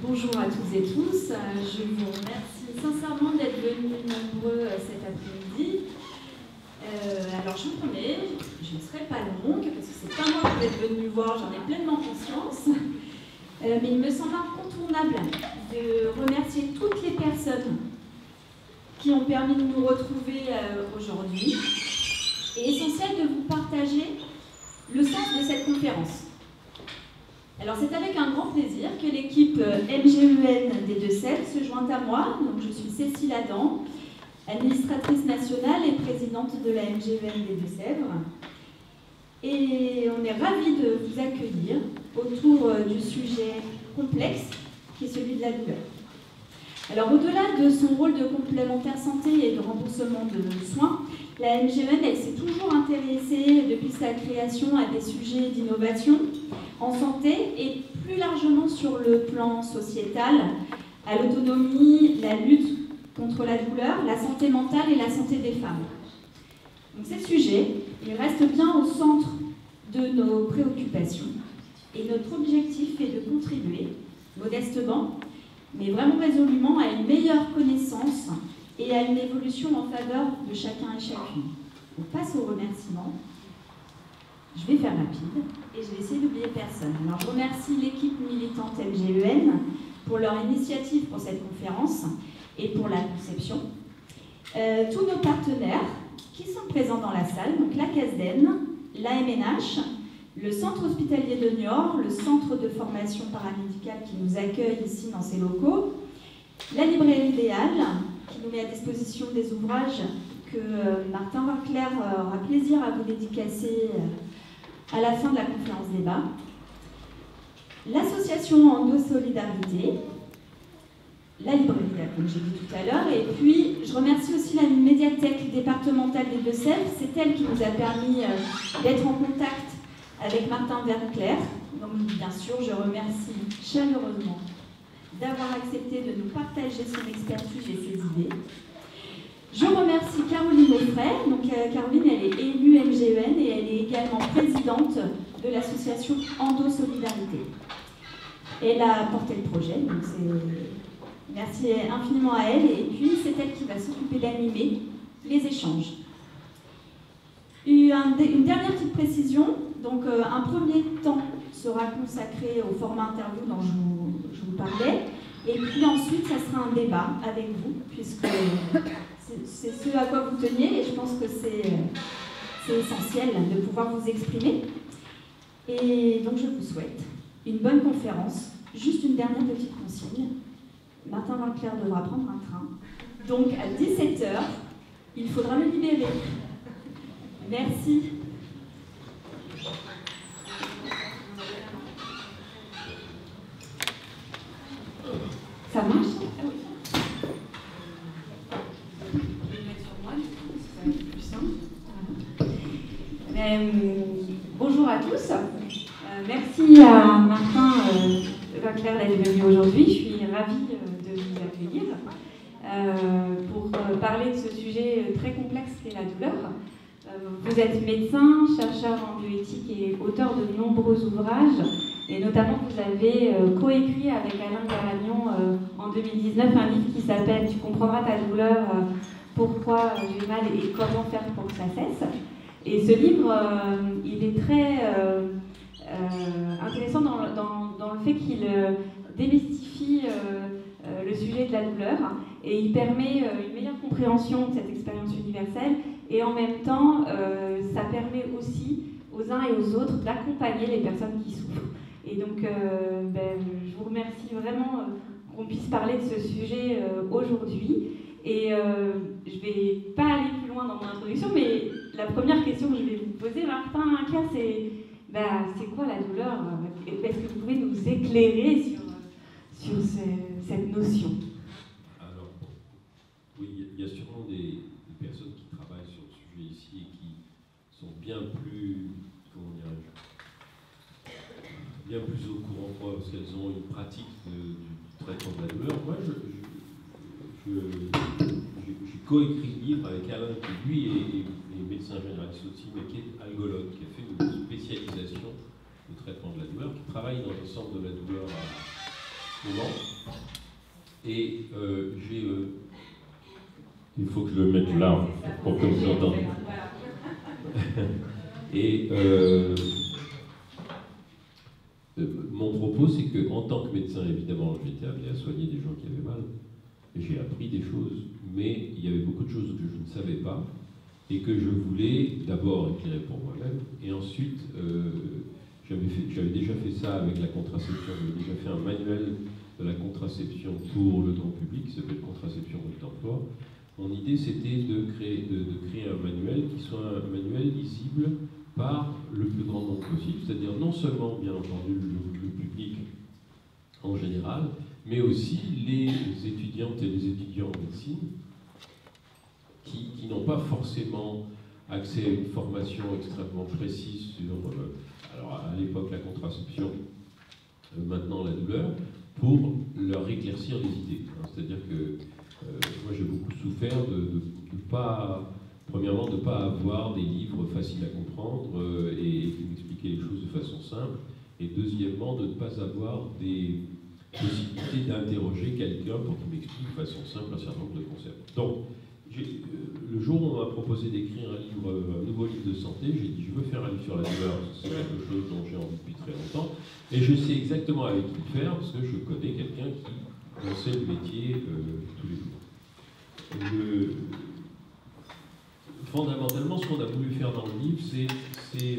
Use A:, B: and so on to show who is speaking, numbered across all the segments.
A: Bonjour à toutes et tous, je vous remercie sincèrement d'être venus nombreux cet après-midi. Alors je vous promets, je ne serai pas longue, parce que c'est pas moi que vous êtes venus voir, j'en ai pleinement conscience. Mais il me semble incontournable de remercier toutes les personnes qui ont permis de nous retrouver aujourd'hui, et essentiel de vous partager le sens de cette conférence. Alors c'est avec un grand plaisir que l'équipe MGEN des Deux-Sèvres se joint à moi. Donc, je suis Cécile Adam, administratrice nationale et présidente de la MGEN des Deux-Sèvres. Et on est ravis de vous accueillir autour du sujet complexe qui est celui de la douleur. Alors au-delà de son rôle de complémentaire santé et de remboursement de soins, la MGEN elle s'est toujours intéressée depuis sa création à des sujets d'innovation en santé et plus largement sur le plan sociétal, à l'autonomie, la lutte contre la douleur, la santé mentale et la santé des femmes. Donc ces sujets, ils restent bien au centre de nos préoccupations et notre objectif est de contribuer modestement, mais vraiment résolument, à une meilleure connaissance et à une évolution en faveur de chacun et chacune. On passe aux remerciements. Je vais faire rapide et je vais essayer d'oublier personne. Alors je remercie l'équipe militante MGEN pour leur initiative pour cette conférence et pour la conception. Tous nos partenaires qui sont présents dans la salle, donc la CASDEN, la MNH, le centre hospitalier de Niort, le centre de formation paramédicale qui nous accueille ici dans ses locaux, la librairie Idéal qui nous met à disposition des ouvrages que Martin Winkler aura plaisir à vous dédicacer à la fin de la conférence débat, l'association Endo Solidarité, la librairie Idéal, comme j'ai dit tout à l'heure, et puis je remercie aussi la médiathèque départementale des Deux-Sèvres, c'est elle qui nous a permis d'être en contact avec Martin Winkler. Donc bien sûr, je remercie chaleureusement d'avoir accepté de nous partager son expertise et ses idées. Je remercie Caroline Offray. Donc Caroline, elle est élue MGEN et elle est également présidente de l'association Endo Solidarité. Elle a porté le projet, donc merci infiniment à elle. Et puis c'est elle qui va s'occuper d'animer les échanges. Une dernière petite précision, donc un premier temps sera consacré au format interview dont je vous parlais, et puis ensuite ça sera un débat avec vous, puisque c'est ce à quoi vous teniez, et je pense que c'est essentiel de pouvoir vous exprimer. Et donc je vous souhaite une bonne conférence. Juste une dernière petite consigne, Martin Winkler devra prendre un train, donc à 17 h, il faudra le libérer. Merci. Ça marche? Ah oui. Je vais le mettre sur moi, du coup, ça va être plus simple. Voilà. Bonjour à tous. Merci à Martin Winkler d'être venu aujourd'hui. Je suis ravie de vous accueillir pour parler de ce sujet très complexe qu'est la douleur. Vous êtes médecin, chercheur en bioéthique et auteur de nombreux ouvrages, et notamment vous avez coécrit avec Alain Garagnon en 2019 un livre qui s'appelle « Tu comprendras ta douleur, pourquoi j'ai mal et comment faire pour que ça cesse ». Et ce livre, il est très intéressant dans le fait qu'il démystifie le sujet de la douleur et il permet une meilleure compréhension de cette expérience universelle. Et en même temps, ça permet aussi aux uns et aux autres d'accompagner les personnes qui souffrent. Et donc, je vous remercie vraiment qu'on puisse parler de ce sujet aujourd'hui. Et je ne vais pas aller plus loin dans mon introduction, mais la première question que je vais vous poser, Martin Winkler, c'est quoi la douleur? Est-ce que vous pouvez nous éclairer sur cette notion?
B: Alors, oui, il y a sûrement des personnes qui travaillent sur le sujet ici et qui sont bien plus, bien plus au courant que moi, parce qu'elles ont une pratique du traitement de la douleur. Moi, j'ai coécrit le livre avec Alain, qui lui est médecin généraliste aussi, mais qui est algologue, qui a fait une spécialisation de traitement de la douleur, qui travaille dans le centre de la douleur moment. Et il faut que je le mette là pour que vous entendiez. Et mon propos, c'est qu'en tant que médecin, évidemment, j'étais amené à soigner des gens qui avaient mal. J'ai appris des choses, mais il y avait beaucoup de choses que je ne savais pas et que je voulais d'abord éclairer pour moi-même. Et ensuite, j'avais déjà fait ça avec la contraception. J'avais déjà fait un manuel de la contraception pour le grand public qui s'appelle Contraception multi-emploi. Mon idée, c'était de créer un manuel qui soit un manuel lisible par le plus grand nombre possible, c'est-à-dire non seulement, bien entendu, le public en général, mais aussi les étudiantes et les étudiants en médecine qui n'ont pas forcément accès à une formation extrêmement précise sur, alors à l'époque la contraception, maintenant la douleur, pour leur éclaircir les idées. C'est-à-dire que moi j'ai beaucoup souffert de pas, premièrement, de ne pas avoir des livres faciles à comprendre et qui m'expliquaient les choses de façon simple, et deuxièmement, de ne pas avoir des possibilités d'interroger quelqu'un pour qu'il m'explique de façon simple un certain nombre de concepts. Donc, le jour où on m'a proposé d'écrire un nouveau livre de santé, j'ai dit je veux faire un livre sur la douleur, c'est quelque chose dont j'ai envie depuis très longtemps, et je sais exactement avec qui le faire, parce que je connais quelqu'un qui sait le métier tous les jours. Fondamentalement, ce qu'on a voulu faire dans le livre, c'est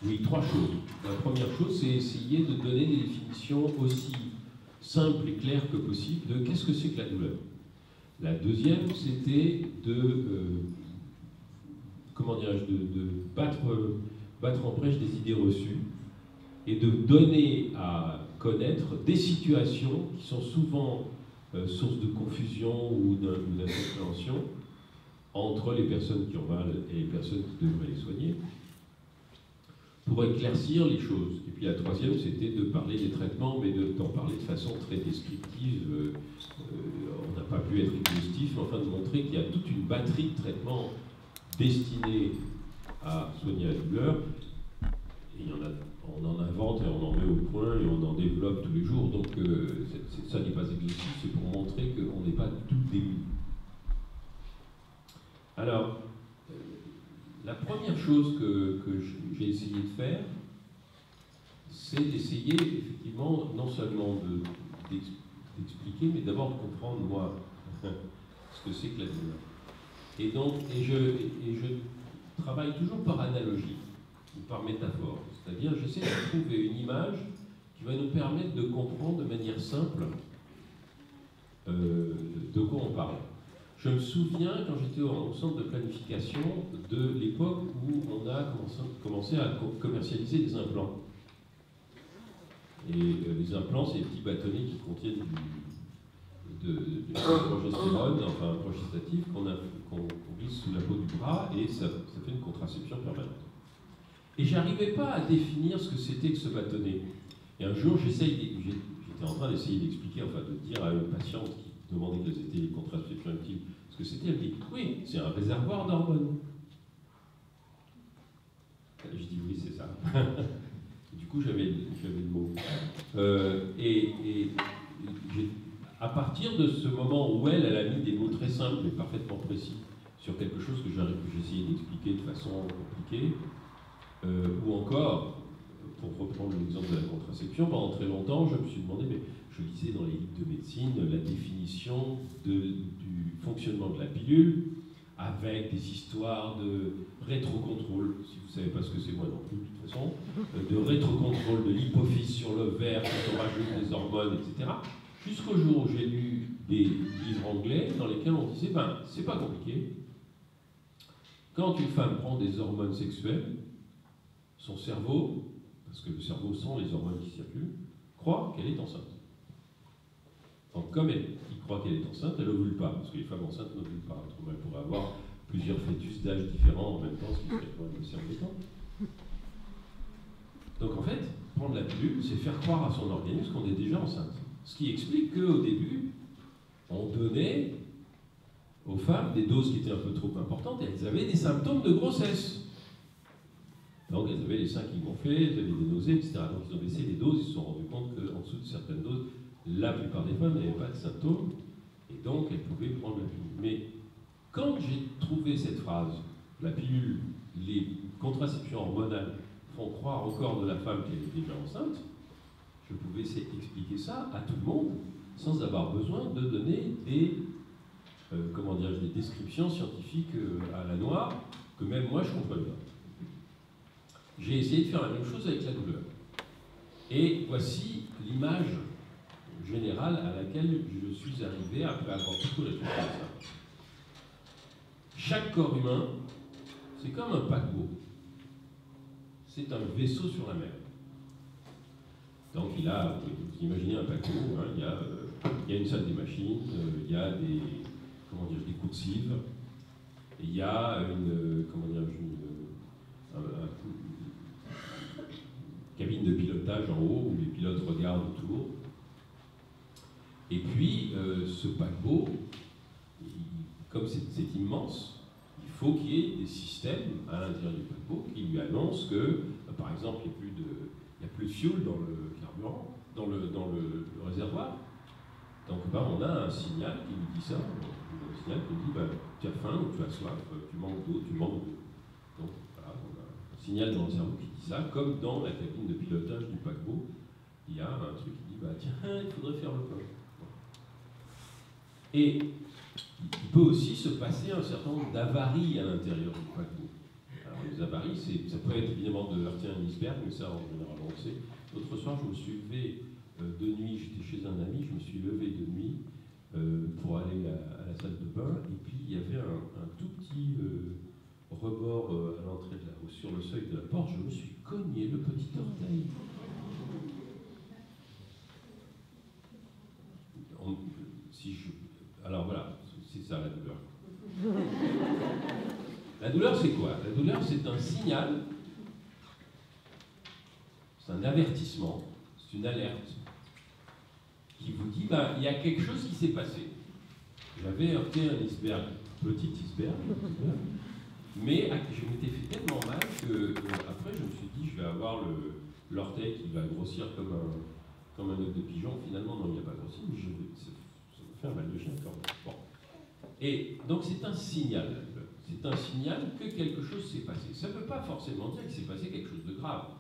B: oui, trois choses. La première chose, c'est essayer de donner des définitions aussi simples et claires que possible de qu'est-ce que c'est que la douleur. La deuxième, c'était comment dirais-je, de battre en brèche des idées reçues et de donner à connaître des situations qui sont souvent source de confusion ou d'incompréhension entre les personnes qui ont mal et les personnes qui devraient les soigner, pour éclaircir les choses. Et puis la troisième, c'était de parler des traitements, mais d'en parler de façon très descriptive. On n'a pas pu être exhaustif, mais enfin de montrer qu'il y a toute une batterie de traitements destinés à soigner la douleur. Et on en invente et on en met au point et on en développe tous les jours. Donc ça n'est pas exhaustif, c'est pour montrer qu'on n'est pas tout début. Alors, la première chose que j'ai essayé de faire, c'est d'essayer effectivement non seulement d'expliquer, mais d'abord de comprendre moi ce que c'est que la douleur. Et donc, je travaille toujours par analogie ou par métaphore, c'est-à-dire j'essaie de trouver une image qui va nous permettre de comprendre de manière simple de quoi on parle. Je me souviens, quand j'étais au centre de planification, de l'époque où on a commencé à commercialiser des implants. Et les implants, c'est des petits bâtonnets qui contiennent du progestérone, enfin un progestatif, qu'on glisse sous la peau du bras, et ça fait une contraception permanente. Et j'arrivais pas à définir ce que c'était que ce bâtonnet. Et un jour, j'étais en train d'essayer d'expliquer, enfin de dire à une patiente qui demandait quelles étaient les contraceptions utiles, ce que c'était, elle dit oui, c'est un réservoir d'hormones. Je dis oui, c'est ça. Du coup, j'avais le mot. À partir de ce moment où elle a mis des mots très simples et parfaitement précis sur quelque chose que j'essayais d'expliquer de façon compliquée, ou encore, pour reprendre l'exemple de la contraception, pendant très longtemps, je me suis demandé, mais je lisais dans les livres de médecine la définition du fonctionnement de la pilule, avec des histoires de rétrocontrôle, si vous ne savez pas ce que c'est, moi non plus de toute façon, de rétrocontrôle de l'hypophyse sur l'ovaire quand on rajoute des hormones, etc. Jusqu'au jour où j'ai lu des livres anglais dans lesquels on disait, ben, c'est pas compliqué. Quand une femme prend des hormones sexuelles, son cerveau, parce que le cerveau sent les hormones qui circulent, croit qu'elle est enceinte. Donc comme il croit qu'elle est enceinte, elle n'ovule pas, parce que les femmes enceintes n'ovulent pas. Autrement, elle pourrait avoir plusieurs fœtus d'âge différents en même temps, ce qui serait quand même assez embêtant. Donc en fait, prendre la pilule, c'est faire croire à son organisme qu'on est déjà enceinte. Ce qui explique qu'au début, on donnait aux femmes des doses qui étaient un peu trop importantes et elles avaient des symptômes de grossesse. Donc elles avaient les seins qui gonflaient, elles avaient des nausées, etc. Donc ils ont baissé les doses, ils se sont rendus compte qu'en dessous de certaines doses, la plupart des femmes n'avaient pas de symptômes, et donc elles pouvaient prendre la pilule. Mais quand j'ai trouvé cette phrase, la pilule, les contraceptions hormonales font croire au corps de la femme qu'elle est déjà enceinte, je pouvais expliquer ça à tout le monde sans avoir besoin de donner des, des descriptions scientifiques à la noire que même moi je ne comprenais pas. J'ai essayé de faire la même chose avec la douleur. Et voici l'image générale à laquelle je suis arrivé après avoir beaucoup réfléchi à ça. Chaque corps humain, c'est comme un paquebot. C'est un vaisseau sur la mer. Donc il a, vous imaginez un paquebot, hein, il y a une salle des machines, il y a des coursives, il y a une cabine de pilotage en haut où les pilotes regardent autour. Et puis ce paquebot, comme c'est immense, il faut qu'il y ait des systèmes à l'intérieur du paquebot qui lui annoncent que, par exemple, il n'y a plus de fuel dans le carburant, dans le réservoir. Donc on a un signal qui lui dit ça, un signal qui dit tu as faim ou tu as soif, tu manques d'eau, tu manques d'eau. Donc voilà, on a un signal dans le cerveau qui dit ça, comme dans la cabine de pilotage du paquebot, il y a un truc qui dit tiens, il faudrait faire le plein. Et il peut aussi se passer un certain nombre d'avaries à l'intérieur du paquebot. Alors les avaries, ça peut être évidemment de heurter un iceberg, mais ça en général on le sait. L'autre soir, je me suis levé de nuit, j'étais chez un ami, je me suis levé de nuit pour aller à la salle de bain, et puis il y avait un tout petit rebord à l'entrée sur le seuil de la porte, je me suis cogné le petit orteil. Alors voilà, c'est ça la douleur. La douleur, c'est quoi? La douleur, c'est un signal, c'est un avertissement, c'est une alerte qui vous dit il y a quelque chose qui s'est passé. J'avais heurté un iceberg, petit iceberg, mais je m'étais fait tellement mal que après je me suis dit je vais avoir l'orteil qui va grossir comme un œuf de pigeon. Finalement, non, il n'y a pas grossi, mais ça me fait un mal de chien quand même. Bon. Et donc c'est un signal. C'est un signal que quelque chose s'est passé. Ça ne veut pas forcément dire qu'il s'est passé quelque chose de grave.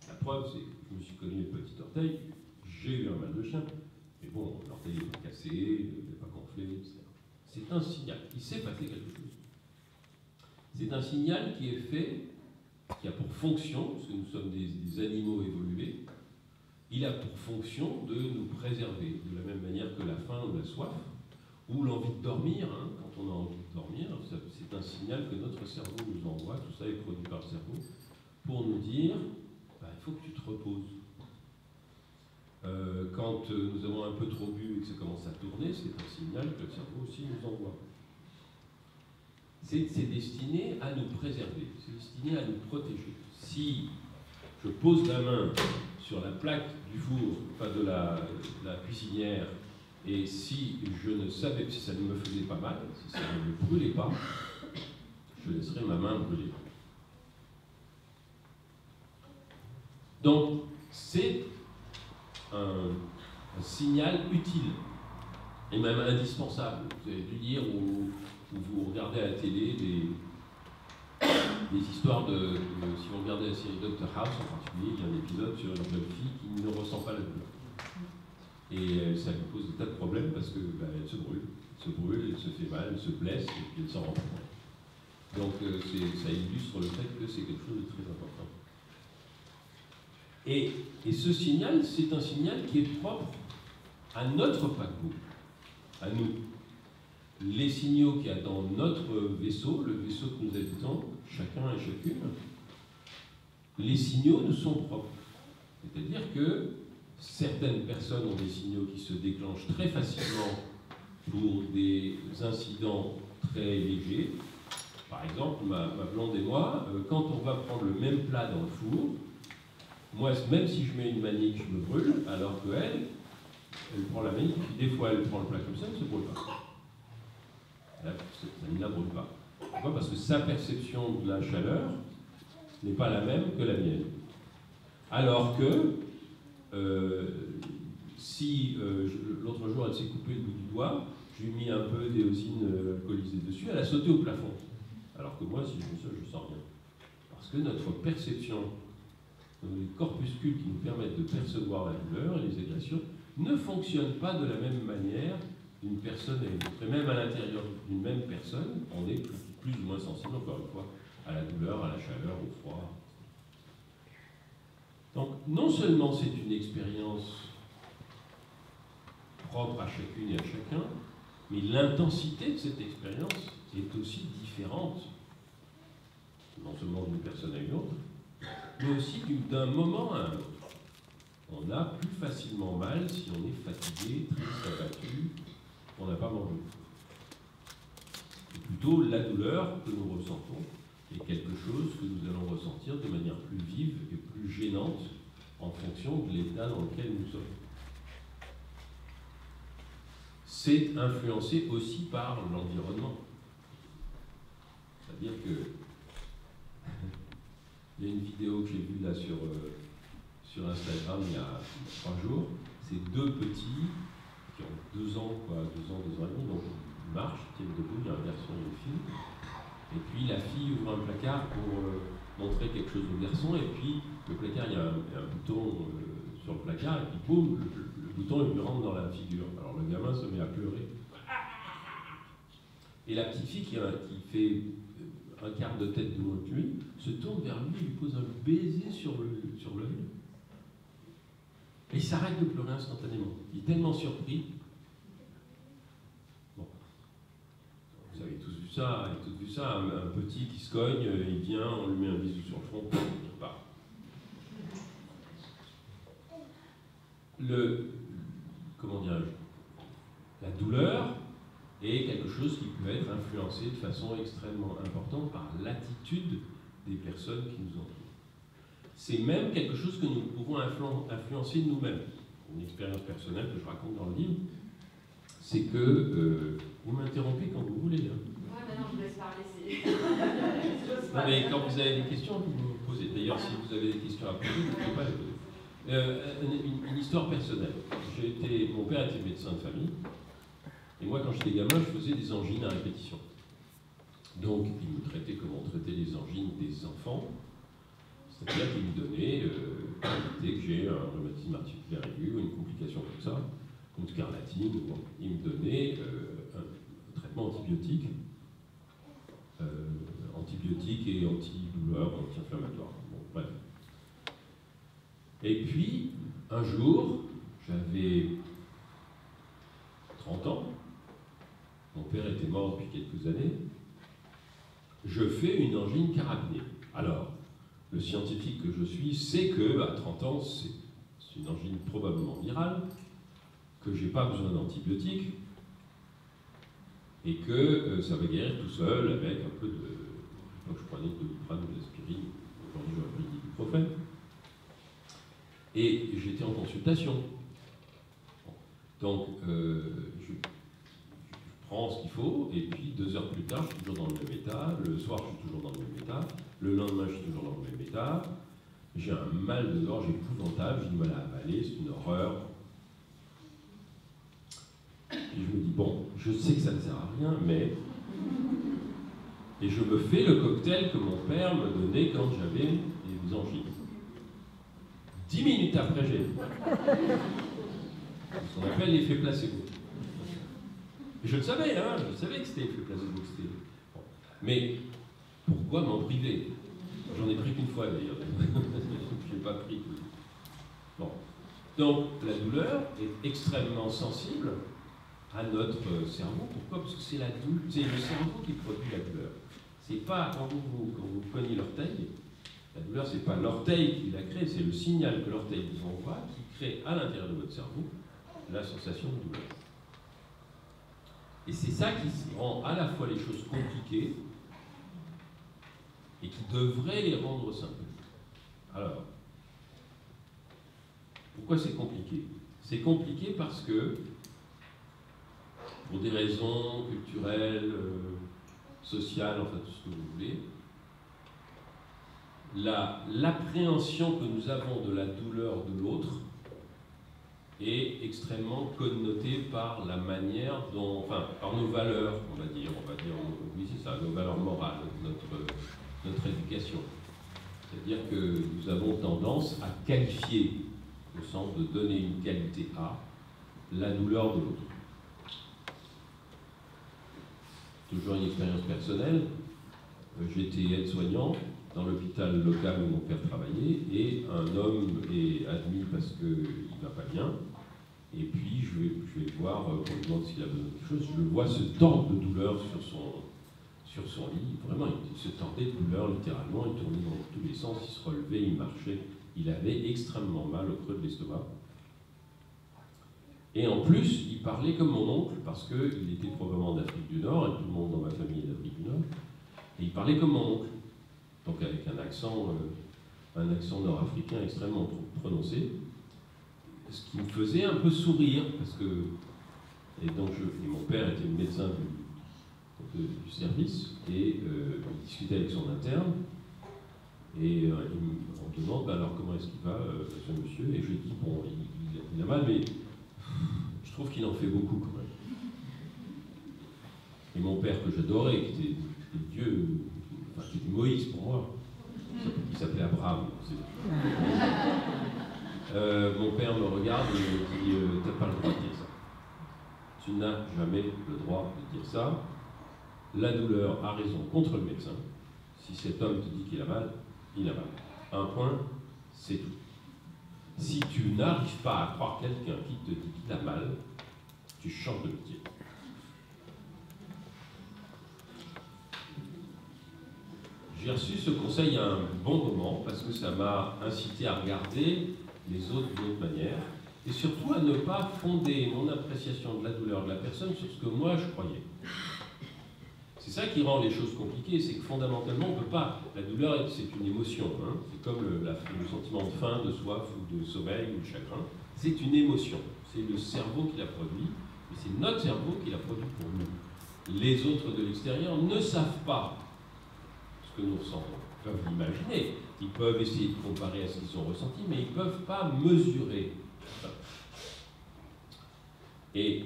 B: La preuve, c'est que je me suis cogné le petit orteil, j'ai eu un mal de chien, mais bon, l'orteil n'est pas cassé, il n'est pas gonflé, etc. C'est un signal. Il s'est passé quelque chose. C'est un signal qui est fait, qui a pour fonction, parce que nous sommes des animaux évolués, il a pour fonction de nous préserver, de la même manière que la faim ou la soif, ou l'envie de dormir, hein, quand on a envie de dormir, c'est un signal que notre cerveau nous envoie, tout ça est produit par le cerveau, pour nous dire, il faut que tu te reposes. Quand nous avons un peu trop bu et que ça commence à tourner, c'est un signal que le cerveau aussi nous envoie. C'est destiné à nous préserver, c'est destiné à nous protéger. Si je pose la main sur la plaque du four, enfin de la cuisinière, et si je ne savais, si ça ne me faisait pas mal, si ça ne me brûlait pas, je laisserais ma main brûler. Donc, c'est un signal utile, et même indispensable. Vous avez dû lire ou vous regardez à la télé des histoires si vous regardez la série Dr House en particulier, il y a un épisode sur une jeune fille qui ne ressent pas la douleur. Et ça lui pose des tas de problèmes parce que elle se brûle, elle se fait mal, elle se blesse et puis elle s'en rend compte. Donc ça illustre le fait que c'est quelque chose de très important. Et ce signal, c'est un signal qui est propre à notre paquebot, à nous. Les signaux qu'il y a dans notre vaisseau, le vaisseau que nous habitons, chacun et chacune, les signaux nous sont propres. C'est-à-dire que certaines personnes ont des signaux qui se déclenchent très facilement pour des incidents très légers. Par exemple, ma blonde et moi, quand on va prendre le même plat dans le four, moi, même si je mets une manique, je me brûle, alors qu'elle, elle prend la manique, puis des fois elle prend le plat comme ça, elle ne se brûle pas. Là, ça ne la brûle pas. Pourquoi? Parce que sa perception de la chaleur, n'est pas la même que la mienne. Alors que, si l'autre jour elle s'est coupée le bout du doigt, je lui ai mis un peu d'éosine alcoolisée dessus, elle a sauté au plafond. Alors que moi, si je fais ça, je sens rien. Parce que notre perception, les corpuscules qui nous permettent de percevoir la douleur et les agressions, ne fonctionnent pas de la même manière d'une personne à une autre. Et même à l'intérieur d'une même personne, on est plus ou moins sensible, encore une fois, à la douleur, à la chaleur, au froid. Donc, non seulement c'est une expérience propre à chacune et à chacun, mais l'intensité de cette expérience est aussi différente, non seulement d'une personne à une autre, mais aussi d'un moment à un autre. On a plus facilement mal si on est fatigué, triste, abattu, qu'on n'a pas mangé. C'est plutôt la douleur que nous ressentons est quelque chose que nous allons ressentir de manière plus vive et plus gênante en fonction de l'état dans lequel nous sommes. C'est influencé aussi par l'environnement. C'est-à-dire que il y a une vidéo que j'ai vue là sur Instagram il y a 3 jours. C'est 2 petits qui ont 2 ans, 2 ans et demi, donc ils marchent, ils tiennent debout, il y a un garçon et une fille. Et puis la fille ouvre un placard pour montrer quelque chose au garçon, et puis le placard, il y a un bouton sur le placard, et puis boum, le bouton il lui rentre dans la figure. Alors le gamin se met à pleurer. Et la petite fille qui fait un quart de tête de moins que lui, se tourne vers lui et lui pose un baiser sur l'œil. Et il s'arrête de pleurer instantanément. Il est tellement surpris. Bon. Vous avez tous vu ça, un petit qui se cogne, il vient, on lui met un bisou sur le front, il part. Comment dirais-je, la douleur est quelque chose qui peut être influencé de façon extrêmement importante par l'attitude des personnes qui nous entourent. C'est même quelque chose que nous pouvons influencer nous-mêmes. Une expérience personnelle que je raconte dans le livre, c'est que vous m'interrompez quand vous voulez. Hein.
A: Ouais, mais non, je vous laisse parler.
B: Non, mais quand vous avez des questions, vous me posez. D'ailleurs, si vous avez des questions à poser, vous ne pouvez pas les poser. Une histoire personnelle. Mon père était médecin de famille. Et moi, quand j'étais gamin, je faisais des angines à répétition. Donc, il me traitait comme on traitait les angines des enfants. C'est-à-dire qu'il me donnait, dès que j'ai un rhumatisme articulaire aigu ou une complication comme ça, comme scarlatine, il me donnait un traitement antibiotique et antidouleur, anti-inflammatoire. Bon, bref. Et puis, un jour, j'avais 30 ans, mon père était mort depuis quelques années, je fais une angine carabinée. Alors, le scientifique que je suis sait qu'à 30 ans, c'est une angine probablement virale, que je n'ai pas besoin d'antibiotiques, et que ça va guérir tout seul avec un peu de... Je prenais de l'ibuprofène ou de l'aspirine, aujourd'hui j'aurais pris de l'ibuprofène. Et j'étais en consultation. Donc, je prends ce qu'il faut, et puis 2 heures plus tard, je suis toujours dans le même état, le soir, je suis toujours dans le même état, le lendemain, je suis toujours dans le même état, j'ai un mal de gorge épouvantable, j'ai du mal à avaler, c'est une horreur. Et je me dis, bon, je sais que ça ne sert à rien, mais... Et je me fais le cocktail que mon père me donnait quand j'avais des angines. 10 minutes après, j'ai... Ce qu'on appelle l'effet placebo. Et je le savais, hein, je savais que c'était l'effet placebo. Bon. Mais pourquoi m'en priver? J'en ai pris qu'une fois d'ailleurs. Je n'ai pas pris. Bon. Donc la douleur est extrêmement sensible à notre cerveau. Pourquoi? Parce que c'est le cerveau qui produit la douleur. C'est pas quand vous cognez l'orteil. La douleur, c'est pas l'orteil qui la crée, c'est le signal que l'orteil vous envoie qui crée à l'intérieur de votre cerveau la sensation de douleur. Et c'est ça qui rend à la fois les choses compliquées et qui devrait les rendre simples. Alors, pourquoi c'est compliqué? C'est compliqué parce que, pour des raisons culturelles, sociales, enfin tout ce que vous voulez, l'appréhension que nous avons de la douleur de l'autre est extrêmement connotée par la manière dont, enfin, par nos valeurs, on va dire, oui c'est ça, nos valeurs morales, notre éducation. C'est-à-dire que nous avons tendance à qualifier, au sens de donner une qualité à, la douleur de l'autre. Toujours une expérience personnelle, j'étais aide-soignant dans l'hôpital local où mon père travaillait, et un homme est admis parce qu'il ne va pas bien, et puis je vais le voir pour lui demander s'il a besoin de quelque chose, je le vois se tordre de douleur sur son lit, vraiment il se tordait de douleur littéralement, il tournait dans tous les sens, il se relevait, il marchait, il avait extrêmement mal au creux de l'estomac. Et en plus, il parlait comme mon oncle, parce qu'il était probablement d'Afrique du Nord, et tout le monde dans ma famille est d'Afrique du Nord, et il parlait comme mon oncle. Donc avec un accent nord-africain extrêmement prononcé, ce qui me faisait un peu sourire, parce que, et mon père était le médecin du service, et il discutait avec son interne, et on demande, alors comment est-ce qu'il va, ce monsieur, et je lui dis, bon, il a mal, mais je trouve qu'il en fait beaucoup quand même. Et mon père que j'adorais, qui était Dieu, enfin qui était Moïse pour moi, il s'appelait Abraham. Mon père me regarde et me dit t'as pas le droit de dire ça. Tu n'as jamais le droit de dire ça. La douleur a raison contre le médecin. Si cet homme te dit qu'il a mal, il a mal. Un point, c'est tout. Si tu n'arrives pas à croire quelqu'un qui te dit qu'il a mal, tu changes de métier. J'ai reçu ce conseil à un bon moment parce que ça m'a incité à regarder les autres d'une autre manière et surtout à ne pas fonder mon appréciation de la douleur de la personne sur ce que moi je croyais. C'est ça qui rend les choses compliquées, c'est que fondamentalement on ne peut pas. La douleur c'est une émotion, hein. C'est comme le sentiment de faim, de soif ou de sommeil ou de chagrin. C'est une émotion, c'est le cerveau qui la produit, mais c'est notre cerveau qui la produit pour nous. Les autres de l'extérieur ne savent pas que nous ressentons. Ils peuvent l'imaginer, ils peuvent essayer de comparer à ce qu'ils ont ressenti, mais ils ne peuvent pas mesurer ça. Et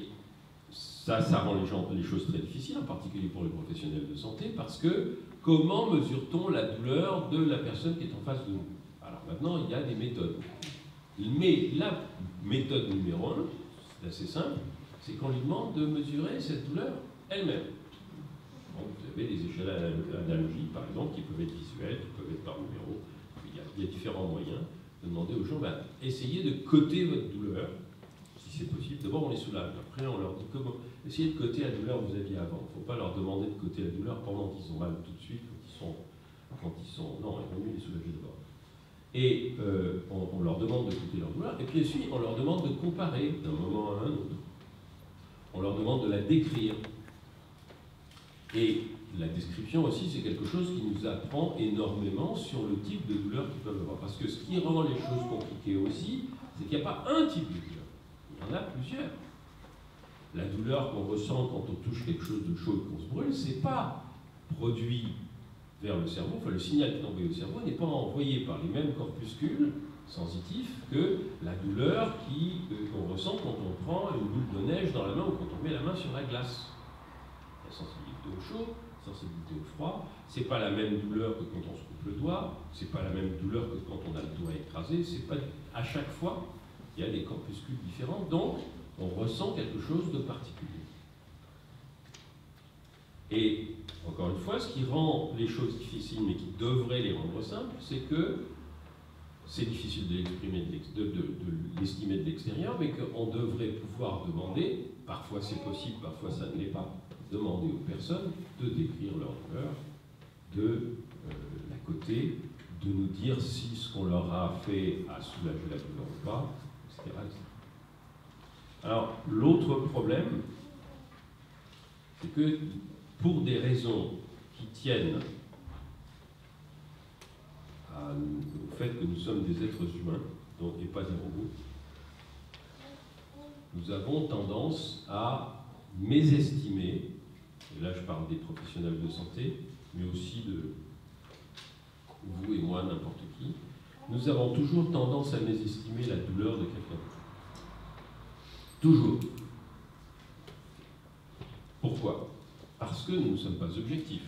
B: ça rend les choses très difficiles, en particulier pour les professionnels de santé, parce que comment mesure-t-on la douleur de la personne qui est en face de nous? Alors maintenant, il y a des méthodes. Mais la méthode numéro 1, c'est assez simple, c'est qu'on lui demande de mesurer cette douleur elle-même. Vous avez des échelles analogiques, par exemple, qui peuvent être visuelles, qui peuvent être par numéro. Il y a différents moyens de demander aux gens, essayez de coter votre douleur, si c'est possible. D'abord, on les soulage. Après, on leur dit comment. Essayez de coter la douleur que vous aviez avant. Il ne faut pas leur demander de coter la douleur pendant qu'ils ont mal tout de suite, quand ils sont. Non, il vaut mieux les soulager d'abord. Et on leur demande de coter leur douleur, et puis ensuite, on leur demande de comparer d'un moment à un autre. On leur demande de la décrire. Et la description aussi, c'est quelque chose qui nous apprend énormément sur le type de douleur qu'ils peuvent avoir. Parce que ce qui rend les choses compliquées aussi, c'est qu'il n'y a pas un type de douleur. Il y en a plusieurs. La douleur qu'on ressent quand on touche quelque chose de chaud et qu'on se brûle, ce n'est pas produit vers le cerveau, enfin le signal qui est envoyé au cerveau n'est pas envoyé par les mêmes corpuscules sensitifs que la douleur qu'on ressent quand on prend une boule de neige dans la main ou quand on met la main sur la glace. La sensibilité au chaud, sensibilité au froid, c'est pas la même douleur que quand on se coupe le doigt, c'est pas la même douleur que quand on a le doigt écrasé, c'est pas à chaque fois, il y a des corpuscules différents, donc on ressent quelque chose de particulier. Et encore une fois, ce qui rend les choses difficiles, mais qui devrait les rendre simples, c'est que c'est difficile de l'estimer de l'extérieur, mais qu'on devrait pouvoir demander, parfois c'est possible, parfois ça ne l'est pas, demander aux personnes de décrire leur douleur, de la coter, de nous dire si ce qu'on leur a fait a soulagé la douleur ou pas, etc. Alors, l'autre problème, c'est que pour des raisons qui tiennent au fait que nous sommes des êtres humains, donc, et pas des robots, nous avons tendance à mésestimer, et là je parle des professionnels de santé, mais aussi vous et moi, n'importe qui, nous avons toujours tendance à mésestimer la douleur de quelqu'un d'autre. Toujours. Pourquoi? Parce que nous ne sommes pas objectifs.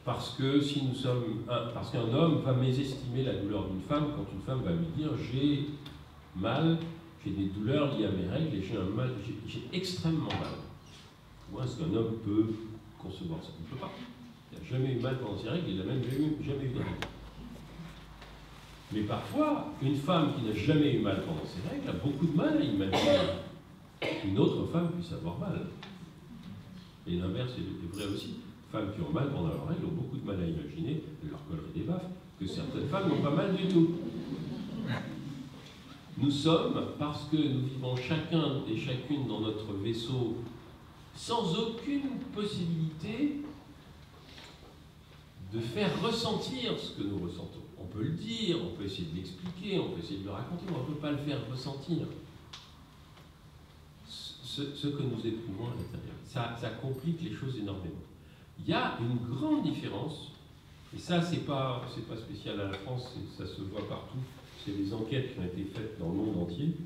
B: Parce que si nous sommes parce qu'un homme va mésestimer la douleur d'une femme quand une femme va lui dire j'ai mal, j'ai des douleurs liées à mes règles et j'ai extrêmement mal. Comment est-ce qu'un homme peut concevoir ça? Il ne peut pas. Il n'a jamais eu mal pendant ses règles, il n'a même jamais eu de règles. Mais parfois, une femme qui n'a jamais eu mal pendant ses règles a beaucoup de mal à imaginer qu'une autre femme puisse avoir mal. Et l'inverse est vrai aussi. Les femmes qui ont mal pendant leurs règles ont beaucoup de mal à imaginer, de leur collerait des baffes, que certaines femmes n'ont pas mal du tout. Nous sommes, parce que nous vivons chacun et chacune dans notre vaisseau sans aucune possibilité de faire ressentir ce que nous ressentons. On peut le dire, on peut essayer de l'expliquer, on peut essayer de le raconter, mais on ne peut pas le faire ressentir. Ce que nous éprouvons à l'intérieur. Ça complique les choses énormément. Il y a une grande différence, et ça, c'est pas spécial à la France, ça se voit partout, c'est des enquêtes qui ont été faites dans le monde entier.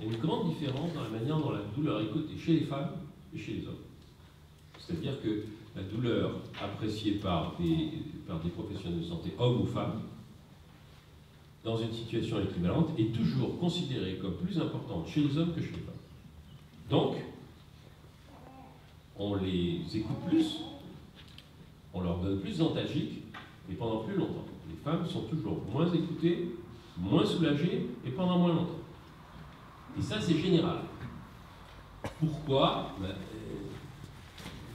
B: Il y a une grande différence dans la manière dont la douleur est cotée chez les femmes et chez les hommes. C'est-à-dire que la douleur appréciée par des professionnels de santé, hommes ou femmes, dans une situation équivalente, est toujours considérée comme plus importante chez les hommes que chez les femmes. Donc, on les écoute plus, on leur donne plus d'antalgiques, et pendant plus longtemps. Les femmes sont toujours moins écoutées, moins soulagées, et pendant moins longtemps. Et ça, c'est général. Pourquoi?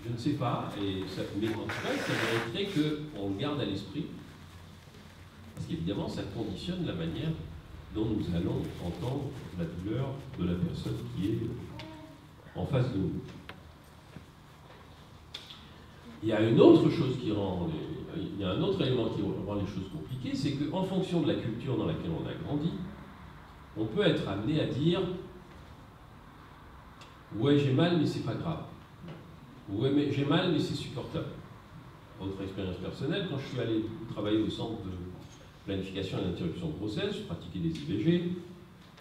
B: Je ne sais pas, mais en tout cas, ça mériterait qu'on le garde à l'esprit, parce qu'évidemment, ça conditionne la manière dont nous allons entendre la douleur de la personne qui est en face de nous. Il y a une autre chose il y a un autre élément qui rend les choses compliquées, c'est qu'en fonction de la culture dans laquelle on a grandi, on peut être amené à dire « Ouais, j'ai mal, mais c'est pas grave. » « Ouais, mais j'ai mal, mais c'est supportable. » Autre expérience personnelle, quand je suis allé travailler au centre de planification et d'interruption de grossesse, je pratiquais des IVG,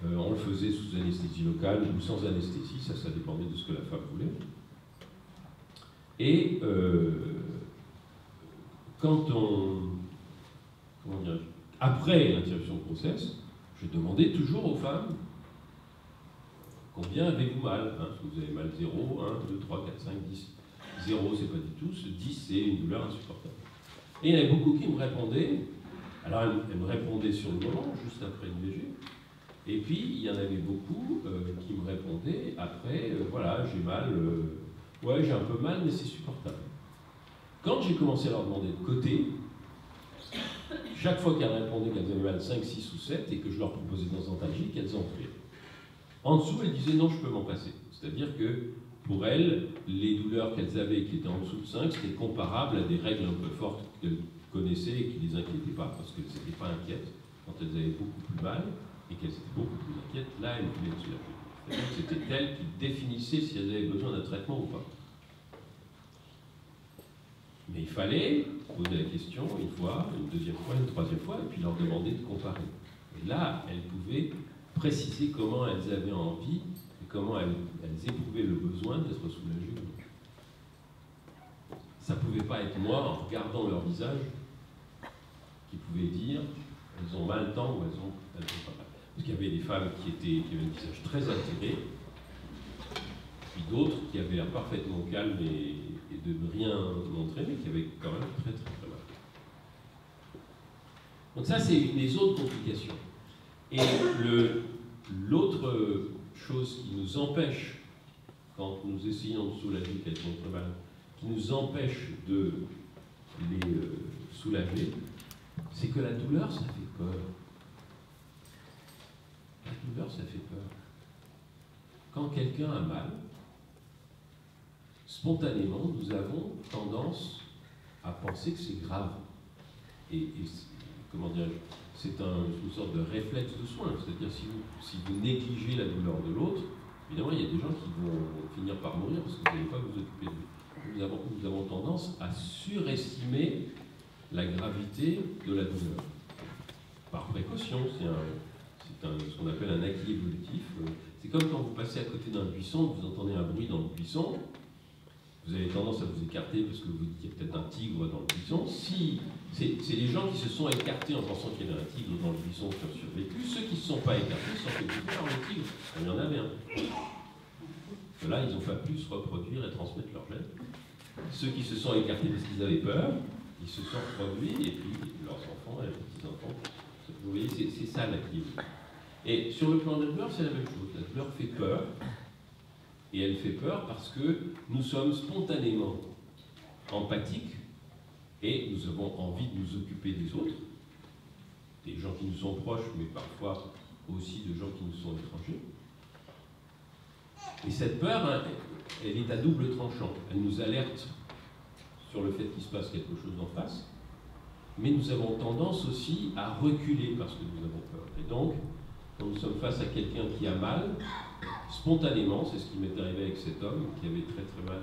B: on le faisait sous anesthésie locale ou sans anesthésie, ça dépendait de ce que la femme voulait. Et après l'interruption de grossesse, je demandais toujours aux femmes combien avez-vous mal, est-ce que vous avez mal 0, 1, 2, 3, 4, 5, 10. 0, c'est pas du tout, ce 10, c'est une douleur insupportable. Et il y en avait beaucoup qui me répondaient, alors elles me répondaient sur le moment, juste après l'IVG, et puis il y en avait beaucoup qui me répondaient après, voilà, j'ai mal, ouais, j'ai un peu mal, mais c'est supportable. Quand j'ai commencé à leur demander de côté, chaque fois qu'elles répondaient qu'elles avaient mal 5, 6 ou 7, et que je leur proposais dans antalgique, elles enflaient. En dessous, elles disaient non, je peux m'en passer. C'est-à-dire que pour elles, les douleurs qu'elles avaient qui étaient en dessous de 5, c'était comparable à des règles un peu fortes qu'elles connaissaient et qui ne les inquiétaient pas, parce qu'elles n'étaient pas inquiètes. Quand elles avaient beaucoup plus mal et qu'elles étaient beaucoup plus inquiètes, là, elles pouvaient être soulagées. C'est-à-dire que c'était elles qui définissaient si elles avaient besoin d'un traitement ou pas. Mais il fallait poser la question une fois, une deuxième fois, une troisième fois, et puis leur demander de comparer. Et là, elles pouvaient préciser comment elles avaient envie et comment elles éprouvaient le besoin d'être soulagées. Ça ne pouvait pas être moi, en regardant leur visage, qui pouvait dire elles ont mal tant ou elles ont pas mal. Parce qu'il y avait des femmes qui avaient un visage très altéré, puis d'autres qui avaient l'air parfaitement calmes et de ne rien montrer, mais qui avaient quand même très très très mal. Donc ça, c'est une des autres complications. Et l'autre chose qui nous empêche, quand nous essayons de soulager quelqu'un de mal, qui nous empêche de les soulager, c'est que la douleur, ça fait peur. La douleur, ça fait peur. Quand quelqu'un a mal, spontanément, nous avons tendance à penser que c'est grave. Et comment dirais-je, c'est une sorte de réflexe de soin. C'est-à-dire, si vous négligez la douleur de l'autre, évidemment, il y a des gens qui vont finir par mourir parce que vous n'allez pas vous occuper d'eux. Nous avons tendance à surestimer la gravité de la douleur. Par précaution, c'est ce qu'on appelle un acquis évolutif. C'est comme quand vous passez à côté d'un buisson, vous entendez un bruit dans le buisson, vous avez tendance à vous écarter parce que vous dites qu'il y a peut-être un tigre dans le buisson. Si c'est les gens qui se sont écartés en pensant qu'il y avait un tigre dans le buisson qui ont survécu, ceux qui ne se sont pas écartés sont fait par le tigre. Il y en avait un. Là, ils n'ont pas pu se reproduire et transmettre leur gène. Ceux qui se sont écartés parce qu'ils avaient peur, ils se sont reproduits et puis leurs enfants et leurs petits-enfants. Vous voyez, c'est ça l'acquis. Et sur le plan de la douleur, c'est la même chose. La douleur fait peur. Et elle fait peur parce que nous sommes spontanément empathiques et nous avons envie de nous occuper des autres, des gens qui nous sont proches, mais parfois aussi de gens qui nous sont étrangers. Et cette peur, elle est à double tranchant. Elle nous alerte sur le fait qu'il se passe quelque chose en face, mais nous avons tendance aussi à reculer parce que nous avons peur. Et donc, quand nous sommes face à quelqu'un qui a mal, spontanément, c'est ce qui m'est arrivé avec cet homme qui avait très très mal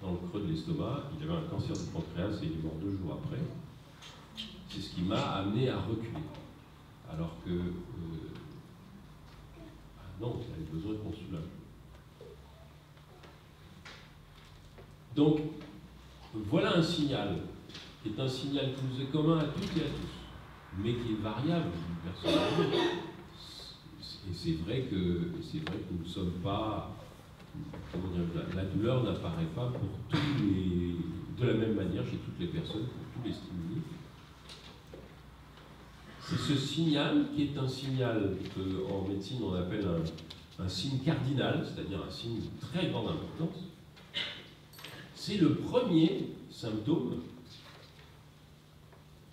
B: dans le creux de l'estomac. Il avait un cancer du pancréas et il est mort 2 jours après. C'est ce qui m'a amené à reculer. Alors que non, il avait besoin qu'on soulage. Donc, voilà un signal, qui est un signal qui nous est commun à toutes et à tous, mais qui est variable d'une personne à l'autre. Et c'est vrai que nous ne sommes pas, comment dire, la douleur n'apparaît pas de la même manière chez toutes les personnes, pour tous les stimuli. C'est ce signal qui est un signal qu'en médecine on appelle un signe cardinal, c'est-à-dire un signe de très grande importance. C'est le premier symptôme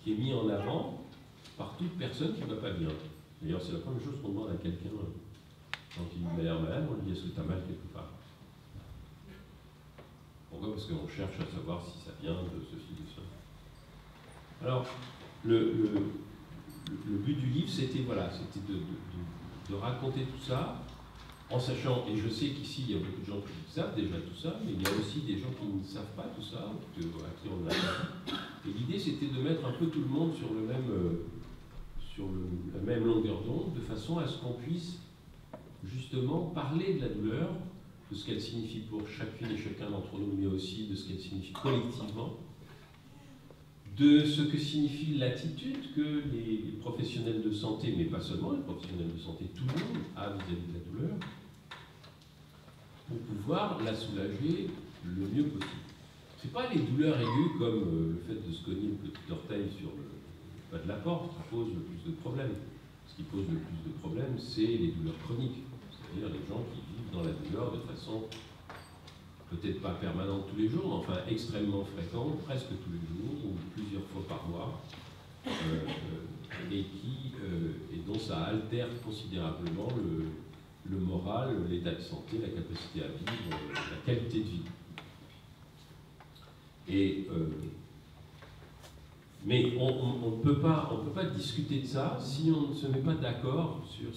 B: qui est mis en avant par toute personne qui ne va pas bien. D'ailleurs, c'est la première chose qu'on demande à quelqu'un quand il a l'air malade, on lui dit est-ce que tu as mal quelque part? Pourquoi? Parce qu'on cherche à savoir si ça vient de ceci, de ça. Alors, le but du livre, c'était voilà, de raconter tout ça, en sachant, et je sais qu'ici, il y a beaucoup de gens qui savent déjà tout ça, mais il y a aussi des gens qui ne savent pas tout ça, à qui on a. Et l'idée, c'était de mettre un peu tout le monde sur la même longueur d'onde, de façon à ce qu'on puisse justement parler de la douleur, de ce qu'elle signifie pour chacune et chacun d'entre nous, mais aussi de ce qu'elle signifie collectivement, de ce que signifie l'attitude que les professionnels de santé, mais pas seulement les professionnels de santé, tout le monde a vis-à-vis de la douleur, pour pouvoir la soulager le mieux possible. Ce n'est pas les douleurs aiguës comme le fait de se cogner le petit orteil sur le bas de la porte qui pose le plus de problèmes. Ce qui pose le plus de problèmes, c'est les douleurs chroniques, c'est-à-dire les gens qui vivent dans la douleur de façon peut-être pas permanente tous les jours, mais enfin extrêmement fréquente, presque tous les jours, ou plusieurs fois par mois, et dont ça altère considérablement le moral, l'état de santé, la capacité à vivre, la qualité de vie. Mais on ne peut pas discuter de ça si on ne se met pas d'accord sur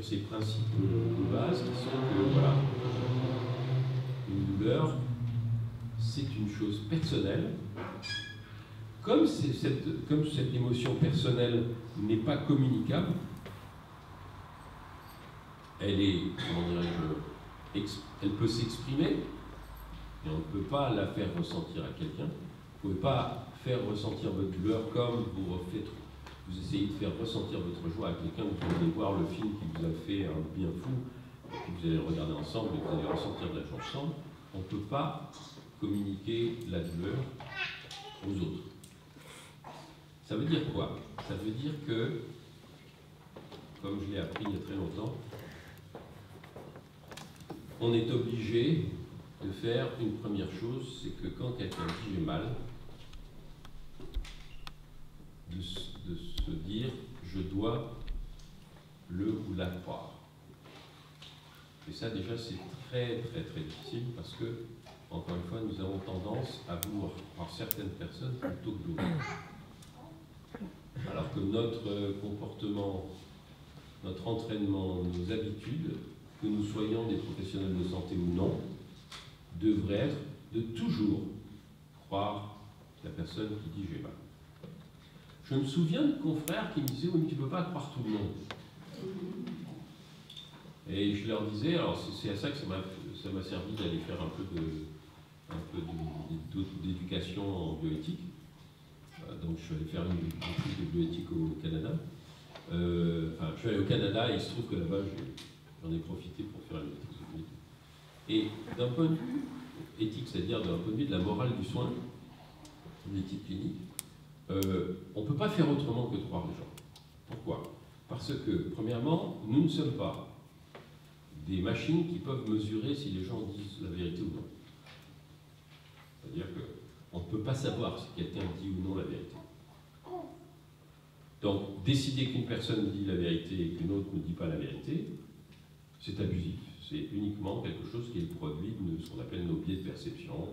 B: ces principes de base qui sont que, voilà, une douleur, c'est une chose personnelle. Comme cette émotion personnelle n'est pas communicable, elle est, comment dirais-je, elle peut s'exprimer, et on ne peut pas la faire ressentir à quelqu'un. Vous ne pouvez pas faire ressentir votre douleur comme vous essayez de faire ressentir votre joie à quelqu'un. Vous allez voir le film qui vous a fait un bien fou, et puis vous allez le regarder ensemble et vous allez ressentir de la joie ensemble. On ne peut pas communiquer la douleur aux autres. Ça veut dire quoi? Ça veut dire que, comme je l'ai appris il y a très longtemps, on est obligé de faire une première chose, c'est que quand quelqu'un dit j'ai mal, de se dire je dois le ou la croire. Et ça déjà c'est très très très difficile parce que, encore une fois, nous avons tendance à vouloir croire certaines personnes plutôt que d'autres. Alors que notre comportement, notre entraînement, nos habitudes, que nous soyons des professionnels de santé ou non, devrait être de toujours croire la personne qui dit j'ai mal. Je me souviens de confrères qui me disaient oui, mais tu ne peux pas croire tout le monde. Et je leur disais, alors c'est à ça que ça m'a servi d'aller faire un peu d'éducation en bioéthique. Donc je suis allé faire une étude de bioéthique au Canada. Enfin, je suis allé au Canada et il se trouve que là-bas j'en ai profité pour faire une éthique de bioéthique. Et d'un point de vue éthique, c'est-à-dire d'un point de vue de la morale du soin, l'éthique clinique, on ne peut pas faire autrement que de croire les gens. Pourquoi? Parce que, premièrement, nous ne sommes pas des machines qui peuvent mesurer si les gens disent la vérité ou non. C'est-à-dire qu'on ne peut pas savoir si quelqu'un dit ou non la vérité. Donc, décider qu'une personne dit la vérité et qu'une autre ne dit pas la vérité, c'est abusif. C'est uniquement quelque chose qui est le produit de ce qu'on appelle nos biais de perception,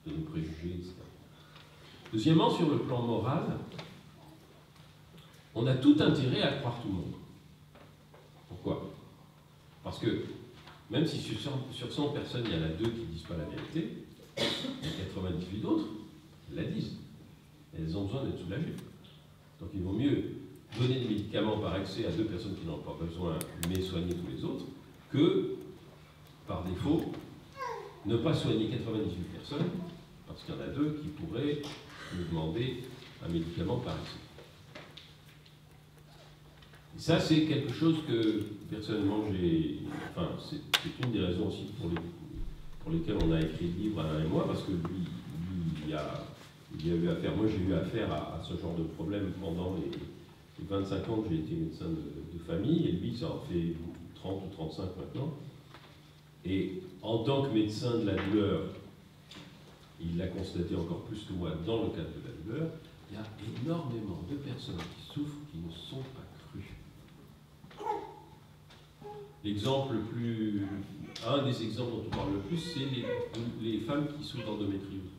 B: de nos préjugés, etc. Deuxièmement, sur le plan moral, on a tout intérêt à croire tout le monde. Pourquoi? Parce que même si sur 100 personnes, il y en a 2 qui ne disent pas la vérité, il y a 98 autres la disent. Elles ont besoin d'être soulagées. Donc il vaut mieux donner des médicaments par excès à 2 personnes qui n'en ont pas besoin, mais soigner tous les autres, que, par défaut, ne pas soigner 98 personnes, parce qu'il y en a 2 qui pourraient nous demander un médicament par excès. Et ça, c'est quelque chose que, personnellement, enfin, c'est une des raisons aussi pour lesquelles on a écrit le livre, Alain et moi, parce que lui il a eu affaire, moi j'ai eu affaire à ce genre de problème pendant les 25 ans que j'ai été médecin de famille, et lui, ça en fait 30 ou 35 maintenant. Et en tant que médecin de la douleur, il l'a constaté encore plus que moi dans le cadre de la douleur, il y a énormément de personnes qui souffrent qui ne sont pas crues. Un des exemples dont on parle le plus, c'est les femmes qui souffrent d'endométriose.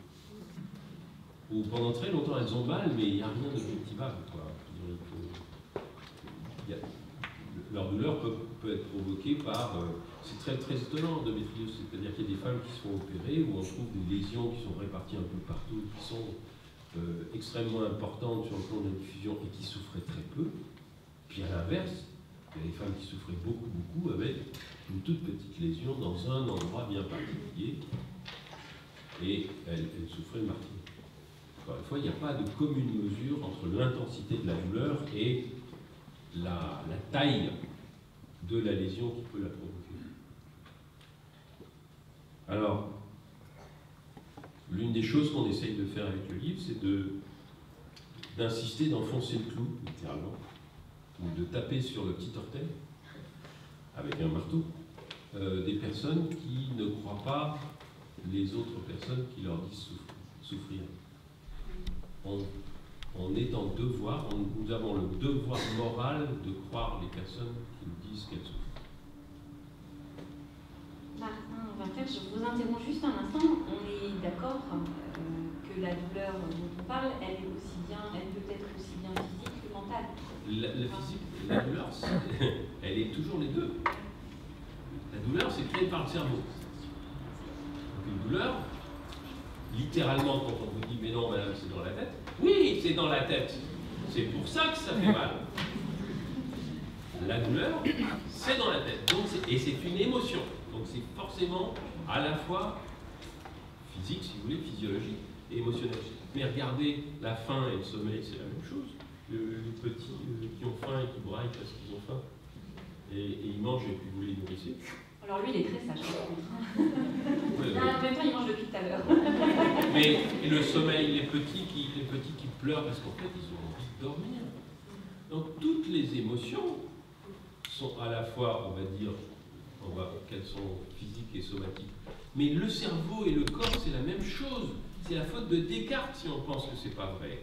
B: Où pendant très longtemps elles ont mal, mais il n'y a rien d'objectivable. Leur douleur peut être provoquée par... c'est très, très étonnant, l'endométriose, c'est-à-dire qu'il y a des femmes qui se font opérer, où on trouve des lésions qui sont réparties un peu partout, qui sont extrêmement importantes sur le plan de la diffusion et qui souffraient très peu. Puis à l'inverse, il y a des femmes qui souffraient beaucoup, beaucoup, avec une toute petite lésion dans un endroit bien particulier, et elles souffraient le martyre. Encore une fois, il n'y a pas de commune mesure entre l'intensité de la douleur et la taille de la lésion qui peut la provoquer. Alors, l'une des choses qu'on essaye de faire avec le livre, c'est d'insister, d'enfoncer le clou, littéralement, ou de taper sur le petit orteil, avec un marteau, des personnes qui ne croient pas les autres personnes qui leur disent souffrir. On est en devoir, nous avons le devoir moral de croire les personnes qui nous disent qu'elles souffrent.
A: Martin Winter, je vous interromps juste un instant. On est d'accord que la douleur dont on parle, elle peut être aussi bien physique que mentale.
B: La douleur, elle est toujours les deux. La douleur, c'est créé par le cerveau. Donc une douleur, littéralement, quand on vous dit « mais non, madame, c'est dans la tête », oui, c'est dans la tête. C'est pour ça que ça fait mal. La douleur, c'est dans la tête. Et c'est une émotion. Donc c'est forcément à la fois physique, si vous voulez, physiologique et émotionnel. Mais regardez, la faim et le sommeil, c'est la même chose. Les petits qui ont faim et qui braillent parce qu'ils ont faim. Et ils mangent et puis vous les nourrissez.
A: Alors lui, il est très sage.
B: Ouais,
A: en même temps, il mange depuis tout à l'heure.
B: Mais et le sommeil, les petits qui pleurent parce qu'en fait, ils ont envie de dormir. Donc toutes les émotions sont à la fois, on va dire, qu'elles sont physiques et somatiques. Mais le cerveau et le corps, c'est la même chose. C'est la faute de Descartes si on pense que c'est pas vrai.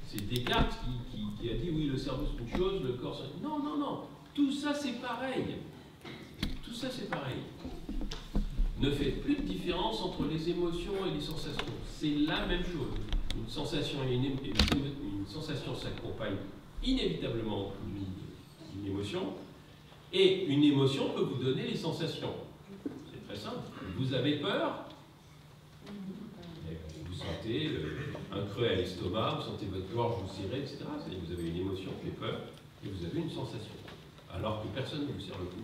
B: C'est Descartes qui a dit oui, le cerveau c'est une chose, le corps c'est... Non, non, non. Tout ça c'est pareil. Tout ça c'est pareil. Ne faites plus de différence entre les émotions et les sensations. C'est la même chose. Une sensation et une sensation s'accompagnent inévitablement d'une émotion. Et une émotion peut vous donner les sensations. C'est très simple. Vous avez peur, sentez un creux à l'estomac, vous sentez votre gorge vous serrer, etc. C'est-à-dire que vous avez une émotion qui fait peur et vous avez une sensation. Alors que personne ne vous serre le cou.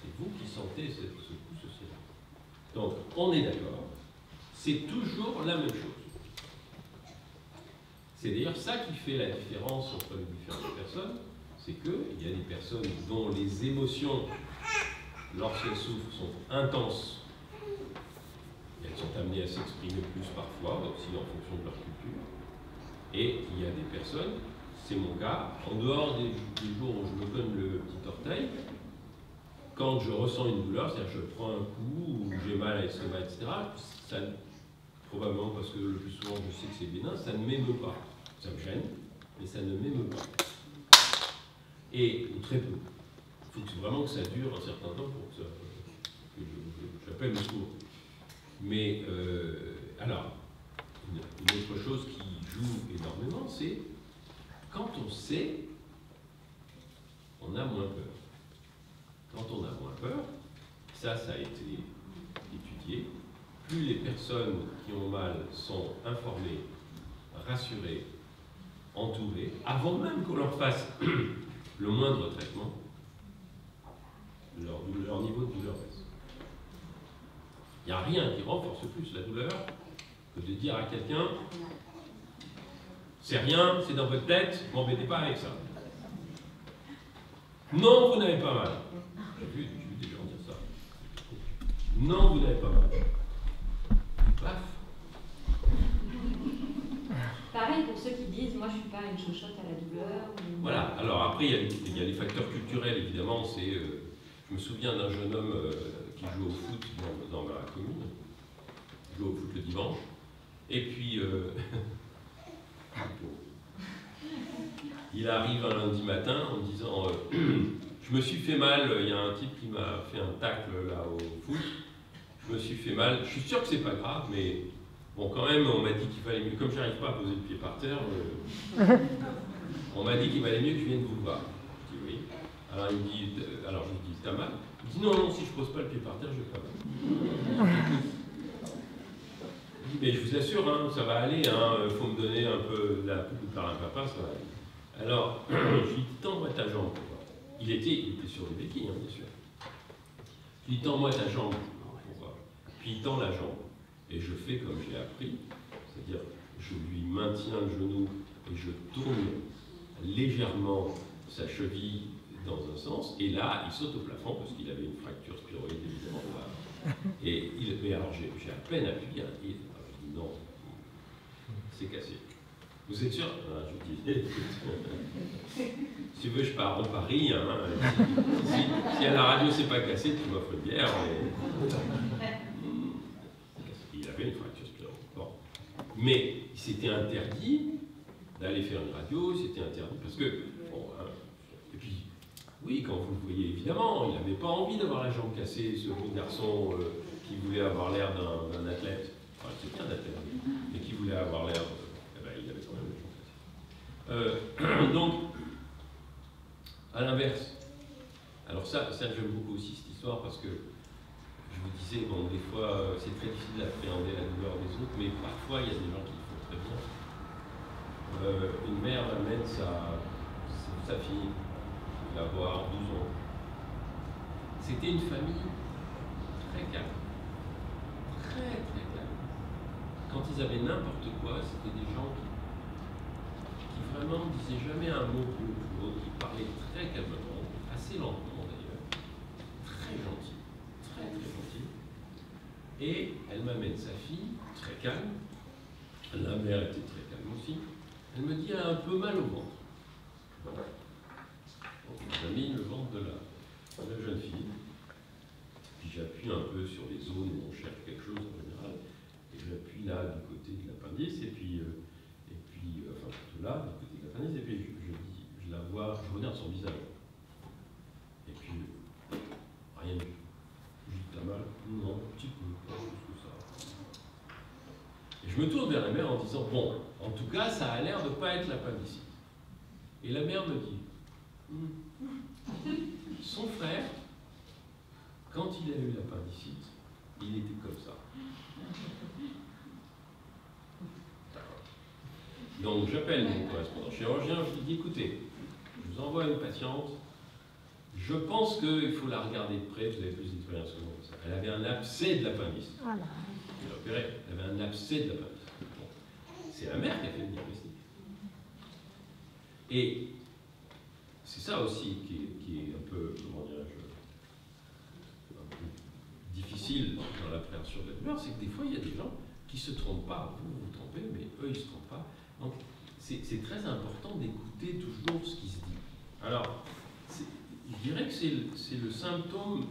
B: C'est vous qui sentez ce coup se serrer. Donc, on est d'accord, c'est toujours la même chose. C'est d'ailleurs ça qui fait la différence entre les différentes personnes, c'est qu'il y a des personnes dont les émotions, lorsqu'elles souffrent, sont intenses. Elles sont amenées à s'exprimer plus parfois, aussi en fonction de leur culture. Et il y a des personnes, c'est mon cas, en dehors des jours où je me cogne le petit orteil, quand je ressens une douleur, c'est-à-dire que je prends un coup, ou j'ai mal à l'estomac, etc., ça, probablement parce que le plus souvent je sais que c'est bénin, ça ne m'émeut pas. Ça me gêne, mais ça ne m'émeut pas. Et, ou très peu. Il faut vraiment que ça dure un certain temps pour que j'appelle le secours. Mais, alors, une autre chose qui joue énormément, c'est quand on sait, on a moins peur. Quand on a moins peur, ça a été étudié, plus les personnes qui ont mal sont informées, rassurées, entourées, avant même qu'on leur fasse le moindre traitement, leur niveau de douleur baisse. Il n'y a rien qui renforce plus la douleur que de dire à quelqu'un « c'est rien, c'est dans votre tête, ne m'embêtez pas avec ça ». Non, vous n'avez pas mal. J'ai vu des gens dire ça. Non, vous n'avez pas mal. Paf.
A: Pareil pour ceux qui disent « moi je ne suis pas une chochotte à la douleur ».
B: Voilà, alors après il y a les facteurs culturels évidemment, c'est... je me souviens d'un jeune homme qui joue au foot dans ma commune, il joue au foot le dimanche, et puis il arrive un lundi matin en disant je me suis fait mal, il y a un type qui m'a fait un tacle là au foot, je me suis fait mal, je suis sûr que c'est pas grave, mais bon quand même on m'a dit qu'il fallait mieux, comme j'arrive pas à poser le pied par terre, on m'a dit qu'il valait mieux que je vienne vous voir. Je dis oui. Alors il me dit, alors je lui dis t'as mal? Il dit non, si je pose pas le pied par terre, je vais pas mal. Je dis mais je vous assure, hein, ça va aller, faut me donner un peu la poupe par un papa, ça va aller. Alors, je lui dis tends-moi ta jambe pour voir. Il était sur les béquilles, bien sûr. Je lui dis tends-moi ta jambe pour voir. Puis il tend la jambe. Et je fais comme j'ai appris, c'est-à-dire je lui maintiens le genou et je tourne légèrement sa cheville dans un sens, et là, il saute au plafond parce qu'il avait une fracture sphéroïde, évidemment. Mais alors, j'ai à peine appuyé, et je dis non, c'est cassé. Vous êtes sûr? Je dis, si tu veux, je pars en Paris, hein, si à la radio c'est pas cassé, tu m'offres une bière. Il avait une fracture sphéroïde. Bon. Mais il s'était interdit d'aller faire une radio, c'était interdit parce que, bon, et puis, oui, quand vous le voyez, évidemment, il n'avait pas envie d'avoir la jambe cassée, ce beau garçon qui voulait avoir l'air d'un athlète, enfin, c'était un athlète, mais qui voulait avoir l'air, il avait quand même la jambe cassée. Donc, à l'inverse, alors ça j'aime beaucoup aussi cette histoire parce que, je vous disais, bon, des fois, c'est très difficile d'appréhender la douleur des autres, mais parfois, il y a des gens qui le font très bien. Une mère amène sa fille, qui va avoir 12 ans. C'était une famille très calme. Très, très calme. Quand ils avaient n'importe quoi, c'était des gens qui vraiment ne disaient jamais un mot pour l'autre, qui parlaient très calmement, assez lentement d'ailleurs, très gentil, très, très gentil. Et elle m'amène sa fille, très calme. La mère était très calme aussi. Elle me dit, elle a un peu mal au ventre. Voilà. J'ai mis le ventre de la jeune fille. Puis j'appuie un peu sur les zones où on cherche quelque chose en général. Et j'appuie là du côté de l'appendice, et puis enfin plutôt là, du côté de l'appendice, et puis je la vois, je regarde son visage. Et puis, rien du tout. Je dis, t'as mal? Non, un petit peu, pas plus que ça. Et je me tourne vers la mère en disant, bon, en tout cas, ça a l'air de ne pas être l'appendicite. Et la mère me dit, son frère, quand il a eu l'appendicite, il était comme ça. Donc j'appelle mon correspondant chirurgien, je lui dis écoutez, je vous envoie une patiente, je pense qu'il faut la regarder de près, vous avez plus d'expérience que moi. Elle avait un abcès de l'appendice.
C: Voilà.
B: Elle a opéré, elle avait un abcès de l'appendice. Bon. C'est la mère qui a fait le diagnostic. Et c'est ça aussi qui est un peu, comment dirais-je, un peu difficile dans l'appréhension de la douleur, c'est que des fois il y a des gens qui se trompent pas. Vous vous trompez, mais eux ils se trompent pas. Donc c'est très important d'écouter toujours ce qui se dit. Alors, je dirais que c'est le symptôme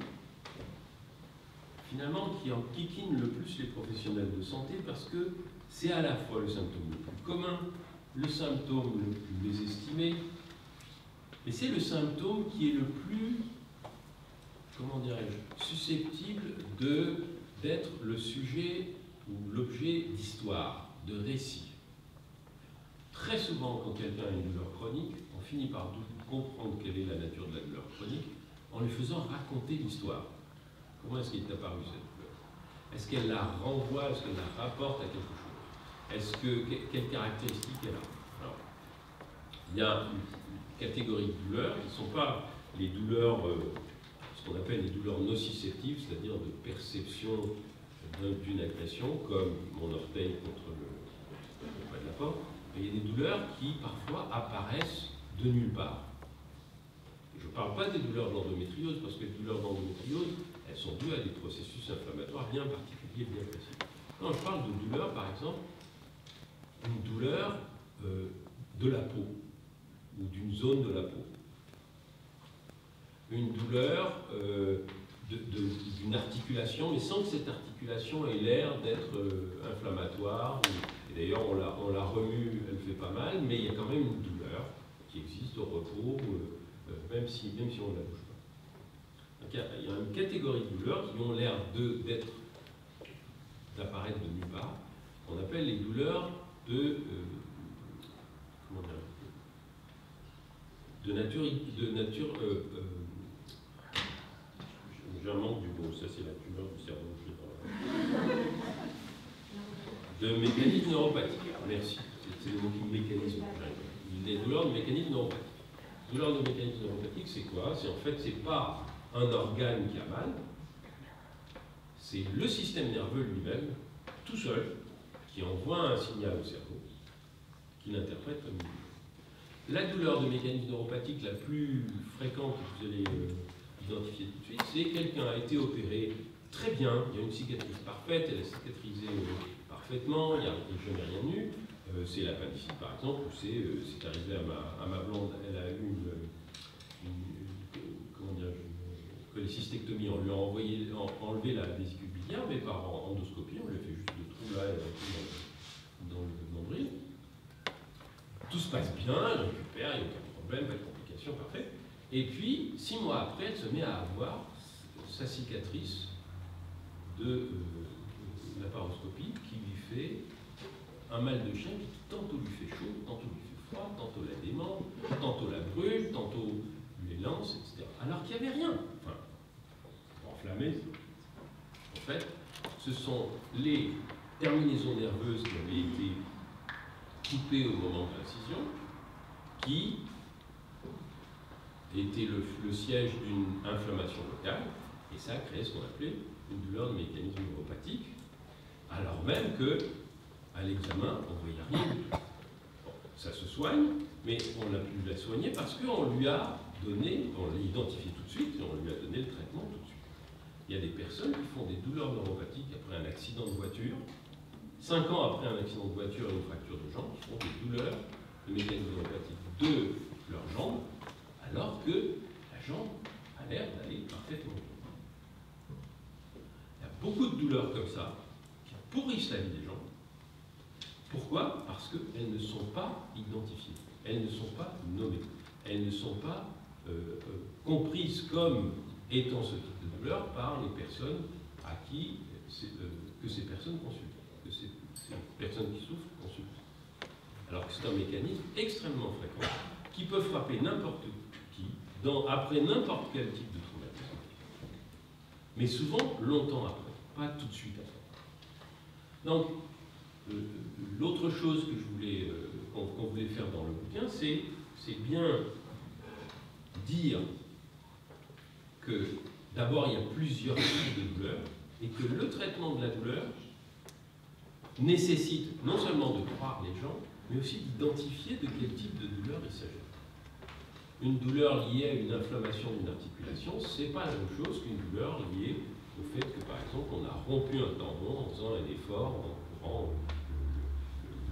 B: finalement qui enquiquine le plus les professionnels de santé parce que c'est à la fois le symptôme le plus commun, le symptôme le plus mésestimé, et c'est le symptôme qui est le plus, comment dirais-je, susceptible d'être le sujet ou l'objet d'histoire, de récit. Très souvent, quand quelqu'un a une douleur chronique, on finit par comprendre quelle est la nature de la douleur chronique en lui faisant raconter l'histoire. Comment est-ce qu'il est apparu cette douleur? Est-ce qu'elle la renvoie, est-ce qu'elle la rapporte à quelque chose? Quelles caractéristiques elle a? Alors, il y a une catégorie de douleurs qui ne sont pas les douleurs, ce qu'on appelle les douleurs nociceptives, c'est-à-dire de perception d'une agression, comme mon orteil contre le bas de la porte. Mais il y a des douleurs qui, parfois, apparaissent de nulle part. Je ne parle pas des douleurs d'endométriose, parce que les douleurs d'endométriose, elles sont dues à des processus inflammatoires bien particuliers, bien précis. Non, je parle de douleurs, par exemple, une douleur de la peau, ou d'une zone de la peau. Une douleur d'une articulation, mais sans que cette articulation ait l'air d'être inflammatoire. Et d'ailleurs, on la remue, elle fait pas mal, mais il y a quand même une douleur qui existe au repos, même si on ne la bouge pas. Donc, il y a une catégorie de douleurs qui ont l'air d'apparaître de nulle part, qu'on appelle les douleurs de nature j'ai un manque du mot, ça c'est la tumeur du cerveau. De mécanisme neuropathique. Merci. C'est le mot qui mécanisme. Les douleurs de mécanisme neuropathique. Les douleurs de mécanisme neuropathique, c'est quoi? C'est en fait, c'est pas un organe qui a mal, c'est le système nerveux lui-même, tout seul, qui envoie un signal au cerveau, qui l'interprète comme une douleur. La douleur de mécanisme neuropathique la plus fréquente que vous allez identifier tout de suite, c'est quelqu'un a été opéré très bien, il y a une cicatrice parfaite, elle a cicatrisé parfaitement, il n'y a jamais rien eu. C'est l'appendicite par exemple, où c'est arrivé à ma blonde, elle a eu comment dire, cholécystectomie, on lui a enlevé la vésicule biliaire, mais par endoscopie, on lui a fait juste le trou là et dans le nombril. Tout se passe bien, elle récupère, il n'y a aucun problème, pas de complications, parfait. Et puis, 6 mois après, elle se met à avoir sa cicatrice de laparoscopie qui lui fait un mal de chien qui tantôt lui fait chaud, tantôt lui fait froid, tantôt la dément, tantôt la brûle, tantôt lui lance, etc. Alors qu'il n'y avait rien. Enfin, enflammé. En fait, ce sont les terminaisons nerveuses qui avaient été coupées au moment de l'incision qui était le siège d'une inflammation locale, et ça a créé ce qu'on appelait une douleur de mécanisme neuropathique, alors même que à l'examen, on ne voyait rien du tout. Bon, ça se soigne, mais on a pu la soigner parce qu'on lui a donné, on l'a identifié tout de suite, et on lui a donné le traitement tout de suite. Il y a des personnes qui font des douleurs neuropathiques après un accident de voiture, 5 ans après un accident de voiture et une fracture de jambe, qui font des douleurs de mécanisme neuropathique de leur jambe, alors que la jambe a l'air d'aller parfaitement bien. Il y a beaucoup de douleurs comme ça qui pourrissent la vie des gens. Pourquoi? Parce qu'elles ne sont pas identifiées, elles ne sont pas nommées, elles ne sont pas comprises comme étant ce type de douleur par les personnes à qui que ces personnes consultent, que ces personnes qui souffrent consultent. Alors que c'est un mécanisme extrêmement fréquent qui peut frapper n'importe qui, après n'importe quel type de traumatisme, mais souvent longtemps après, pas tout de suite après. Donc, l'autre chose que qu'on voulait faire dans le bouquin, c'est bien dire que d'abord il y a plusieurs types de douleurs et que le traitement de la douleur nécessite non seulement de croire les gens, mais aussi d'identifier de quel type de douleur il s'agit. Une douleur liée à une inflammation d'une articulation, c'est pas la même chose qu'une douleur liée au fait que, par exemple, on a rompu un tendon en faisant un effort, en courant,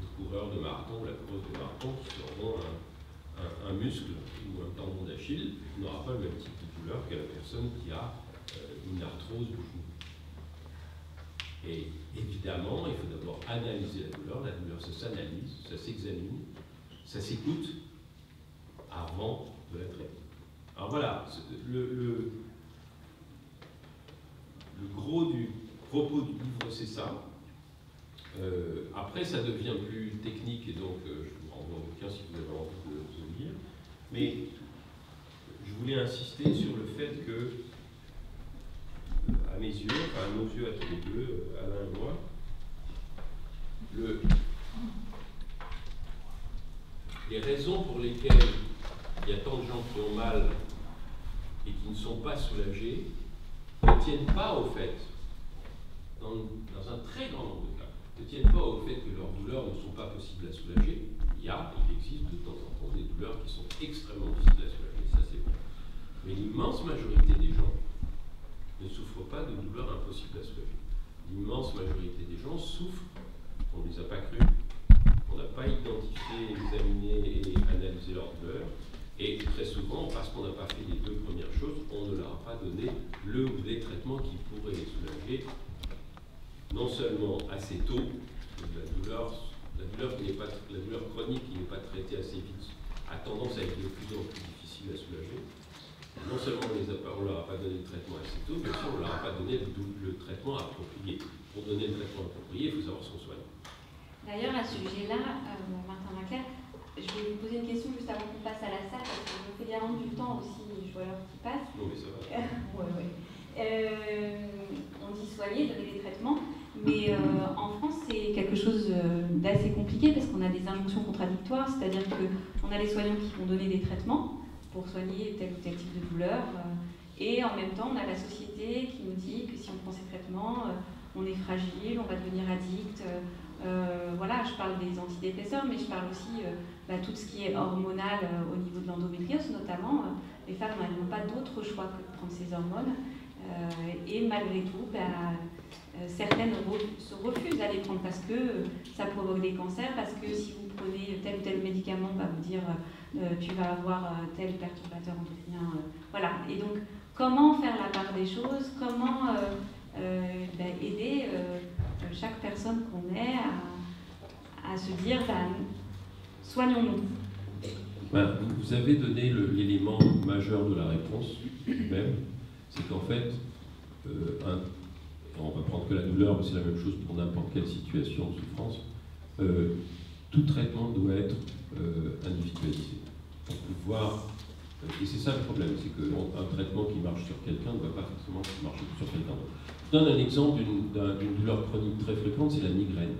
B: le coureur de marathon ou la coureuse de marathon qui se rompt un muscle ou un tendon d'Achille n'aura pas le même type de douleur que la personne qui a une arthrose du genou. Et évidemment, il faut d'abord analyser la douleur. La douleur, ça s'analyse, ça s'examine, ça s'écoute avant de la traiter. Alors voilà, le gros du propos du livre, c'est ça. Après, ça devient plus technique et donc je vous renvoie au bouquin si vous avez envie de le lire. Mais je voulais insister sur le fait que, à mes yeux, enfin à nos yeux, à tous les deux, Alain et moi, les raisons pour lesquelles il y a tant de gens qui ont mal et qui ne sont pas soulagés ne tiennent pas au fait, dans un très grand nombre de cas, ne tiennent pas au fait que leurs douleurs ne sont pas possibles à soulager. Il existe de temps en temps des douleurs qui sont extrêmement difficiles à soulager, ça c'est vrai. Mais l'immense majorité des gens ne souffrent pas de douleurs impossibles à soulager. L'immense majorité des gens souffrent, on ne les a pas crus, on n'a pas identifié, examiné et analysé leur douleur. Et très souvent, parce qu'on n'a pas fait les deux premières choses, on ne leur a pas donné le ou les traitements qui pourraient les soulager, non seulement assez tôt, la douleur chronique qui n'est pas traitée assez vite a tendance à être de plus en plus difficile à soulager. Non seulement on ne leur a pas donné le traitement assez tôt, mais aussi on ne leur a pas donné le traitement approprié. Pour donner le traitement approprié, il faut savoir son soin.
C: D'ailleurs, à ce sujet-là, Martin Maclair, je vais vous poser une question juste avant qu'on passe à la salle, parce que je me fais garant du temps aussi, je vois l'heure qui passe.
B: Non, mais ça va.
C: On dit soigner, donner des traitements, mais en France, c'est quelque chose d'assez compliqué parce qu'on a des injonctions contradictoires, c'est-à-dire qu'on a les soignants qui vont donner des traitements pour soigner tel ou tel type de douleur, et en même temps, on a la société qui nous dit que si on prend ces traitements, on est fragile, on va devenir addict. Voilà, je parle des antidépresseurs, mais je parle aussi tout ce qui est hormonal au niveau de l'endométriose, notamment. Les femmes n'ont pas d'autre choix que de prendre ces hormones. Et malgré tout, certaines se refusent à les prendre parce que ça provoque des cancers, parce que si vous prenez tel ou tel médicament, on va vous dire tu vas avoir tel perturbateur endocrinien. Voilà. Et donc, comment faire la part des choses, comment aider chaque personne qu'on est à se dire soignons-nous.
B: Vous avez donné l'élément majeur de la réponse même, c'est qu'en fait, on va prendre que la douleur, mais c'est la même chose pour n'importe quelle situation de souffrance, tout traitement doit être individualisé. On peut voir, et c'est ça le problème, c'est qu'un traitement qui marche sur quelqu'un ne va pas forcément marcher sur quelqu'un d'autre. Je donne un exemple d'une douleur chronique très fréquente, c'est la migraine.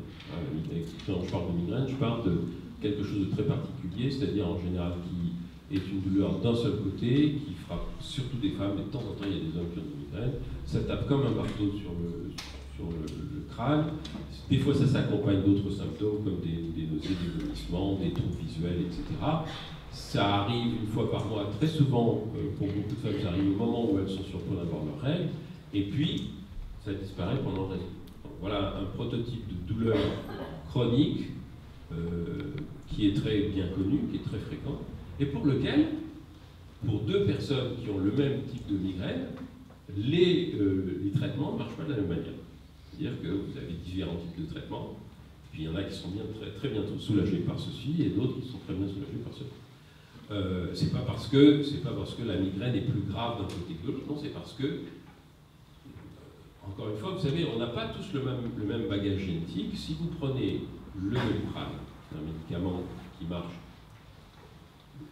B: Quand je parle de migraine, je parle de quelque chose de très particulier, c'est-à-dire en général qui est une douleur d'un seul côté, qui frappe surtout des femmes, et de temps en temps il y a des hommes qui ont une migraine. Ça tape comme un marteau sur le crâne. Des fois ça s'accompagne d'autres symptômes comme des nausées, des vomissements, des troubles visuels, etc. Ça arrive une fois par mois, très souvent pour beaucoup de femmes, ça arrive au moment où elles sont sur le point d'avoir leurs règles, et puis ça disparaît pendant le reste. Voilà un prototype de douleur chronique qui est très bien connu, qui est très fréquent, et pour lequel, pour deux personnes qui ont le même type de migraine, les traitements ne marchent pas de la même manière. C'est-à-dire que vous avez différents types de traitements, puis il y en a qui sont très, très bien soulagés par ceci, et d'autres qui sont très bien soulagés par cela. C'est pas parce que la migraine est plus grave d'un côté que de l'autre, non, c'est parce que, encore une fois, vous savez, on n'a pas tous le même bagage génétique. Si vous prenez le Doliprane, c'est un médicament qui marche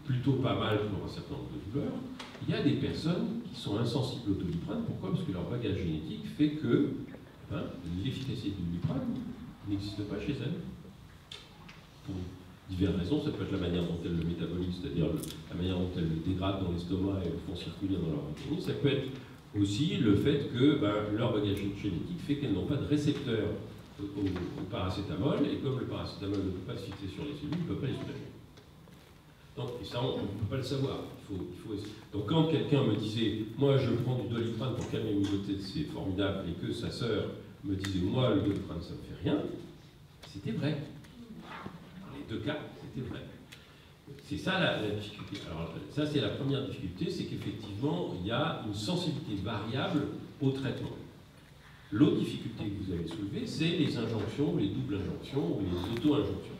B: plutôt pas mal pour un certain nombre de douleurs, il y a des personnes qui sont insensibles au Doliprane. Pourquoi? Parce que leur bagage génétique fait que l'efficacité du Doliprane n'existe pas chez elle, pour diverses raisons. Ça peut être la manière dont elle le métabolise, c'est-à-dire la manière dont elle le dégrade dans l'estomac et le font circuler dans leur organisme. Ça peut être aussi le fait que leur bagage génétique fait qu'elles n'ont pas de récepteur au paracétamol, et comme le paracétamol ne peut pas se fixer sur les cellules, il ne peut pas les soulager. Donc, et ça, on ne peut pas le savoir. Donc quand quelqu'un me disait « Moi, je prends du Doliprane pour calmer mes maux de tête, c'est formidable », et que sa sœur me disait « Moi, le Doliprane, ça ne me fait rien », c'était vrai. Dans les deux cas, c'était vrai. C'est ça la difficulté. Alors, ça, c'est la première difficulté, c'est qu'effectivement, il y a une sensibilité variable au traitement. L'autre difficulté que vous avez soulevée, c'est les injonctions, les doubles injonctions ou les auto-injonctions.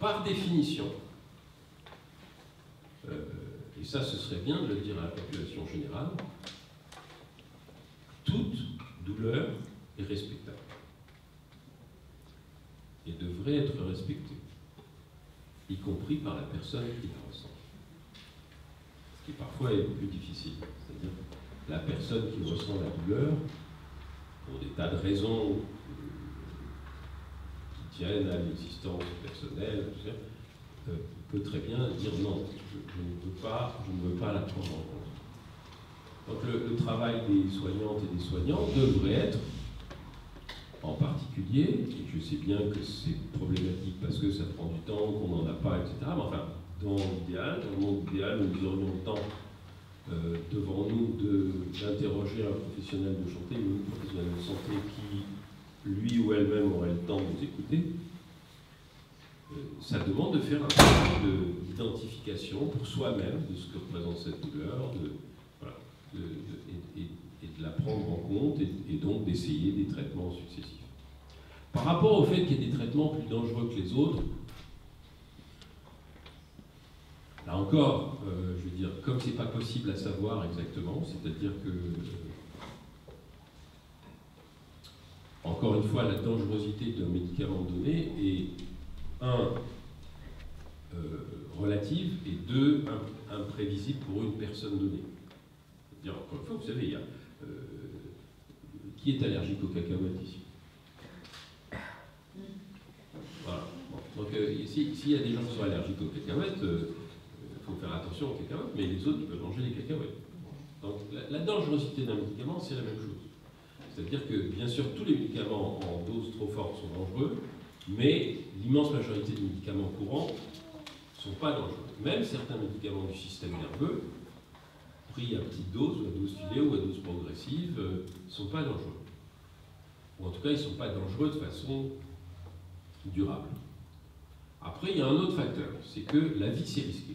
B: Par définition, et ça ce serait bien de le dire à la population générale, toute douleur est respectable et devrait être respectée, y compris par la personne qui la ressent. Ce qui parfois est plus difficile, c'est-à-dire la personne qui ressent la douleur, pour des tas de raisons qui tiennent à l'existence personnelle, peut très bien dire non, je ne veux pas la prendre en compte. Donc le travail des soignantes et des soignants devrait être, en particulier, et je sais bien que c'est problématique parce que ça prend du temps, qu'on n'en a pas, etc., mais enfin, dans le monde idéal, nous aurions le temps devant nous d'interroger un professionnel de santé, ou une professionnelle de santé qui, lui ou elle-même, aurait le temps de nous écouter. Ça demande de faire un travail d'identification pour soi-même de ce que représente cette douleur, et de la prendre en compte, et donc d'essayer des traitements successifs. Par rapport au fait qu'il y ait des traitements plus dangereux que les autres, là encore, je veux dire, comme c'est pas possible à savoir exactement, c'est-à-dire que, encore une fois, la dangerosité d'un médicament donné est relative, et deux, imprévisible pour une personne donnée. C'est-à-dire, encore une fois, vous savez, il y a, qui est allergique aux cacahuètes ici? Voilà. Bon. Donc, s'il y a des gens qui sont allergiques aux cacahuètes, il faut faire attention aux cacahuètes, mais les autres peuvent manger les cacahuètes. Donc, la dangerosité d'un médicament, c'est la même chose. C'est-à-dire que, bien sûr, tous les médicaments en dose trop forte sont dangereux, mais l'immense majorité des médicaments courants ne sont pas dangereux. Même certains médicaments du système nerveux, pris à petite dose, ou à dose filée, ou à dose progressive, ne sont pas dangereux. Ou en tout cas, ils ne sont pas dangereux de façon durable. Après, il y a un autre facteur, c'est que la vie, c'est risqué.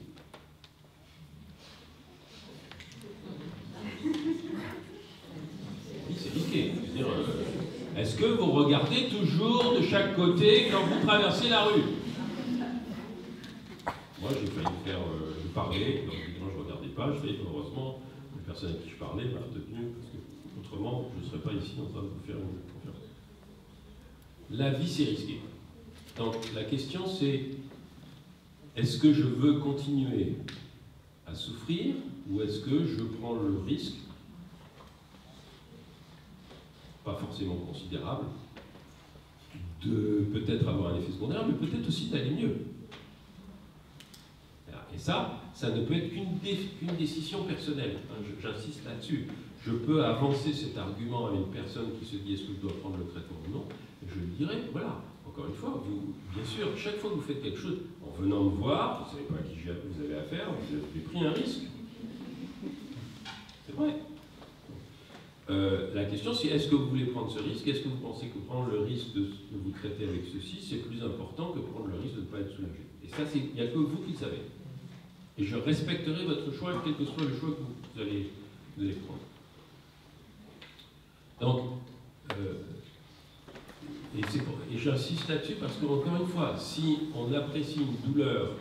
B: Oui, c'est risqué. Je veux dire, est-ce que vous regardez toujours de chaque côté quand vous traversez la rue? Moi, j'ai failli faire parler, donc évidemment, je ne regardais pas. Heureusement, la personne à qui je parlais m'a retenu, parce que autrement, je ne serais pas ici en train de vous faire une conférence. La vie, c'est risqué. Donc, la question, c'est est-ce que je veux continuer à souffrir, ou est-ce que je prends le risque, pas forcément considérable, de peut-être avoir un effet secondaire, mais peut-être aussi d'aller mieux. Et ça ne peut être qu'une décision personnelle. J'insiste là-dessus. Je peux avancer cet argument à une personne qui se dit est-ce que je dois prendre le traitement ou non, et je lui dirai, voilà, encore une fois, vous, bien sûr, chaque fois que vous faites quelque chose, en venant me voir, vous ne savez pas à qui vous avez affaire, vous avez pris un risque. C'est vrai. La question, c'est est-ce que vous voulez prendre ce risque? Est-ce que vous pensez que prendre le risque de vous traiter avec ceci, c'est plus important que prendre le risque de ne pas être soulagé? Et ça, il n'y a que vous qui le savez. Et je respecterai votre choix, quel que soit le choix que vous allez prendre. Donc, et j'insiste là-dessus parce qu'encore une fois, si on apprécie une douleur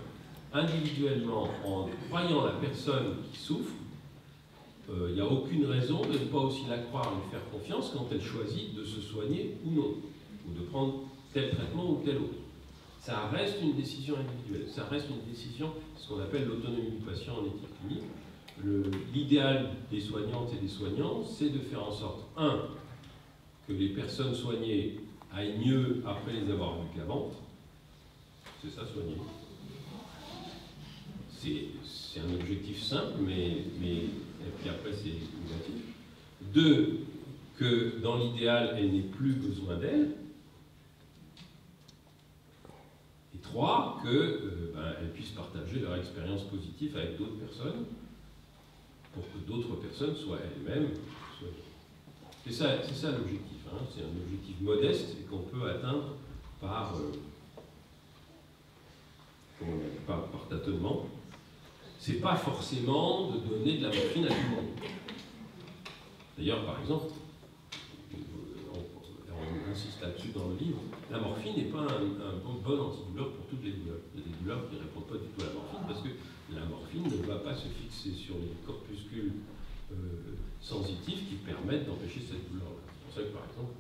B: individuellement en croyant la personne qui souffre, il n'y a aucune raison de ne pas aussi la croire, lui faire confiance quand elle choisit de se soigner ou non, ou de prendre tel traitement ou tel autre. Ça reste une décision individuelle, ça reste une décision, ce qu'on appelle l'autonomie du patient en éthique clinique. L'idéal des soignantes et des soignants, c'est de faire en sorte, un, que les personnes soignées aillent mieux après les avoir vues qu'avant. C'est ça, soigner. C'est un objectif simple, et puis après c'est négatif. 2, que dans l'idéal, elles n'aient plus besoin d'elles. Et 3, qu'elles puissent partager leur expérience positive avec d'autres personnes, pour que d'autres personnes soient elles-mêmes soignées. C'est ça l'objectif. Hein. C'est un objectif modeste et qu'on peut atteindre par tâtonnement. C'est pas forcément de donner de la morphine à tout le monde. D'ailleurs, par exemple, on insiste là-dessus dans le livre, la morphine n'est pas un bon antidouleur pour toutes les douleurs. Il y a des douleurs qui ne répondent pas du tout à la morphine parce que la morphine ne va pas se fixer sur les corpuscules sensitifs qui permettent d'empêcher cette douleur-là. C'est pour ça que, par exemple,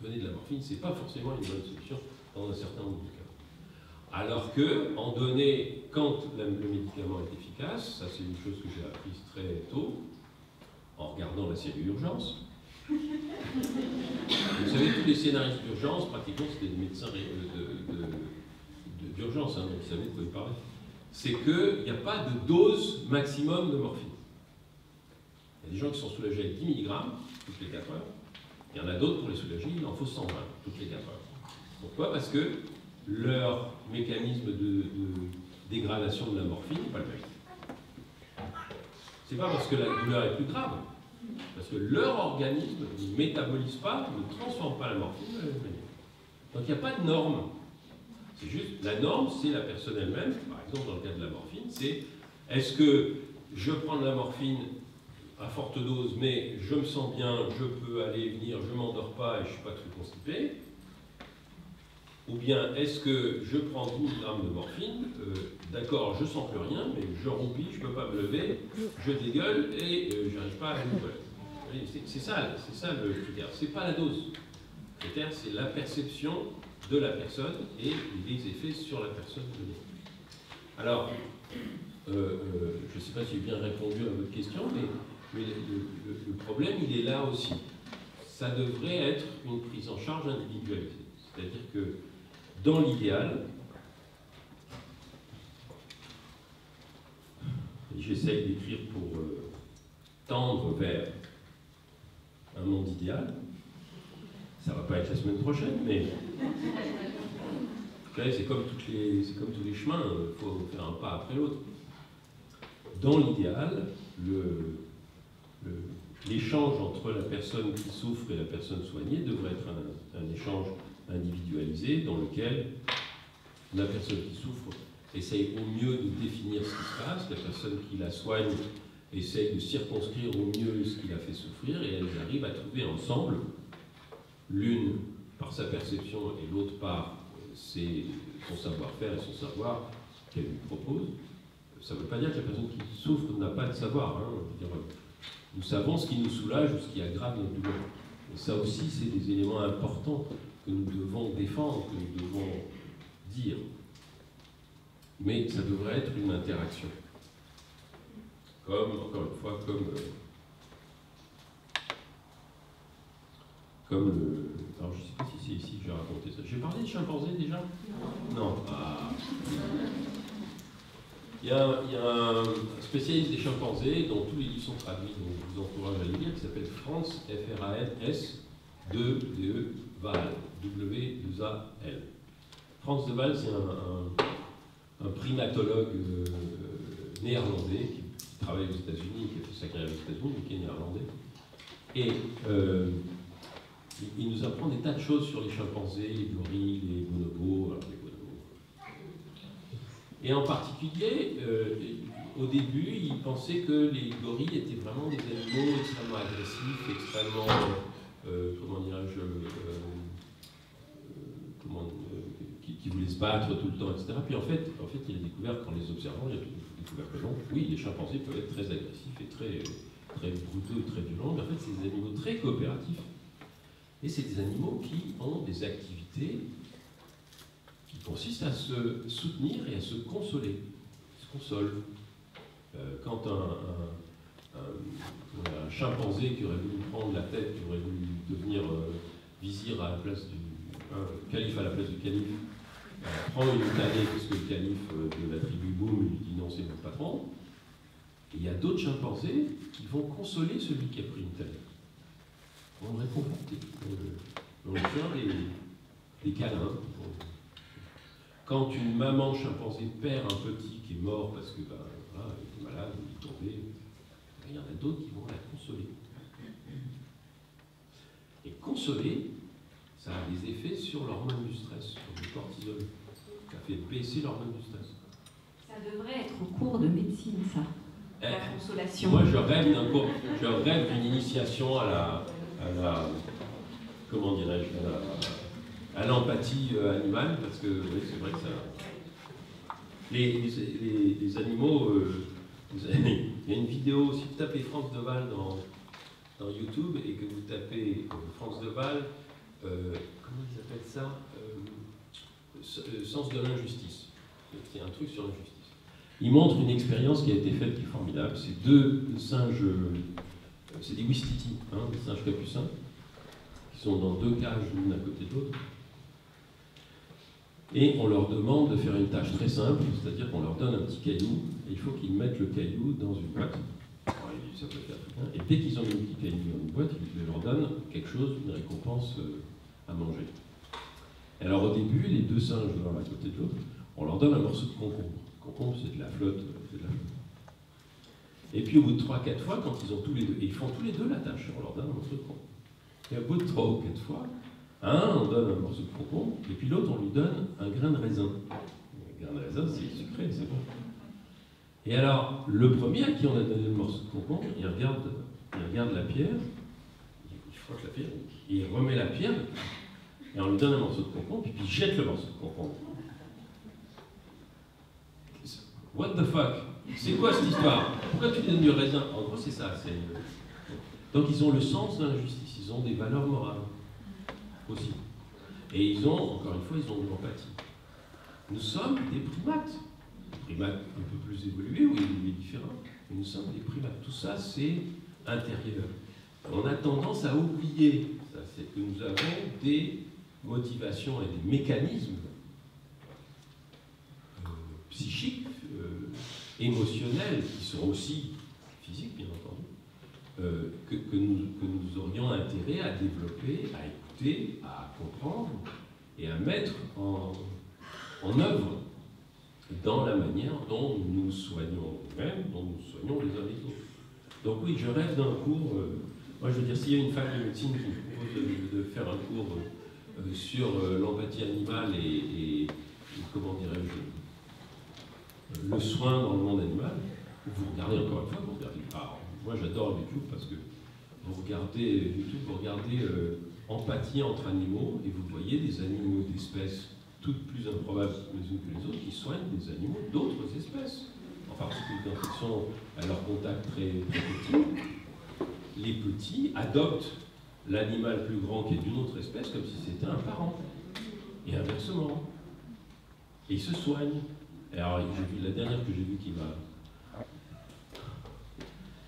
B: donner de la morphine, ce n'est pas forcément une bonne solution dans un certain nombre de cas. Alors que, en donner quand le médicament est efficace, ça c'est une chose que j'ai apprise très tôt, en regardant la série Urgence. Vous savez, tous les scénaristes d'urgence, pratiquement, c'était des médecins d'urgence, hein, donc ils savaient de quoi ils parlaient. C'est qu'il n'y a pas de dose maximum de morphine. Il y a des gens qui sont soulagés avec 10 mg toutes les 4 heures. Il y en a d'autres, pour les soulager, il en faut 120 toutes les 4 heures. Pourquoi? Parce que leur mécanisme de dégradation de la morphine n'est pas le même. C'est pas parce que la douleur est plus grave, parce que leur organisme ne métabolise pas, ne transforme pas la morphine de la même manière. Donc il n'y a pas de norme. C'est juste, la norme, c'est la personne elle-même. Par exemple, dans le cas de la morphine, c'est est-ce que je prends de la morphine à forte dose, mais je me sens bien, je peux aller et venir, je ne m'endors pas et je ne suis pas trop constipé? Ou bien est-ce que je prends 12 grammes de morphine, d'accord, je ne sens plus rien, mais je roupille, je ne peux pas me lever, je dégueule et je n'arrive pas à me lever. C'est ça le critère, ce n'est pas la dose. Le critère, c'est la perception de la personne et les effets sur la personne donnée. Alors, je ne sais pas si j'ai bien répondu à votre question, mais le problème, il est là aussi. Ça devrait être une prise en charge individualisée. C'est-à-dire que, dans l'idéal, j'essaye d'écrire pour tendre vers un monde idéal. Ça ne va pas être la semaine prochaine, mais c'est comme tous les chemins, il faut faire un pas après l'autre. Dans l'idéal, l'échange entre la personne qui souffre et la personne soignée devrait être un échange individualisé dans lequel la personne qui souffre essaye au mieux de définir ce qui se passe, la personne qui la soigne essaye de circonscrire au mieux ce qui la fait souffrir et elles arrivent à trouver ensemble, l'une par sa perception et l'autre par son savoir-faire et son savoir qu'elle lui propose. Ça ne veut pas dire que la personne qui souffre n'a pas de savoir. Hein. Nous savons ce qui nous soulage ou ce qui aggrave notre douleur. Et ça aussi, c'est des éléments importants que nous devons défendre, que nous devons dire. Mais ça devrait être une interaction. Encore une fois, alors je ne sais pas si c'est ici que j'ai raconté ça. J'ai parlé de chimpanzés déjà? Non. Il y a un spécialiste des chimpanzés dont tous les livres sont traduits, donc je vous encourage à les lire, qui s'appelle Franz, F-R-A-N-S, D-E, Waal, W-2-A-L. Franz de Waal, c'est un primatologue néerlandais qui travaille aux États-Unis, qui a fait sa carrière aux États-Unis, mais qui est néerlandais. Et il nous apprend des tas de choses sur les chimpanzés, les gorilles, les bonobos. Et en particulier, au début, il pensait que les gorilles étaient vraiment des animaux extrêmement agressifs, extrêmement, qui voulaient se battre tout le temps, etc. Puis en fait, il a découvert, qu'en les observant, il a découvert que non, oui, les chimpanzés peuvent être très agressifs et très brutaux et très violents, mais en fait, c'est des animaux très coopératifs. Et c'est des animaux qui ont des activités qui consistent à se soutenir et à se consoler. Ils se consolent. Quand un chimpanzé qui aurait voulu prendre la tête, qui aurait voulu devenir vizir à la place du calife à la place du calife, prend une tannée parce que le calife de la tribu Boum lui dit non, c'est mon patron. Et il y a d'autres chimpanzés qui vont consoler celui qui a pris une tannée. On le réconforter. On lui fait des câlins. Quand une maman chimpanzé perd un petit qui est mort parce que voilà, il était malade, il est tombé, il y en a d'autres qui vont la consoler. Et consoler, ça a des effets sur l'hormone du stress, sur le cortisol. Ça fait baisser l'hormone du stress.
C: Ça devrait être au cours de médecine, ça. La consolation.
B: Moi, je rêve d'un cours, je rêve d'une initiation à la comment dirais-je, à l'empathie animale, parce que oui, c'est vrai que ça. Les animaux, il y a une vidéo, si vous tapez France Deval dans YouTube et que vous tapez France Deval, comment ils appellent ça, sens de l'injustice. C'est un truc sur l'injustice. Il montre une expérience qui a été faite qui est formidable. C'est deux singes, c'est des Ouistiti, hein, des singes capucins, qui sont dans deux cages l'une à côté de l'autre. Et on leur demande de faire une tâche très simple, c'est-à-dire qu'on leur donne un petit caillou, et il faut qu'ils mettent le caillou dans une boîte. Ça peut faire très bien. Et dès qu'ils ont mis le petit caillou dans une boîte, ils leur donnent quelque chose, une récompense à manger. Et alors au début, les deux singes l'un à côté de l'autre, on leur donne un morceau de concombre. Le concombre, c'est de la flotte, Et puis au bout de 3-4 fois, quand ils ont tous les deux, et ils font tous les deux la tâche, on leur donne un morceau de concombre. Et au bout de 3 ou 4 fois, à un, on donne un morceau de concombre, et puis l'autre, on lui donne un grain de raisin. Le grain de raisin, c'est sucré, c'est bon. Et alors, le premier à qui on a donné le morceau de concombre, il regarde la pierre, il frotte la pierre, et il remet la pierre, et on lui donne un morceau de concombre, puis il jette le morceau de concombre. What the fuck? C'est quoi cette histoire? Pourquoi tu donnes du raisin? En gros, c'est ça. Donc, ils ont le sens de l'injustice, ils ont des valeurs morales aussi. Et ils ont, encore une fois, ils ont de l'empathie. Nous sommes des primates. Primates un peu plus évolués, oui, mais différents. Mais nous sommes des primates. Tout ça, c'est intérieur. On a tendance à oublier ça, c'est que nous avons des motivations et des mécanismes psychiques, émotionnels, qui sont aussi physiques, bien entendu, que nous aurions intérêt à développer, à écouter, à comprendre et à mettre en œuvre dans la manière dont nous nous soignons nous-mêmes, dont nous soignons les uns les autres. Donc oui, je rêve d'un cours, moi je veux dire, s'il y a une fac de médecine qui me propose de faire un cours sur l'empathie animale et comment dirais-je, le soin dans le monde animal, vous regardez encore une fois, vous regardez. Alors, moi j'adore YouTube parce que vous regardez YouTube, vous regardez empathie entre animaux et vous voyez des animaux d'espèces toutes plus improbables les unes que les autres qui soignent des animaux d'autres espèces, en particulier quand ils sont à leur contact très, très petit. Les petits adoptent l'animal plus grand qui est d'une autre espèce comme si c'était un parent, et inversement. Et ils se soignent. Et alors, la dernière que j'ai vue qui m'a...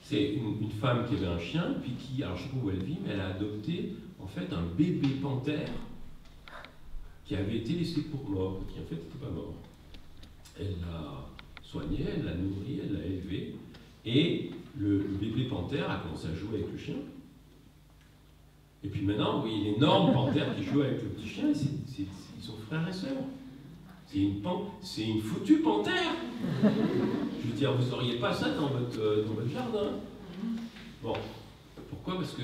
B: C'est une femme qui avait un chien, puis qui, alors je sais pas où elle vit, mais elle a adopté en fait un bébé panthère qui avait été laissé pour mort, qui en fait n'était pas mort. Elle l'a soigné, elle l'a nourri, elle l'a élevé, et le bébé panthère a commencé à jouer avec le chien. Et puis maintenant, vous voyez l'énorme panthère qui joue avec le petit chien, ils sont frères et sœurs. C'est une foutue panthère. Je veux dire, vous n'auriez pas ça dans votre jardin. Bon, pourquoi? Parce que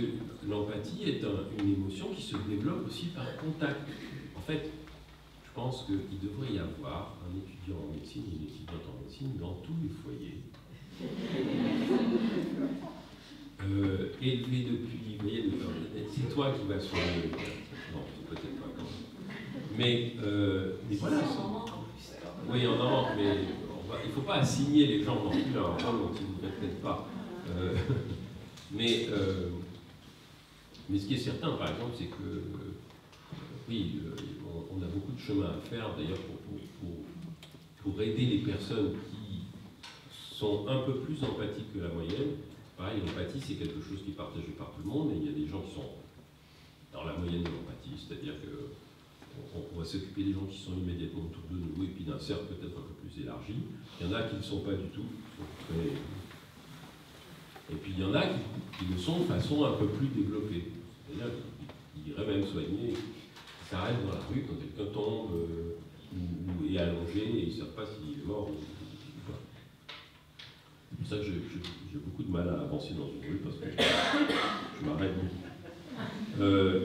B: l'empathie est une émotion qui se développe aussi par contact. En fait, je pense qu'il devrait y avoir un étudiant en médecine et une étudiante en médecine dans tous les foyers. Élevé depuis, vous voyez, c'est toi qui vas soigner. Non, c'est peut-être pas quand même. Mais voilà. Oui, on en manque, mais il ne faut pas assigner les gens non plus à un rôle dont ils ne voudraient peut-être pas. Mais ce qui est certain, par exemple, c'est que oui, on a beaucoup de chemin à faire, d'ailleurs, pour aider les personnes qui sont un peu plus empathiques que la moyenne pareil, l'empathie, c'est quelque chose qui est partagé par tout le monde, et il y a des gens qui sont dans la moyenne de l'empathie, c'est-à-dire qu'on va s'occuper des gens qui sont immédiatement autour de nous, et puis d'un cercle peut-être un peu plus élargi. Il y en a qui ne le sont pas du tout, et puis il y en a qui le sont de façon un peu plus développée. C'est-à-dire qu'ils iraient même soigner, qui s'arrêtent dans la rue quand quelqu'un tombe ou est allongé et ils ne savent pas s'il est mort ou pas. C'est pour ça que j'ai beaucoup de mal à avancer dans une rue parce que je m'arrête beaucoup.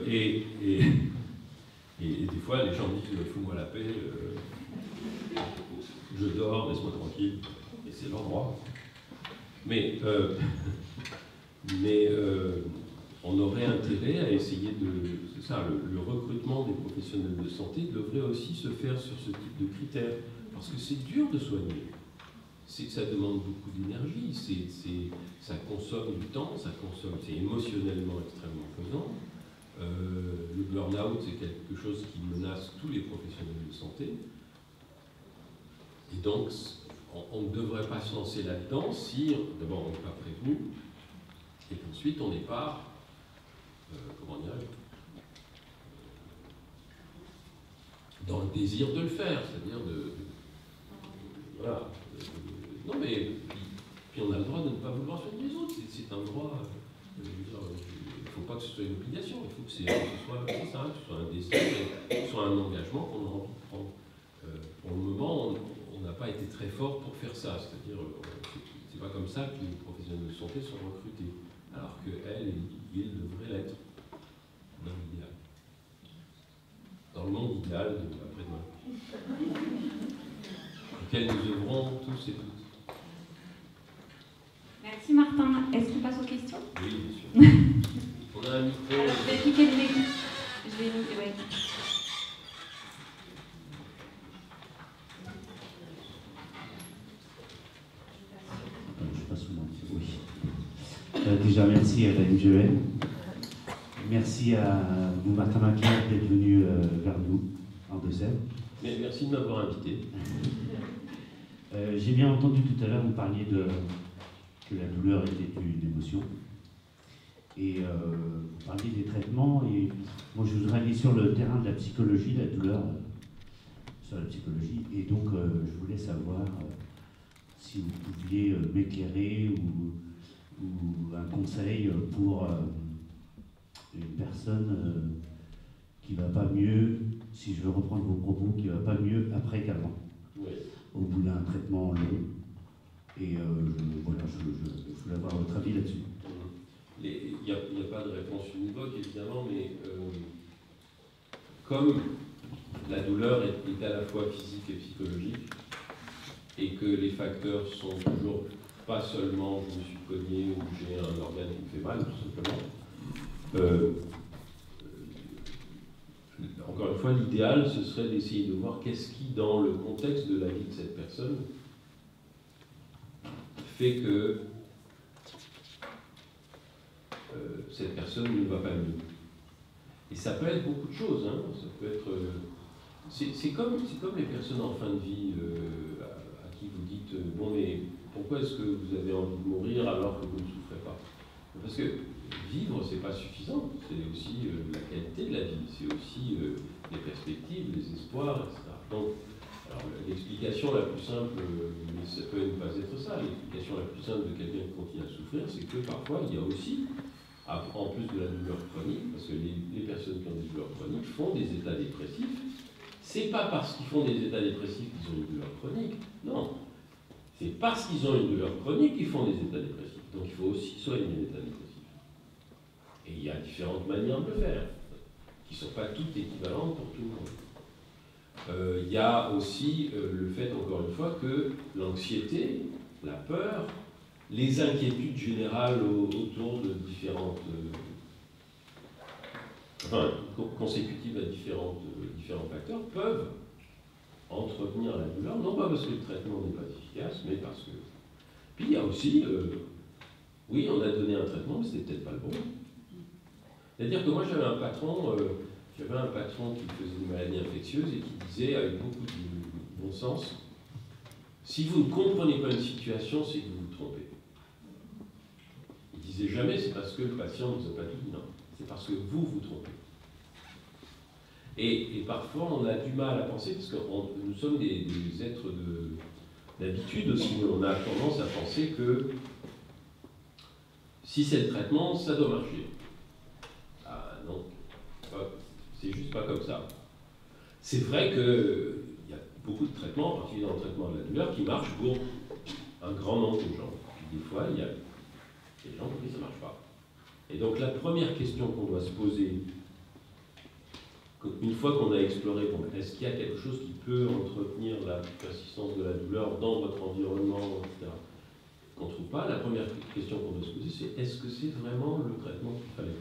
B: Et des fois, les gens me disent « fous-moi la paix, je dors, laisse-moi tranquille ». Et c'est leur droit. Mais on aurait intérêt à essayer de... C'est ça, le recrutement des professionnels de santé devrait aussi se faire sur ce type de critères. Parce que c'est dur de soigner. Ça demande beaucoup d'énergie, ça consomme du temps, c'est émotionnellement extrêmement pesant. Le burn-out, c'est quelque chose qui menace tous les professionnels de santé. Et donc, on ne devrait pas se lancer là-dedans si, d'abord, on n'est pas prévenu, et qu'ensuite, on n'est pas, comment dirais-je, dans le désir de le faire, c'est-à-dire voilà. Non, mais puis on a le droit de ne pas vouloir soigner les autres, c'est un droit. Il ne faut pas que ce soit une obligation, il faut que ce soit ça, que ce soit un destin, que ce soit un engagement qu'on a envie de prendre. Pour le moment, on n'a pas été très fort pour faire ça, c'est-à-dire, c'est pas comme ça que les professionnels de santé sont recrutés, alors qu'elles et ils devraient l'être, dans l'idéal. Dans le monde idéal de après-demain, auquel nous œuvrons tous et toutes.
C: Merci Martin. Est-ce qu'on passe aux questions?
B: Oui, bien sûr. On a un micro.
C: Alors, je vais cliquer le micro. Je vais noter, ouais.
D: Je passe au micro, oui. Déjà, merci à la MGN. Merci à vous, Martin Macaire, d'être venu vers nous, en Deux-Sèvres.
B: Merci de m'avoir invité.
D: J'ai bien entendu tout à l'heure, vous parliez que la douleur était une émotion. Et vous parliez des traitements, et moi je voudrais aller sur le terrain de la psychologie, la douleur, sur la psychologie. Et donc je voulais savoir si vous pouviez m'éclairer ou un conseil pour une personne qui ne va pas mieux, si je veux reprendre vos propos, qui ne va pas mieux après qu'avant,
B: Oui.
D: au bout d'un traitement long. Et voilà, je voulais avoir votre avis là-dessus.
B: Il n'y a pas de réponse univoque, évidemment, mais comme la douleur est à la fois physique et psychologique, et que les facteurs sont toujours pas seulement je me suis cogné ou j'ai un organe qui me fait mal, tout simplement. Encore une fois, l'idéal, ce serait d'essayer de voir qu'est-ce qui, dans le contexte de la vie de cette personne, fait que cette personne ne va pas mieux. Et ça peut être beaucoup de choses, hein. Ça peut être... c'est comme les personnes en fin de vie à qui vous dites « Bon, mais pourquoi est-ce que vous avez envie de mourir alors que vous ne souffrez pas ?» Parce que vivre, c'est pas suffisant. C'est aussi la qualité de la vie. C'est aussi les perspectives, les espoirs, etc. Donc, alors, l'explication la plus simple, mais ça peut ne pas être ça, l'explication la plus simple de quelqu'un qui continue à souffrir, c'est que parfois, il y a aussi, en plus de la douleur chronique, parce que les personnes qui ont des douleurs chroniques font des états dépressifs. C'est pas parce qu'ils font des états dépressifs qu'ils ont une douleur chronique, non. C'est parce qu'ils ont une douleur chronique qu'ils font des états dépressifs. Donc il faut aussi soigner l'état dépressif. Et il y a différentes manières de le faire, qui ne sont pas toutes équivalentes pour tout le monde. Il y a aussi le fait, encore une fois, que l'anxiété, la peur, les inquiétudes générales autour de différentes... consécutives à différents facteurs, peuvent entretenir la douleur, non pas parce que le traitement n'est pas efficace, mais parce que... Puis il y a aussi, oui, on a donné un traitement, mais c'était peut-être pas le bon. C'est-à-dire que moi j'avais un patron qui faisait une maladie infectieuse et qui disait, avec beaucoup de bon sens, si vous ne comprenez pas une situation, c'est que vous vous trompez. disait jamais c'est parce que le patient ne nous a pas tout dit, non. C'est parce que vous vous trompez. Et parfois, on a du mal à penser, parce que nous sommes des êtres d'habitude aussi, on a tendance à penser que si c'est le traitement, ça doit marcher. Ah non, c'est juste pas comme ça. C'est vrai qu'il y a beaucoup de traitements, en particulier dans le traitement de la douleur, qui marchent pour un grand nombre de gens. Puis des fois, il y a des gens pour qui ça ne marche pas. Et donc la première question qu'on doit se poser, une fois qu'on a exploré, bon, est-ce qu'il y a quelque chose qui peut entretenir la persistance de la douleur dans votre environnement, etc., qu'on ne trouve pas, la première question qu'on doit se poser, c'est est-ce que c'est vraiment le traitement qu'il fallait?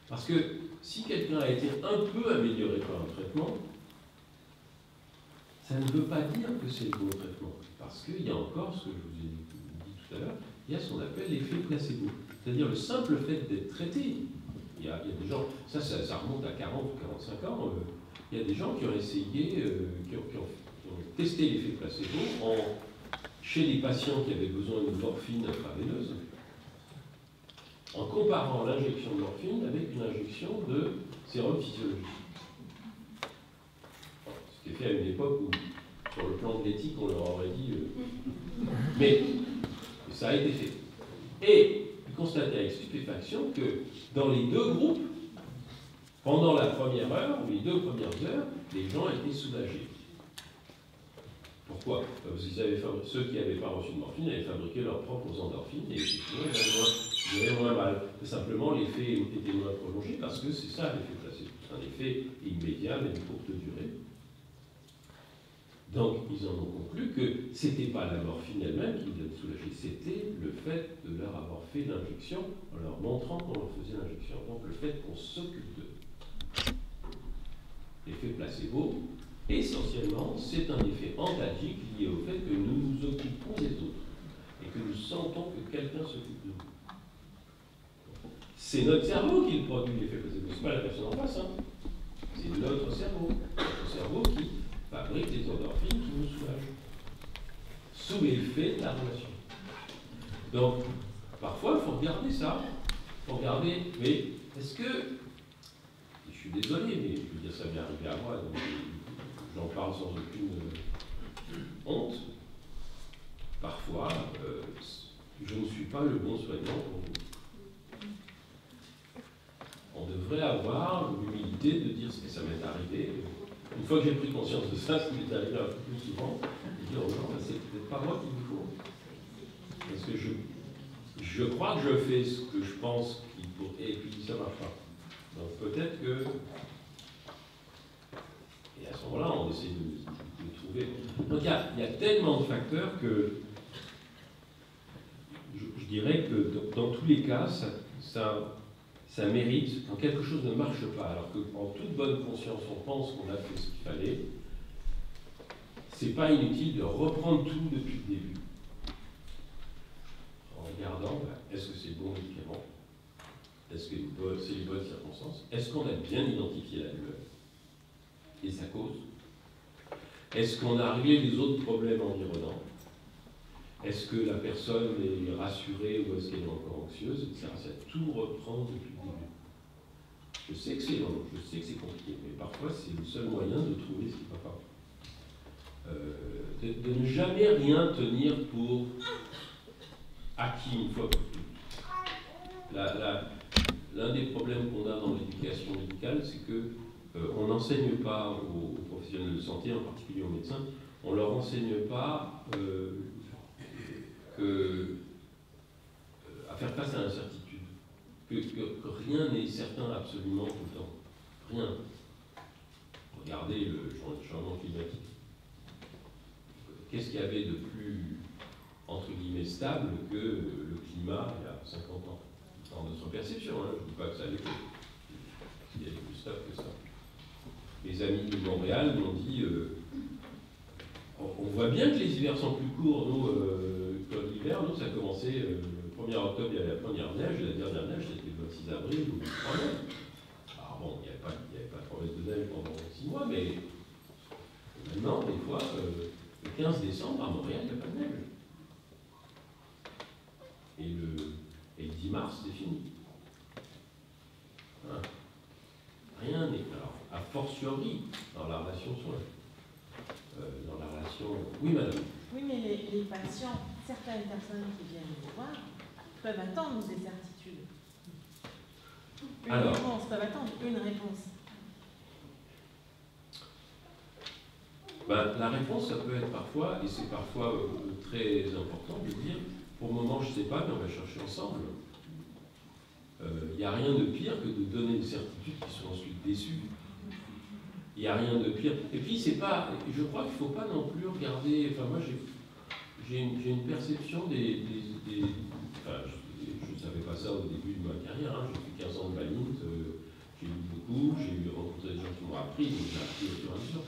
B: Parce que si quelqu'un a été un peu amélioré par un traitement, ça ne veut pas dire que c'est le bon traitement. Parce qu'il y a encore, ce que je vous ai dit tout à l'heure, il y a ce qu'on appelle l'effet placebo. C'est-à-dire le simple fait d'être traité. Il y a des gens, ça remonte à 40 ou 45 ans, il y a des gens qui ont essayé, qui ont testé l'effet placebo chez les patients qui avaient besoin de morphine intraveineuse, en comparant l'injection de morphine avec une injection de sérum physiologique. Ce qui est fait à une époque où, sur le plan de l'éthique, on leur aurait dit... Mais ça a été fait. Et ils constataient avec stupéfaction que dans les deux groupes, pendant la première heure, ou les 2 premières heures, les gens étaient soulagés. Pourquoi? Parce que ceux qui n'avaient pas reçu de morphine avaient fabriqué leurs propres endorphines et ils avaient moins mal. Et simplement, l'effet était moins prolongé parce que c'est ça l'effet placebo. C'est un effet immédiat mais de courte durée. Donc, ils en ont conclu que ce n'était pas la morphine elle-même qui les soulageait, c'était le fait de leur avoir fait l'injection en leur montrant qu'on leur faisait l'injection. Donc, le fait qu'on s'occupe d'eux. L'effet placebo, essentiellement, c'est un effet antalgique lié au fait que nous nous occupons des autres et que nous sentons que quelqu'un s'occupe de nous. C'est notre cerveau qui produit l'effet placebo, ce n'est pas la personne en face, hein. C'est notre cerveau qui fabrique des endorphines qui nous soulagent, sous l'effet de la relation. Donc, parfois, il faut regarder ça, il faut regarder, mais est-ce que, je suis désolé, mais je veux dire, ça m'est arrivé à moi, donc j'en parle sans aucune honte. Parfois, je ne suis pas le bon soignant pour vous. On devrait avoir l'humilité de dire ce que ça m'est arrivé. Une fois que j'ai pris conscience de ça, ce qui m'est arrivé un peu plus souvent, de dire, oh non, c'est peut-être pas moi qu'il me faut. Parce que je crois que je fais ce que je pense qu'il faut, et puis ça ne marche pas. Donc peut-être que... Et à ce moment-là, on essaie de trouver... Donc il y a tellement de facteurs que je dirais que dans tous les cas, ça mérite, quand quelque chose ne marche pas, alors qu'en toute bonne conscience, on pense qu'on a fait ce qu'il fallait, c'est pas inutile de reprendre tout depuis le début. En regardant, est-ce que c'est le bon médicament? Est-ce que c'est les bonnes circonstances? Est-ce qu'on a bien identifié la douleur et sa cause? Est-ce qu'on a réglé les autres problèmes environnants? Est-ce que la personne est rassurée ou est-ce qu'elle est encore anxieuse, etc. C'est tout reprendre depuis le début. Je sais que c'est long, je sais que c'est compliqué, mais parfois c'est le seul moyen de trouver ce qui ne va pas. De ne jamais rien tenir pour acquis une fois pour toutes. L'un des problèmes qu'on a dans l'éducation médicale, c'est qu'on n'enseigne pas aux professionnels de santé, en particulier aux médecins, on ne leur enseigne pas à faire face à l'incertitude, que rien n'est certain absolument tout le temps. Rien. Regardez le changement climatique. Qu'est-ce qu'il y avait de plus, entre guillemets, stable que le climat il y a 50 ans? Dans notre perception, hein, je ne dis pas que ça allait qu'il y avait plus stable que ça. Mes amis de Montréal m'ont dit on voit bien que les hivers sont plus courts. Nous, l'hiver, nous, ça a commencé le 1er octobre, il y avait la première neige, et la dernière neige, c'était le 26 avril ou le 3 mai. Alors bon, il n'y avait pas de problème de neige pendant 6 mois, mais maintenant, des fois, le 15 décembre, à Montréal, il n'y a pas de neige. Et le mars, c'est fini. Hein. Rien n'est... Alors, a fortiori, dans la relation soin. Dans la relation... Oui, madame.
E: Oui, mais les patients, certaines personnes qui viennent nous voir, peuvent attendre des certitudes. Réponse, peuvent attendre une réponse.
B: Ben, la réponse, ça peut être parfois, et c'est parfois très important de dire, pour le moment, je ne sais pas, mais on va chercher ensemble. Il n'y a rien de pire que de donner des certitudes qui sont ensuite déçues. Il n'y a rien de pire. Et puis, c'est pas, je crois qu'il ne faut pas non plus regarder. Enfin, moi, j'ai une perception des enfin, je ne savais pas ça au début de ma carrière. Hein. J'ai fait 15 ans de badminton, j'ai lu beaucoup, j'ai rencontré des gens qui m'ont appris, donc j'ai appris au fur et à mesure.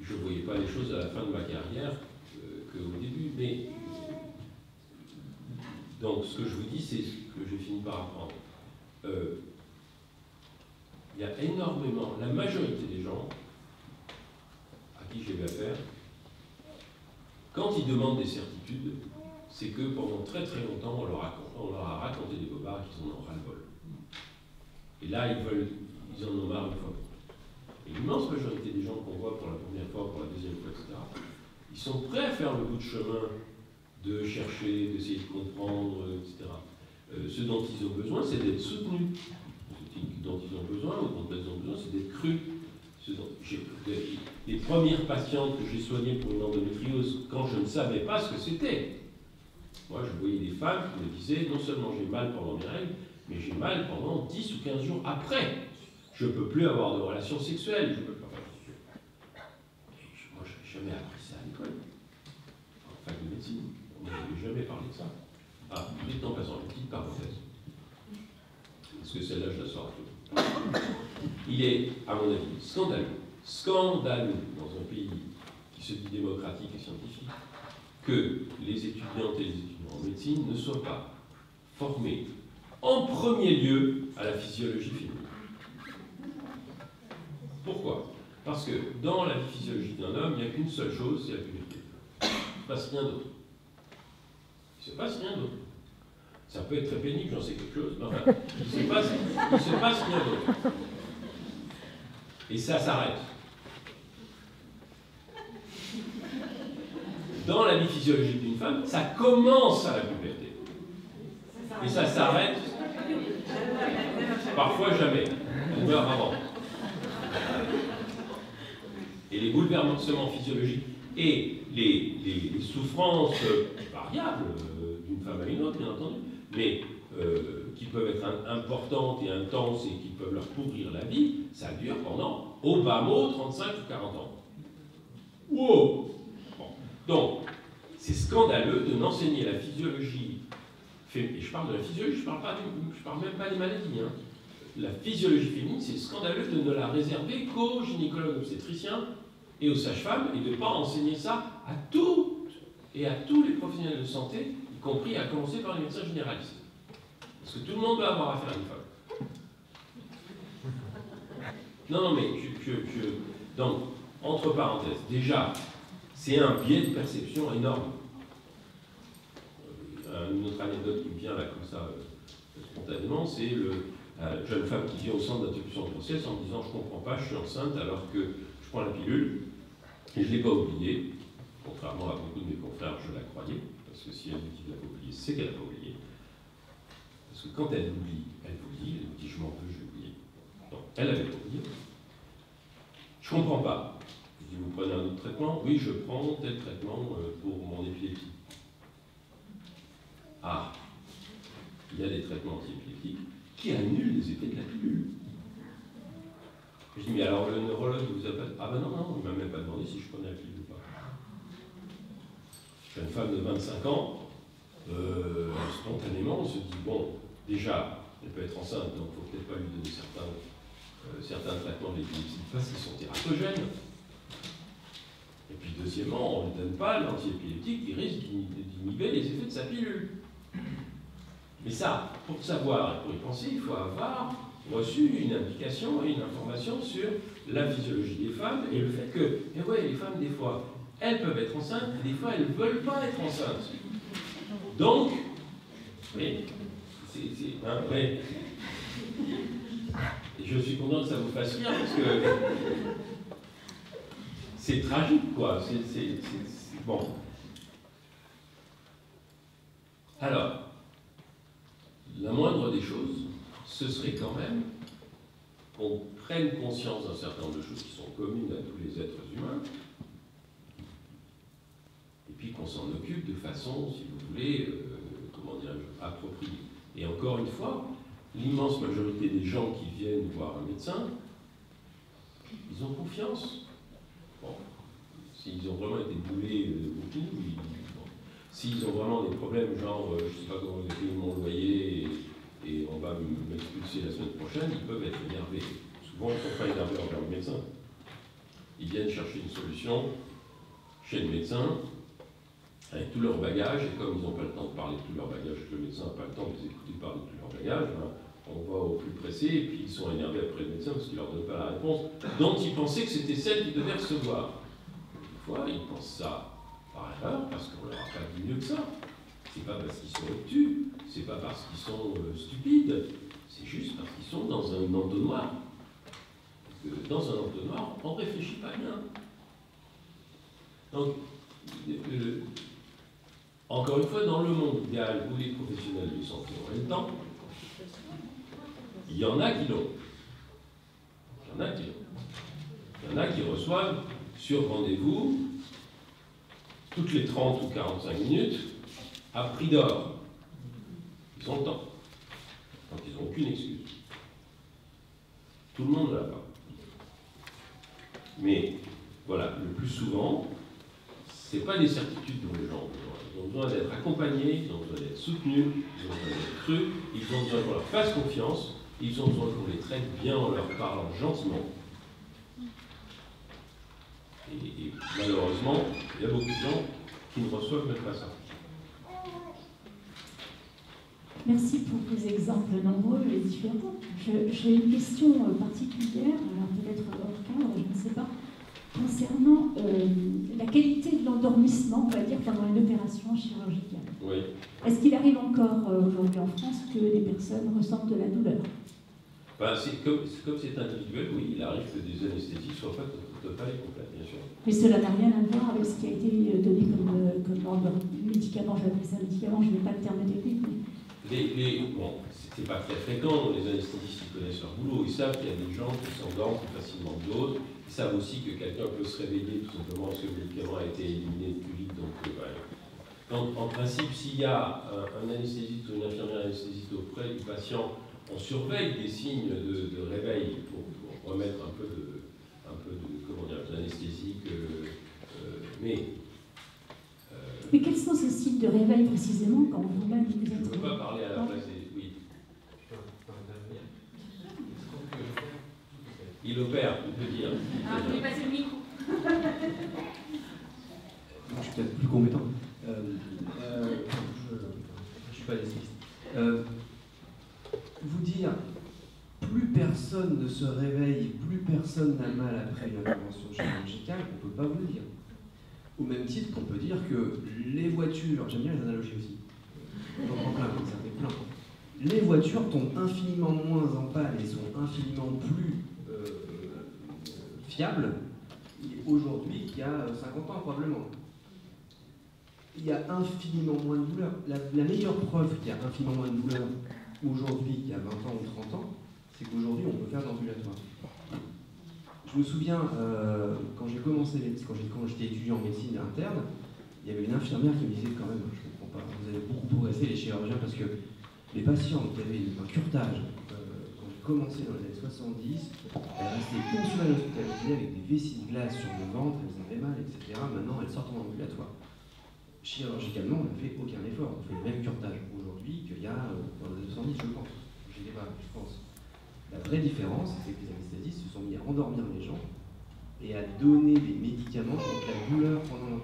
B: Je ne voyais pas les choses à la fin de ma carrière qu'au début. Mais donc, ce que je vous dis, c'est ce que j'ai fini par apprendre. Il y a énormément, la majorité des gens à qui j'ai eu affaire, quand ils demandent des certitudes, c'est que pendant très très longtemps, on leur a raconté des bobards qu'ils en ont ras-le-bol. Et là, ils en ont marre une fois. Et l'immense majorité des gens qu'on voit pour la première fois, pour la deuxième fois, etc., ils sont prêts à faire le bout de chemin de chercher, d'essayer de comprendre, etc. Ce dont ils ont besoin, c'est d'être soutenus. Ce dont ils ont besoin, ou dont ils ont besoin, c'est d'être crus. Les premières patientes que j'ai soignées pour une endométriose, quand je ne savais pas ce que c'était, moi je voyais des femmes qui me disaient, non seulement j'ai mal pendant mes règles, mais j'ai mal pendant 10 ou 15 jours après. Je ne peux plus avoir de relations sexuelles. Je peux pas faire... Moi, je n'avais jamais appris ça à l'école. En fac de médecine, on n'avait jamais parlé de ça. Ah, vite en passant, une petite parenthèse. Parce que celle-là, je la sors un peu. Il est, à mon avis, scandaleux dans un pays qui se dit démocratique et scientifique, que les étudiantes et les étudiants en médecine ne soient pas formés en premier lieu à la physiologie féminine. Pourquoi? Parce que dans la vie physiologique d'un homme, il n'y a qu'une seule chose, c'est la puberté. Il ne se passe rien d'autre. Il ne se passe rien d'autre. Ça peut être très pénible, j'en sais quelque chose, mais enfin, il ne se passe rien d'autre. Et ça s'arrête. Dans la vie physiologique d'une femme, ça commence à la puberté. Et ça s'arrête, parfois jamais. Elle meurt avant. Et les bouleversements physiologiques et les souffrances variables d'une femme à une autre, bien entendu, mais qui peuvent être importantes et intenses et qui peuvent leur pourrir la vie, ça dure pendant, au bas mot, 35 ou 40 ans. Wow! Bon. Donc, c'est scandaleux de n'enseigner la physiologie, et je parle de la physiologie, je parle même pas des maladies, hein. La physiologie féminine, c'est scandaleux de ne la réserver qu'aux gynécologues obstétriciens et aux sages-femmes et de ne pas enseigner ça à toutes et à tous les professionnels de santé, y compris à commencer par les médecins généralistes. Parce que tout le monde va avoir affaire à une femme. Non, mais donc, entre parenthèses, déjà, c'est un biais de perception énorme. Une autre anecdote qui me vient là comme ça, spontanément, c'est la jeune femme qui vient au centre d'interruption de grossesse en me disant « je ne comprends pas, je suis enceinte alors que je prends la pilule et je ne l'ai pas oubliée ». Contrairement à beaucoup de mes confrères, je la croyais, parce que si elle me dit qu'elle l'a pas oubliée, c'est qu'elle n'a pas oublié. Parce que quand elle oublie, elle vous dit « je m'en veux, je l'ai oublié ». Donc, elle avait pas oublié. Je ne comprends pas. Je dis « vous prenez un autre traitement ?» « Oui, je prends tel traitement pour mon épilepsie. » Ah, il y a des traitements anti-épileptiques qui annulent les effets de la pilule. Je dis, mais alors le neurologue vous a pas... Ah ben non, il ne m'a même pas demandé si je prenais la pilule ou pas. Je suis une femme de 25 ans, spontanément, on se dit, bon, déjà, elle peut être enceinte, donc il ne faut peut-être pas lui donner certains traitements de l'épilepsie parce qu'ils sont tératogènes. Et puis deuxièmement, on ne lui donne pas l'anti-épileptique qui risque d'inhiber les effets de sa pilule. Mais ça, pour savoir et pour y penser, il faut avoir reçu une indication et une information sur la physiologie des femmes et le fait que, eh ouais, les femmes, des fois, elles peuvent être enceintes, et des fois, elles ne veulent pas être enceintes. Donc, Oui, ouais. Et je suis content que ça vous fasse rire parce que c'est tragique, quoi. Bon. Alors, la moindre des choses, ce serait quand même qu'on prenne conscience d'un certain nombre de choses qui sont communes à tous les êtres humains, et puis qu'on s'en occupe de façon, si vous voulez, comment dirais-je, appropriée. Et encore une fois, l'immense majorité des gens qui viennent voir un médecin, ils ont confiance. Bon, s'ils ont vraiment été boulés beaucoup, s'ils ont vraiment des problèmes, genre, je ne sais pas comment vous avez payé mon loyer et on va m'expulser la semaine prochaine, ils peuvent être énervés. Souvent, ils ne sont pas énervés envers le médecin. Ils viennent chercher une solution chez le médecin, avec tout leur bagage, et comme ils n'ont pas le temps de parler de tout leur bagage, que le médecin n'a pas le temps de les écouter parler de tout leur bagage, on va au plus pressé, et puis ils sont énervés après le médecin parce qu'il ne leur donne pas la réponse dont ils pensaient que c'était celle qu'ils devaient recevoir. Des fois, ils pensent ça par erreur, parce qu'on leur a pas dit mieux que ça. C'est pas parce qu'ils sont obtus, c'est pas parce qu'ils sont stupides, c'est juste parce qu'ils sont dans un entonnoir. Parce que dans un entonnoir, on ne réfléchit pas bien. Donc, encore une fois, dans le monde idéal où les professionnels de santé ont le temps, il y en a qui l'ont. Il y en a qui reçoivent sur rendez-vous toutes les 30 ou 45 minutes à prix d'or. Ils ont le temps. Donc ils n'ont aucune excuse. Tout le monde ne l'a pas. Mais voilà, le plus souvent, ce n'est pas des certitudes dont les gens ont besoin. Ils ont besoin d'être accompagnés, ils ont besoin d'être soutenus, ils ont besoin d'être crus, ils ont besoin qu'on leur fasse confiance, ils ont besoin qu'on les traite bien en leur parlant gentiment. Et malheureusement, il y a beaucoup de gens qui ne reçoivent même pas ça.
F: Merci pour vos exemples nombreux et différents. J'ai une question particulière, alors peut-être hors cadre, je ne sais pas, concernant la qualité de l'endormissement, on va dire, pendant une opération chirurgicale.
B: Oui.
F: Est-ce qu'il arrive encore aujourd'hui en France que les personnes ressentent de la douleur?
B: Ben, comme c'est individuel, oui, il arrive que des anesthésies ne soient pas totales et complètes, bien sûr.
F: Mais cela n'a rien à voir avec ce qui a été donné comme médicament, je vais appeler ça médicament, je n'ai pas le terme technique.
B: Bon, c'est pas très fréquent, les anesthésistes ils connaissent leur boulot, ils savent qu'il y a des gens qui s'endorment plus facilement que d'autres, ils savent aussi que quelqu'un peut se réveiller tout simplement parce que le médicament a été éliminé plus vite, donc en principe, s'il y a un anesthésiste ou une infirmière anesthésiste auprès du patient, on surveille des signes de réveil pour remettre un peu de comment dire, d'anesthésique, mais
F: quels sont ces signes de réveil précisément quand vous-même vous êtes...
B: Je ne peux pas parler à la place des... Oui. Il opère, on peut dire.
C: Ah, vous pouvez passer le micro.
G: Je suis peut-être plus compétent. Je ne suis pas anesthésiste. Vous dire, plus personne ne se réveille, plus personne n'a mal après une intervention chirurgicale, on ne peut pas vous le dire. Au même titre qu'on peut dire que les voitures, j'aime bien les analogies aussi, j'en prends plein, comme ça fait plein. Les voitures tombent infiniment moins en panne et sont infiniment plus fiables aujourd'hui qu'il y a 50 ans probablement. Il y a infiniment moins de douleur. La meilleure preuve qu'il y a infiniment moins de douleur aujourd'hui qu'il y a 20 ans ou 30 ans, c'est qu'aujourd'hui on peut faire d'ambulatoire. Je me souviens, quand j'ai commencé, quand j'étais étudiant en médecine interne, il y avait une infirmière qui me disait quand même, je ne comprends pas, vous avez beaucoup progressé les chirurgiens parce que les patients qui avaient un curetage, quand j'ai commencé dans les années 70, elles restaient une semaine hospitalisées avec des vessies de glace sur le ventre, elles avaient mal, etc. Maintenant, elles sortent en ambulatoire. Chirurgicalement, on n'a fait aucun effort. On fait le même curetage aujourd'hui qu'il y a dans les années 70, je pense. Je ne sais pas, je pense. La vraie différence, c'est que les anesthésistes se sont mis à endormir les gens et à donner des médicaments contre la douleur pendant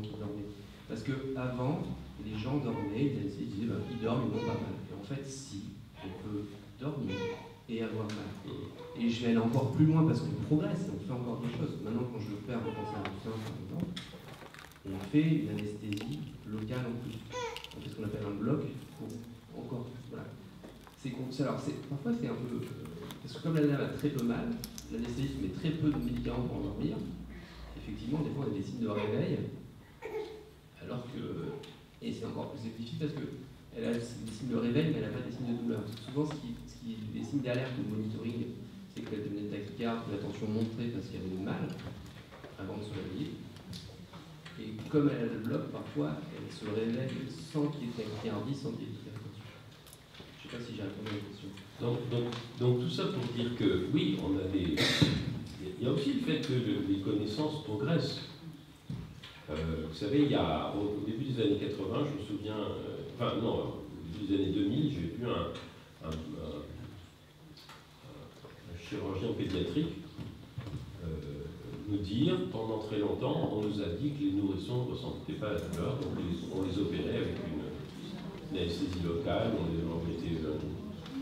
G: qu'ils dormaient. Parce qu'avant, les gens dormaient, les anesthésistes disaient ils dorment, ils n'ont pas mal. Et en fait, si, on peut dormir et avoir mal. Et je vais aller encore plus loin parce qu'on progresse, on fait encore des choses. Maintenant, quand je perds un cancer du sein, par exemple, on fait une anesthésie locale en plus. on fait ce qu'on appelle un bloc pour encore. Voilà. Alors, parfois, c'est un peu. Parce que comme la nana va très peu mal, l'anesthésiste met très peu de médicaments pour endormir. Effectivement, des fois, on a des signes de réveil. Alors que. Et c'est encore plus difficile parce qu'elle a des signes de réveil, mais elle n'a pas des signes de douleur. Souvent, les signes d'alerte ou de monitoring, c'est qu'elle devenait tachycarde, que la tension montait parce qu'il y avait mal avant de se réveiller. Et comme elle a le bloc, parfois, elle se réveille sans qu'il y ait de tachycardie, sans qu'il y ait de hypertension. Je ne sais pas si j'ai répondu à la question.
B: Donc tout ça pour dire que oui, on a des. Il y a aussi le fait que les connaissances progressent. Vous savez, au début des années 80, je me souviens, au début des années 2000, j'ai vu un chirurgien pédiatrique nous dire, pendant très longtemps, on nous a dit que les nourrissons ne ressentaient pas la douleur, donc on les opérait avec une anesthésie locale, on mettait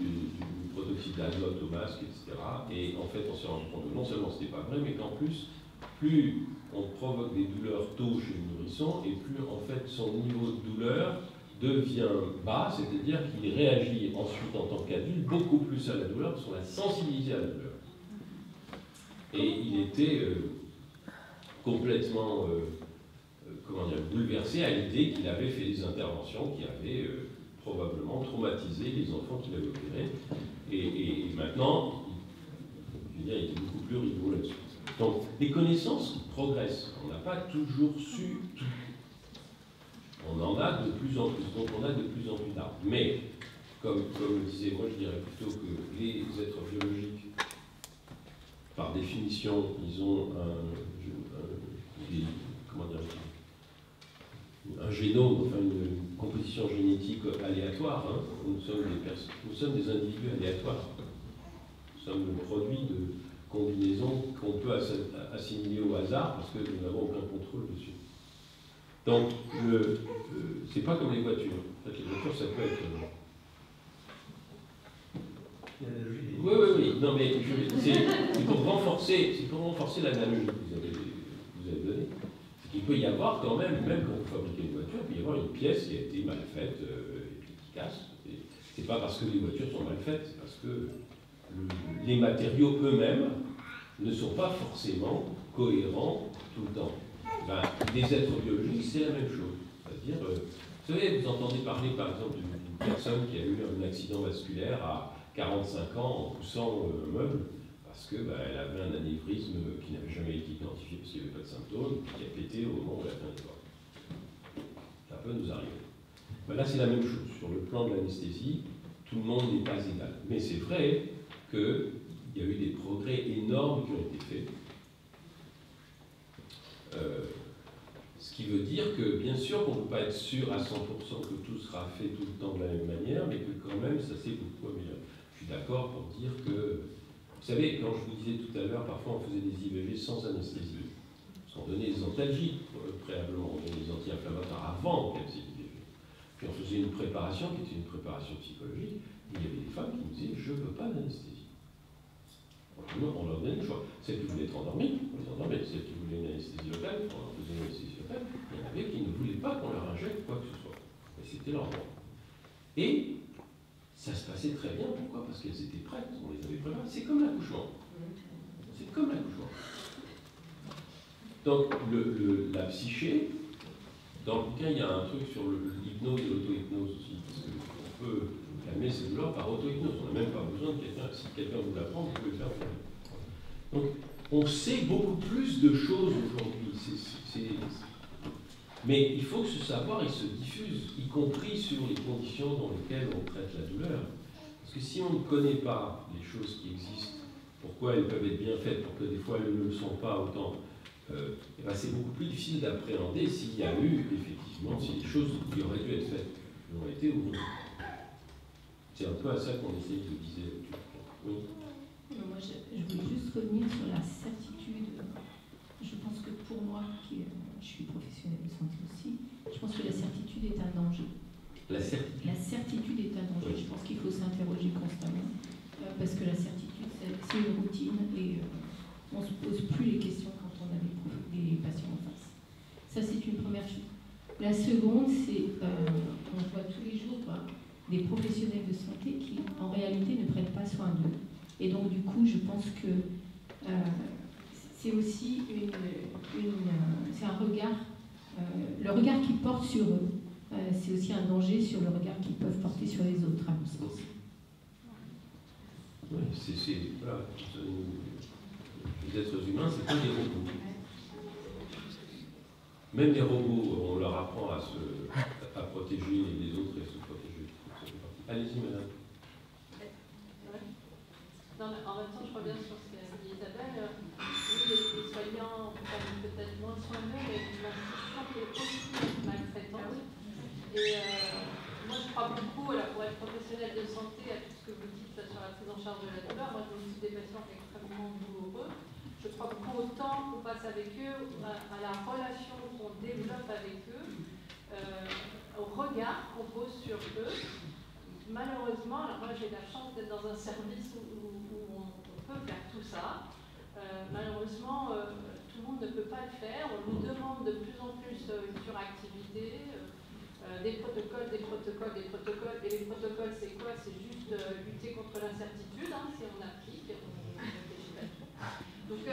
B: du protoxyde d'azote au masque, etc. Et en fait, on s'est rendu compte que non seulement ce n'était pas vrai, mais qu'en plus, plus on provoque des douleurs tôt chez le nourrisson, et plus en fait son niveau de douleur devient bas, c'est-à-dire qu'il réagit ensuite en tant qu'adulte beaucoup plus à la douleur, parce qu'on l'a sensibilisé à la douleur. Et il était complètement bouleversé à l'idée qu'il avait fait des interventions qui avaient probablement traumatisé les enfants qu'il avait opérés. Et maintenant, je veux dire, il était beaucoup plus rigoureux là-dessus. Donc, les connaissances progressent. On n'a pas toujours su tout. On en a de plus en plus, donc on a de plus en plus d'armes. Mais, comme le disais, moi je dirais plutôt que les êtres biologiques, par définition, ils ont un génome, enfin une composition génétique aléatoire. Hein. Nous sommes des individus aléatoires. Nous sommes le produit de combinaisons qu'on peut assimiler au hasard parce que nous n'avons aucun contrôle dessus. Donc, c'est pas comme les voitures. En fait, les voitures, ça peut être. Oui. Non, mais c'est pour renforcer l'analogie que vous avez donnée. C'est qu'il peut y avoir quand même quand vous fabriquez une voiture, il peut y avoir une pièce qui a été mal faite et puis qui casse. C'est pas parce que les voitures sont mal faites, c'est parce que les matériaux eux-mêmes ne sont pas forcément cohérents tout le temps. Des êtres biologiques, c'est la même chose. C'est-à-dire, vous savez, vous entendez parler par exemple d'une personne qui a eu un accident vasculaire à 45 ans en poussant un meuble parce qu'elle avait un anévrisme qui n'avait jamais été identifié parce qu'il n'y avait pas de symptômes, qui a pété au moment où elle a fait un effort. Ça peut nous arriver. Là, c'est la même chose. Sur le plan de l'anesthésie, tout le monde n'est pas égal. Mais c'est vrai qu'il y a eu des progrès énormes qui ont été faits. Ce qui veut dire que, bien sûr, qu'on ne peut pas être sûr à 100% que tout sera fait tout le temps de la même manière, mais que quand même, ça s'est beaucoup amélioré. Je suis d'accord pour dire que, vous savez, quand je vous disais tout à l'heure, parfois on faisait des IVG sans anesthésie, parce qu'on donnait des antalgiques préalablement, on donnait des anti-inflammatoires avant qu'elles aient IVG. Puis on faisait une préparation qui était une préparation psychologique, et il y avait des femmes qui nous disaient « je ne veux pas d'anesthésie ». On leur donnait le choix. Celles qui voulaient être endormies, on les endormait. Celles qui voulaient une anesthésie locale, on leur faisait une anesthésie locale. Il y en avait qui ne voulaient pas qu'on leur injecte quoi que ce soit. Mais c'était leur droit. Et ça se passait très bien. Pourquoi? Parce qu'elles étaient prêtes, on les avait préparées. C'est comme l'accouchement. C'est comme l'accouchement. Donc, la psyché, dans le bouquin, il y a un truc sur l'hypnose et l'auto-hypnose aussi. Parce qu'on peut calmer ses douleurs par auto-hypnose. On n'a même pas besoin de quelqu'un. Si quelqu'un vous l'apprend, vous pouvez le faire. Donc, on sait beaucoup plus de choses aujourd'hui. Mais il faut que ce savoir il se diffuse, y compris sur les conditions dans lesquelles on traite la douleur. Parce que si on ne connaît pas les choses qui existent, pourquoi elles peuvent être bien faites, pourquoi des fois elles ne le sont pas autant, c'est beaucoup plus difficile d'appréhender s'il y a eu, effectivement, si les choses qui auraient dû être faites l'ont été ou non. C'est un peu à ça qu'on essaye de viser. Oui.
F: Moi, je voulais juste revenir sur la certitude. Je pense que pour moi, je suis professionnelle de santé aussi, je pense que la certitude est un danger. La certitude est un danger. Je pense qu'il faut s'interroger constamment. Parce que la certitude, c'est une routine et on ne se pose plus les questions quand on a des patients en face. Ça, c'est une première chose. La seconde, c'est on
H: professionnels de santé qui, en réalité, ne prennent pas soin d'eux. Et donc, du coup, je pense que c'est aussi c'est un regard, le regard qu'ils portent sur eux, c'est aussi un danger sur le regard qu'ils peuvent porter sur les autres, à mon sens.
B: Oui, voilà, les êtres humains, c'est pas des robots. Même les robots, on leur apprend à protéger les autres et à se protéger. Allez-y, madame.
I: Non, mais en même temps, je reviens sur ce qu'a dit Isabelle. Oui, les soignants prennent peut-être moins soin d'eux, mais l'assistante est aussi maltraitante. Et moi, je crois beaucoup, alors pour être professionnel de santé, à tout ce que vous dites là, sur la prise en charge de la douleur. Moi, je suis des patients extrêmement douloureux. Je crois beaucoup au temps qu'on passe avec eux, à la relation qu'on développe avec eux, au regard qu'on pose sur eux. Malheureusement, alors moi j'ai la chance d'être dans un service où on peut faire tout ça. Malheureusement, tout le monde ne peut pas le faire. On nous demande de plus en plus une suractivité, des protocoles. Et les protocoles, c'est quoi? C'est juste lutter contre l'incertitude. Hein, si on applique, on réfléchit pas tout. Donc,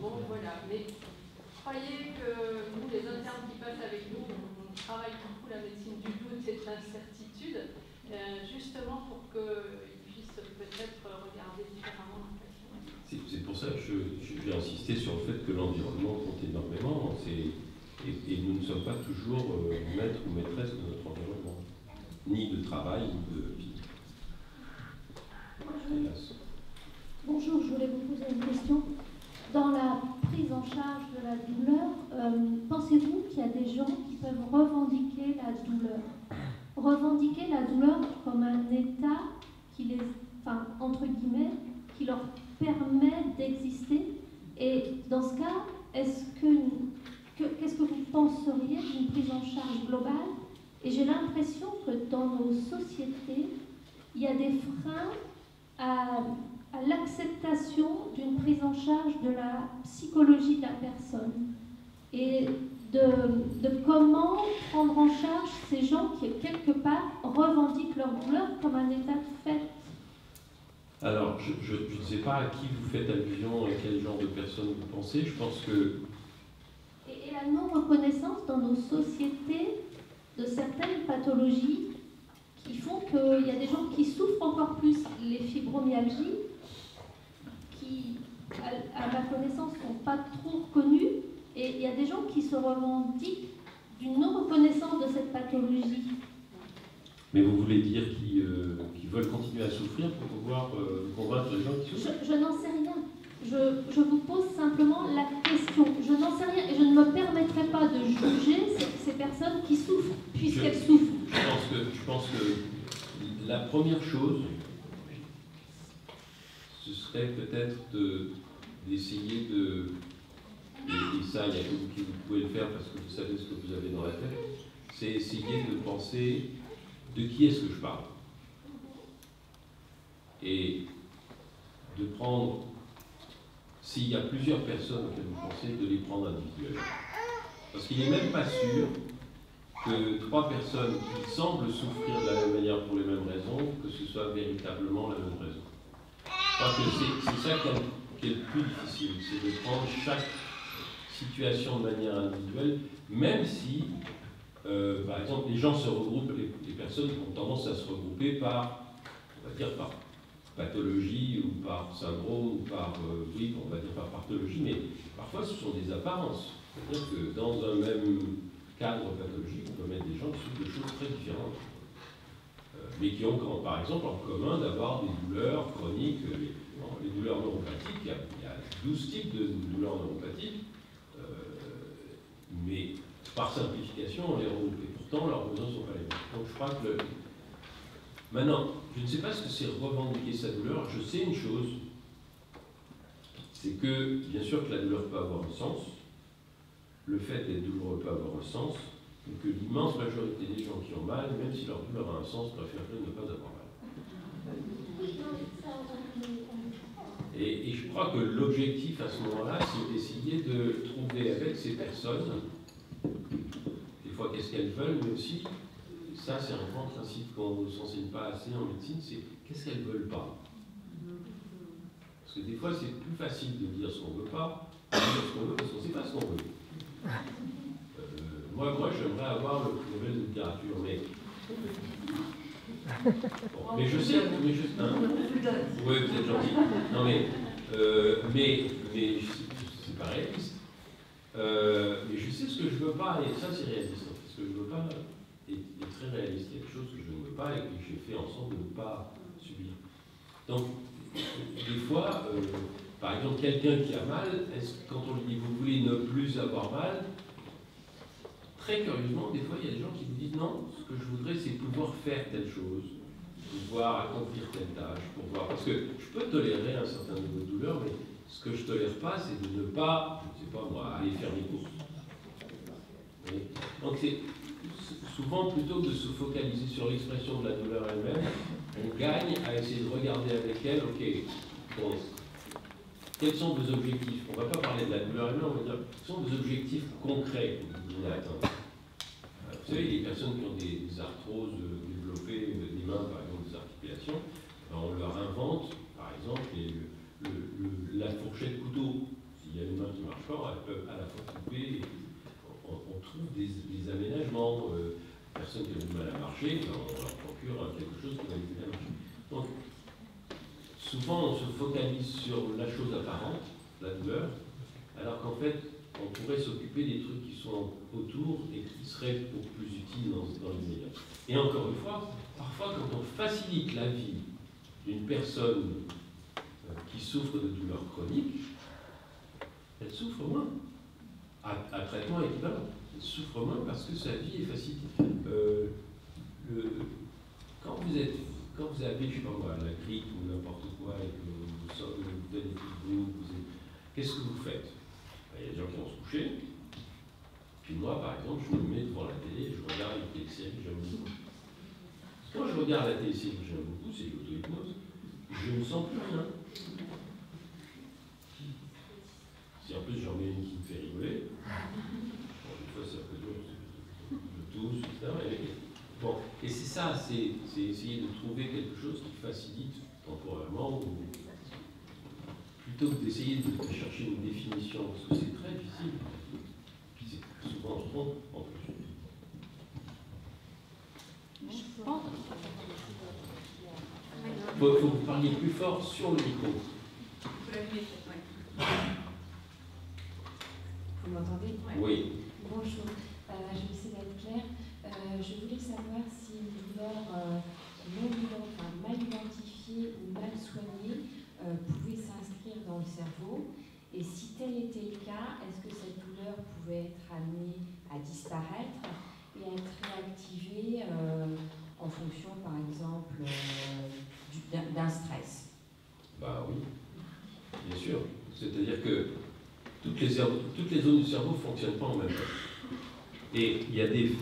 I: bon, voilà. Mais croyez que nous, les internes qui passent avec nous, on travaille beaucoup la médecine du doute et de l'incertitude. Justement pour qu'ils puissent peut-être regarder différemment la question.
B: C'est pour ça que j'ai insisté sur le fait que l'environnement compte énormément. Et nous ne sommes pas toujours maîtres ou maîtresses de notre environnement, ni de travail, ni de vie.
F: Bonjour, je voulais vous poser une question. Dans la prise en charge de la douleur, pensez-vous qu'il y a des gens qui peuvent revendiquer la douleur? Revendiquer la douleur comme un état qui les, enfin, entre guillemets, qui leur permet d'exister. Et dans ce cas, qu'est-ce que vous penseriez d'une prise en charge globale? Et j'ai l'impression que dans nos sociétés, il y a des freins à l'acceptation d'une prise en charge de la psychologie de la personne. Et de comment prendre en charge ces gens qui, quelque part, revendiquent leur douleur comme un état de fait.
B: Alors, je ne sais pas à qui vous faites allusion, à quel genre de personnes vous pensez. Je pense que...
F: Et la non-reconnaissance dans nos sociétés de certaines pathologies qui font qu'il y a des gens qui souffrent encore plus. Les fibromyalgies, qui, à ma connaissance, ne sont pas trop reconnues. Et il y a des gens qui se revendiquent d'une non-reconnaissance de cette pathologie.
B: Mais vous voulez dire qu'ils veulent continuer à souffrir pour pouvoir convaincre les gens qui souffrent?
F: Je n'en sais rien. Je vous pose simplement la question. Je n'en sais rien et je ne me permettrai pas de juger ces personnes qui souffrent, puisqu'elles souffrent.
B: Je pense que la première chose, ce serait peut-être d'essayer de... Et ça, il y a que vous qui pouvez le faire parce que vous savez ce que vous avez dans la tête, c'est essayer de penser de qui est-ce que je parle. Et de prendre, s'il y a plusieurs personnes auxquelles vous pensez, de les prendre individuellement. Parce qu'il n'est même pas sûr que 3 personnes qui semblent souffrir de la même manière pour les mêmes raisons, que ce soit véritablement la même raison. Je crois que c'est ça qui est le plus difficile, c'est de prendre chaque situation de manière individuelle, même si, par exemple, les gens se regroupent, les personnes ont tendance à se regrouper par, on va dire, par pathologie ou par syndrome ou par, oui, on va dire par pathologie, mais parfois ce sont des apparences. C'est-à-dire que dans un même cadre pathologique, on peut mettre des gens qui souffrent de choses très différentes, mais qui ont, par exemple, en commun d'avoir des douleurs chroniques, les douleurs neuropathiques. Il y a 12 types de douleurs neuropathiques. Mais par simplification, on les regroupe. Et pourtant, leurs besoins ne sont pas les mêmes. Donc je crois que... Maintenant, je ne sais pas ce que c'est revendiquer sa douleur. Je sais une chose, c'est que, bien sûr que la douleur peut avoir un sens, le fait d'être douloureux peut avoir un sens, mais que l'immense majorité des gens qui ont mal, même si leur douleur a un sens, préfèrent ne pas avoir mal. Et je crois que l'objectif à ce moment-là, c'est d'essayer de trouver avec ces personnes, des fois qu'est-ce qu'elles veulent, mais aussi ça c'est un grand principe qu'on ne s'enseigne pas assez en médecine, c'est qu'est-ce qu'elles ne veulent pas. Parce que des fois c'est plus facile de dire ce qu'on ne veut pas, que de dire ce qu'on veut parce qu'on ne sait pas ce qu'on veut. Moi j'aimerais avoir le prix Nobel de littérature, mais... Bon, mais je sais, hein, oui, vous êtes gentil. Non mais c'est pas réaliste. Mais je sais ce que je veux pas, et ça c'est réaliste. Ce que je veux pas est très réaliste. Il y a des choses que je ne veux pas et que j'ai fait en sorte de ne pas subir. Donc, des fois, par exemple, quelqu'un qui a mal, quand on lui dit vous voulez ne plus avoir mal, très curieusement, des fois, il y a des gens qui vous disent non, ce que je voudrais, c'est pouvoir faire telle chose, pouvoir accomplir telle tâche, pouvoir... Parce que je peux tolérer un certain niveau de douleur, mais ce que je ne tolère pas, c'est de ne pas, je ne sais pas moi, aller faire mes courses. Oui. Donc, c'est souvent, plutôt que de se focaliser sur l'expression de la douleur elle-même, on gagne à essayer de regarder avec elle, ok, bon, quels sont vos objectifs? On ne va pas parler de la douleur elle-même, on va dire, quels sont vos objectifs concrets que vous voulez atteindre? Vous savez, les personnes qui ont des arthroses développées, des mains par exemple, des articulations, on leur invente, par exemple, la fourchette couteau. S'il y a une main qui ne marche pas, elles peuvent à la fois couper. On trouve des aménagements. Personnes qui ont du mal à marcher, on leur procure quelque chose qui va les aider à marcher. Donc, souvent, on se focalise sur la chose apparente, la douleur, alors qu'en fait, on pourrait s'occuper des trucs qui sont autour et qui seraient beaucoup plus utiles dans l'immédiat. Et encore une fois, parfois, quand on facilite la vie d'une personne qui souffre de douleurs chroniques, elle souffre moins, à traitement équivalent. Elle souffre moins parce que sa vie est facilitée. Quand vous avez, je sais pas moi, la grippe ou n'importe quoi, et que vous donnez des coups, qu'est-ce que vous faites? Il y a des gens qui vont se coucher. Puis moi, par exemple, je me mets devant la télé et je regarde une télésérie que j'aime beaucoup. Quand je regarde la télésérie que j'aime beaucoup, c'est l'auto-hypnose, je ne sens plus rien. Si en plus j'en ai une qui me fait rigoler, bon, des fois c'est un peu dur, je tousse, etc. Bon, et c'est ça, c'est essayer de trouver quelque chose qui facilite temporairement, ou plutôt que d'essayer de chercher une définition, parce que c'est très difficile. Puis c'est souvent on se trompe en plus. Il faut que vous parliez plus fort sur le micro.
J: Vous m'entendez?
B: Oui.
J: Bonjour, je vais essayer d'être claire. Je voulais savoir si une douleur mal identifiée ou mal soignée pouvait s'inscrire dans le cerveau. Et si tel était le cas, est-ce que cette douleur pouvait être amenée à disparaître et à être réactivée en fonction, par exemple, d'un stress?
B: Bah oui, bien sûr. C'est-à-dire que toutes les zones du cerveau ne fonctionnent pas en même temps. Et il y a des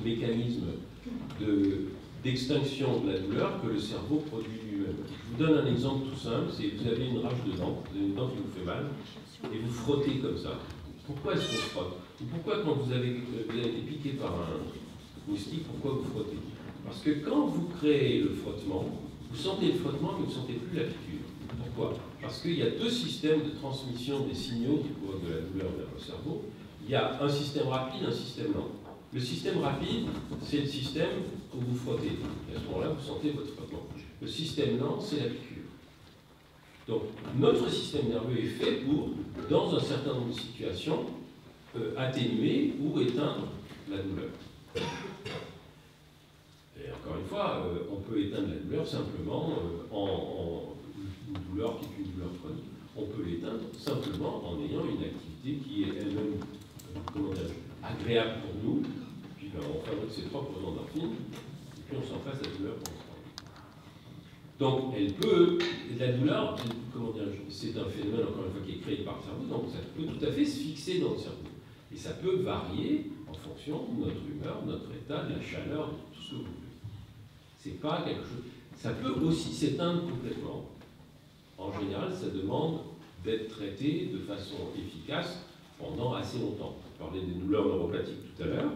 B: mécanismes d'extinction de la douleur que le cerveau produit lui-même. Je vous donne un exemple tout simple, c'est que vous avez une rage de dents, vous avez une dent qui vous fait mal, et vous frottez comme ça. Pourquoi est-ce qu'on se frotte? Ou pourquoi quand vous avez été piqué par un moustique, pourquoi vous frottez? Parce que quand vous créez le frottement, vous sentez le frottement, mais vous ne sentez plus la piqûre. Pourquoi? Parce qu'il y a deux systèmes de transmission des signaux qui provoquent de la douleur vers le cerveau. Il y a un système rapide, un système lent. Le système rapide, c'est le système où vous frottez. Et à ce moment-là, vous sentez votre frottement. Le système lent, c'est la piqûre. Donc, notre système nerveux est fait pour, dans un certain nombre de situations, atténuer ou éteindre la douleur. Et encore une fois, on peut éteindre la douleur simplement en une douleur qui est une douleur chronique. On peut l'éteindre simplement en ayant une activité qui est elle-même agréable pour nous. Puis ben, on fabrique ses propres endorphines et puis on s'en passe la douleur pour l'instant. Donc elle peut, la douleur, c'est un phénomène encore une fois qui est créé par le cerveau, donc ça peut tout à fait se fixer dans le cerveau. Et ça peut varier en fonction de notre humeur, de notre état, de la chaleur, de tout ce que vous voulez. C'est pas quelque chose. Ça peut aussi s'éteindre complètement. En général, ça demande d'être traité de façon efficace pendant assez longtemps. Je parlais des douleurs neuropathiques tout à l'heure.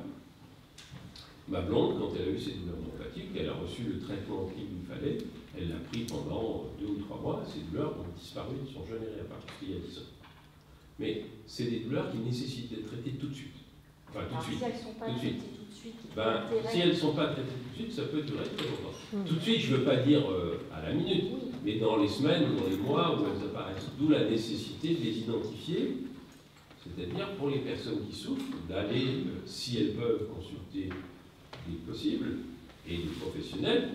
B: Ma blonde, quand elle a eu ses douleurs neuropathiques, elle a reçu le traitement qu'il lui fallait, elle l'a pris pendant 2 ou 3 mois, ces douleurs ont disparu, ne sont jamais réapparues, il y a 10 ans. Mais c'est des douleurs qui nécessitent d'être traitées tout de suite. Enfin, tout de suite.
J: Si elles ne sont pas
B: tout de
J: traitées
B: suite.
J: tout de suite,
B: Si elles ne sont pas traitées tout de suite, ça peut durer très longtemps. Tout de suite, je ne veux pas dire à la minute, mais dans les semaines ou dans les mois où elles apparaissent. D'où la nécessité de les identifier, c'est-à-dire pour les personnes qui souffrent, d'aller, si elles peuvent, consulter dès que possible, et les professionnels,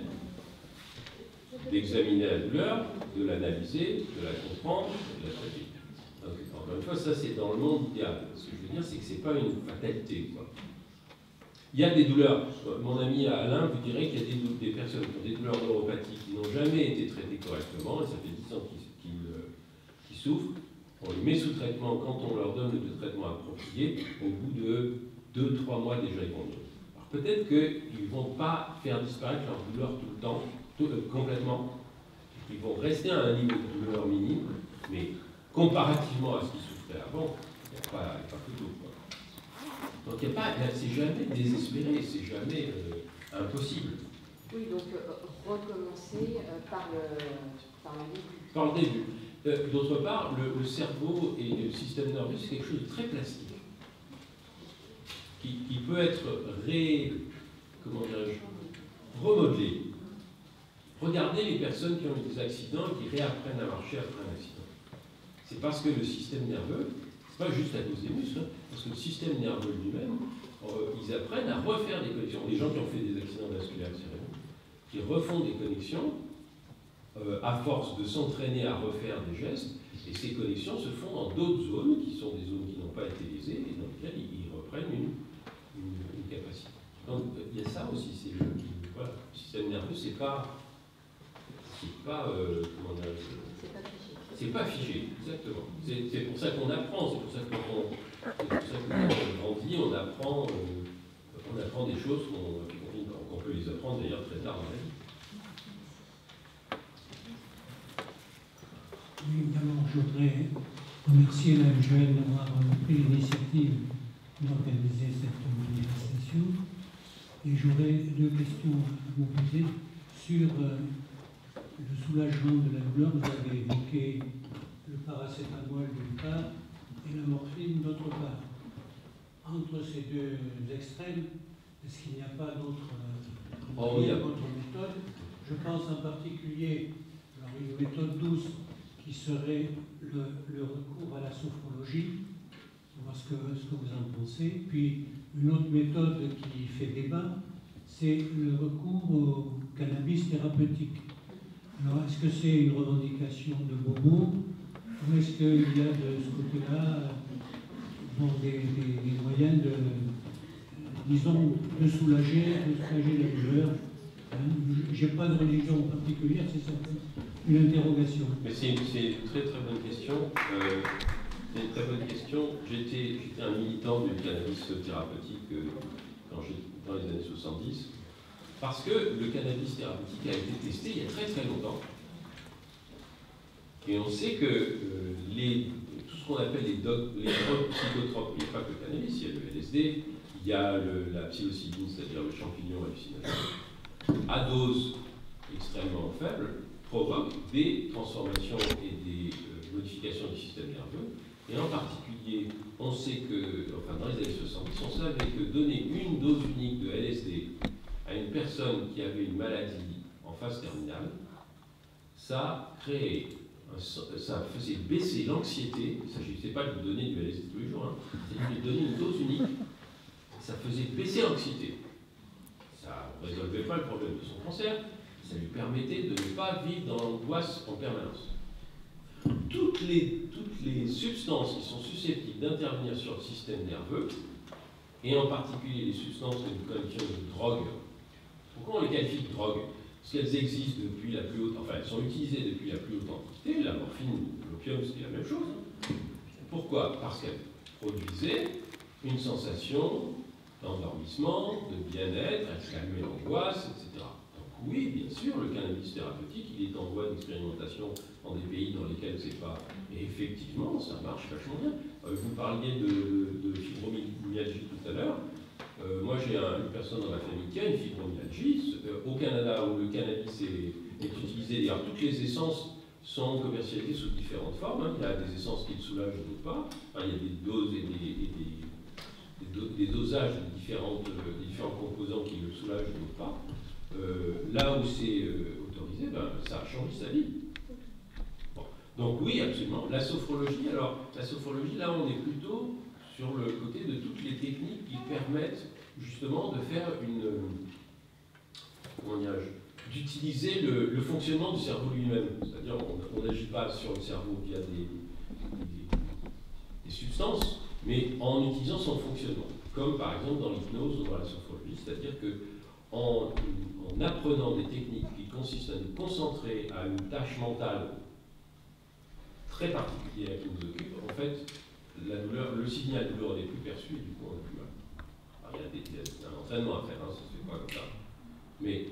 B: d'examiner la douleur, de l'analyser, de la comprendre, de la traiter. Donc, encore une fois, ça c'est dans le monde idéal. Ce que je veux dire, c'est que ce n'est pas une fatalité, quoi. Il y a des douleurs. Mon ami Alain vous dirait qu'il y a des personnes qui ont des douleurs neuropathiques qui n'ont jamais été traitées correctement, et ça fait 10 ans qu'ils souffrent. On les met sous traitement. Quand on leur donne le traitement approprié, au bout de 2-3 mois déjà, ils vont mieux. Alors peut-être qu'ils ne vont pas faire disparaître leur douleur tout le temps, complètement. Ils vont rester à un niveau de douleur minime, mais comparativement à ce qu'ils souffraient avant, il n'y a pas photo, quoi. Donc c'est jamais désespéré, c'est jamais impossible.
J: Oui, donc recommencer par le début.
B: Par le début. D'autre part, le cerveau et le système nerveux, c'est quelque chose de très plastique, qui peut être remodelé. Regardez les personnes qui ont eu des accidents et qui réapprennent à marcher après un accident. C'est parce que le système nerveux, c'est pas juste à cause des muscles, hein, parce que le système nerveux lui-même, ils apprennent à refaire des connexions. Les gens qui ont fait des accidents vasculaires cérébraux, qui refont des connexions, à force de s'entraîner à refaire des gestes, et ces connexions se font dans d'autres zones, qui sont des zones qui n'ont pas été lésées, et dans lesquelles ils reprennent une capacité. Donc il y a ça aussi, c'est voilà, le système nerveux, c'est pas c'est pas figé, exactement. C'est pour ça qu'on apprend, c'est pour ça que quand on grandit, on apprend des choses qu'on peut les apprendre d'ailleurs très tard dans la vie.
K: Oui, d'abord, je voudrais remercier la MGL d'avoir pris l'initiative d'organiser cette manifestation. Et j'aurais 2 questions à vous poser sur le soulagement de la douleur. Vous avez évoqué le paracétamol d'une part et la morphine d'autre part. Entre ces 2 extrêmes, est-ce qu'il n'y a pas d'autres méthodes? Je pense en particulier à une méthode douce qui serait le recours à la sophrologie, voir ce que vous en pensez. Puis une autre méthode qui fait débat, c'est le recours au cannabis thérapeutique. Alors, est-ce que c'est une revendication de Bobo, ou est-ce qu'il y a de ce côté-là des moyens de soulager la douleur? Je n'ai pas de religion particulière, c'est ça, une interrogation.
B: Mais c'est une très très bonne question. C'est une très bonne question. J'étais un militant du cannabis thérapeutique dans les années 70. Parce que le cannabis thérapeutique a été testé il y a très très longtemps. Et on sait que tout ce qu'on appelle les drogues psychotropes, il n'y a pas que le cannabis, il y a le LSD, il y a la psilocybine, c'est-à-dire le champignon hallucinatoire, à dose extrêmement faible, provoque des transformations et des modifications du système nerveux. Et en particulier, on sait que, enfin dans les années 70, on savait que donner une dose unique de LSD à une personne qui avait une maladie en phase terminale, ça créait, ça faisait baisser l'anxiété. Il ne s'agissait pas de lui donner du LSD tous les jours, hein. C'est de lui donner une dose unique. Ça faisait baisser l'anxiété. Ça ne résolvait pas le problème de son cancer, ça lui permettait de ne pas vivre dans l'angoisse en permanence. Toutes les substances qui sont susceptibles d'intervenir sur le système nerveux, et en particulier les substances que nous qualifions de drogue. Pourquoi on les qualifie de drogue? Parce qu'elles existent depuis la plus haute, enfin elles sont utilisées depuis la plus haute antiquité. La morphine, l'opium, c'était la même chose. Pourquoi? Parce qu'elles produisaient une sensation d'endormissement, de bien-être, elles calmaient l'angoisse, etc. Donc oui, bien sûr, le cannabis thérapeutique, il est en voie d'expérimentation dans des pays dans lesquels c'est pas. Et effectivement, ça marche vachement bien. Vous parliez de fibromyalgie tout à l'heure. Moi, j'ai une personne dans ma famille qui a une fibromyalgie. Au Canada, où le cannabis est utilisé, alors toutes les essences sont commercialisées sous différentes formes. Hein. Il y a des essences qui le soulagent, d'autres pas. Enfin, il y a des doses et des dosages des différents composants qui le soulagent, d'autres pas. Là où c'est autorisé, ben, ça a changé sa vie. Bon. Donc oui, absolument. La sophrologie, alors la sophrologie, là on est plutôt sur le côté de toutes les techniques qui permettent justement de faire d'utiliser le fonctionnement du cerveau lui-même. C'est-à-dire on n'agit pas sur le cerveau via des substances, mais en utilisant son fonctionnement. Comme par exemple dans l'hypnose ou dans la sophrologie, c'est-à-dire que en apprenant des techniques qui consistent à nous concentrer à une tâche mentale très particulière qui nous occupe, en fait, la douleur, le signal douleur n'est plus perçu et du coup on a plus mal. Alors, il y a un entraînement à faire, hein, ça se fait pas comme ça. Mais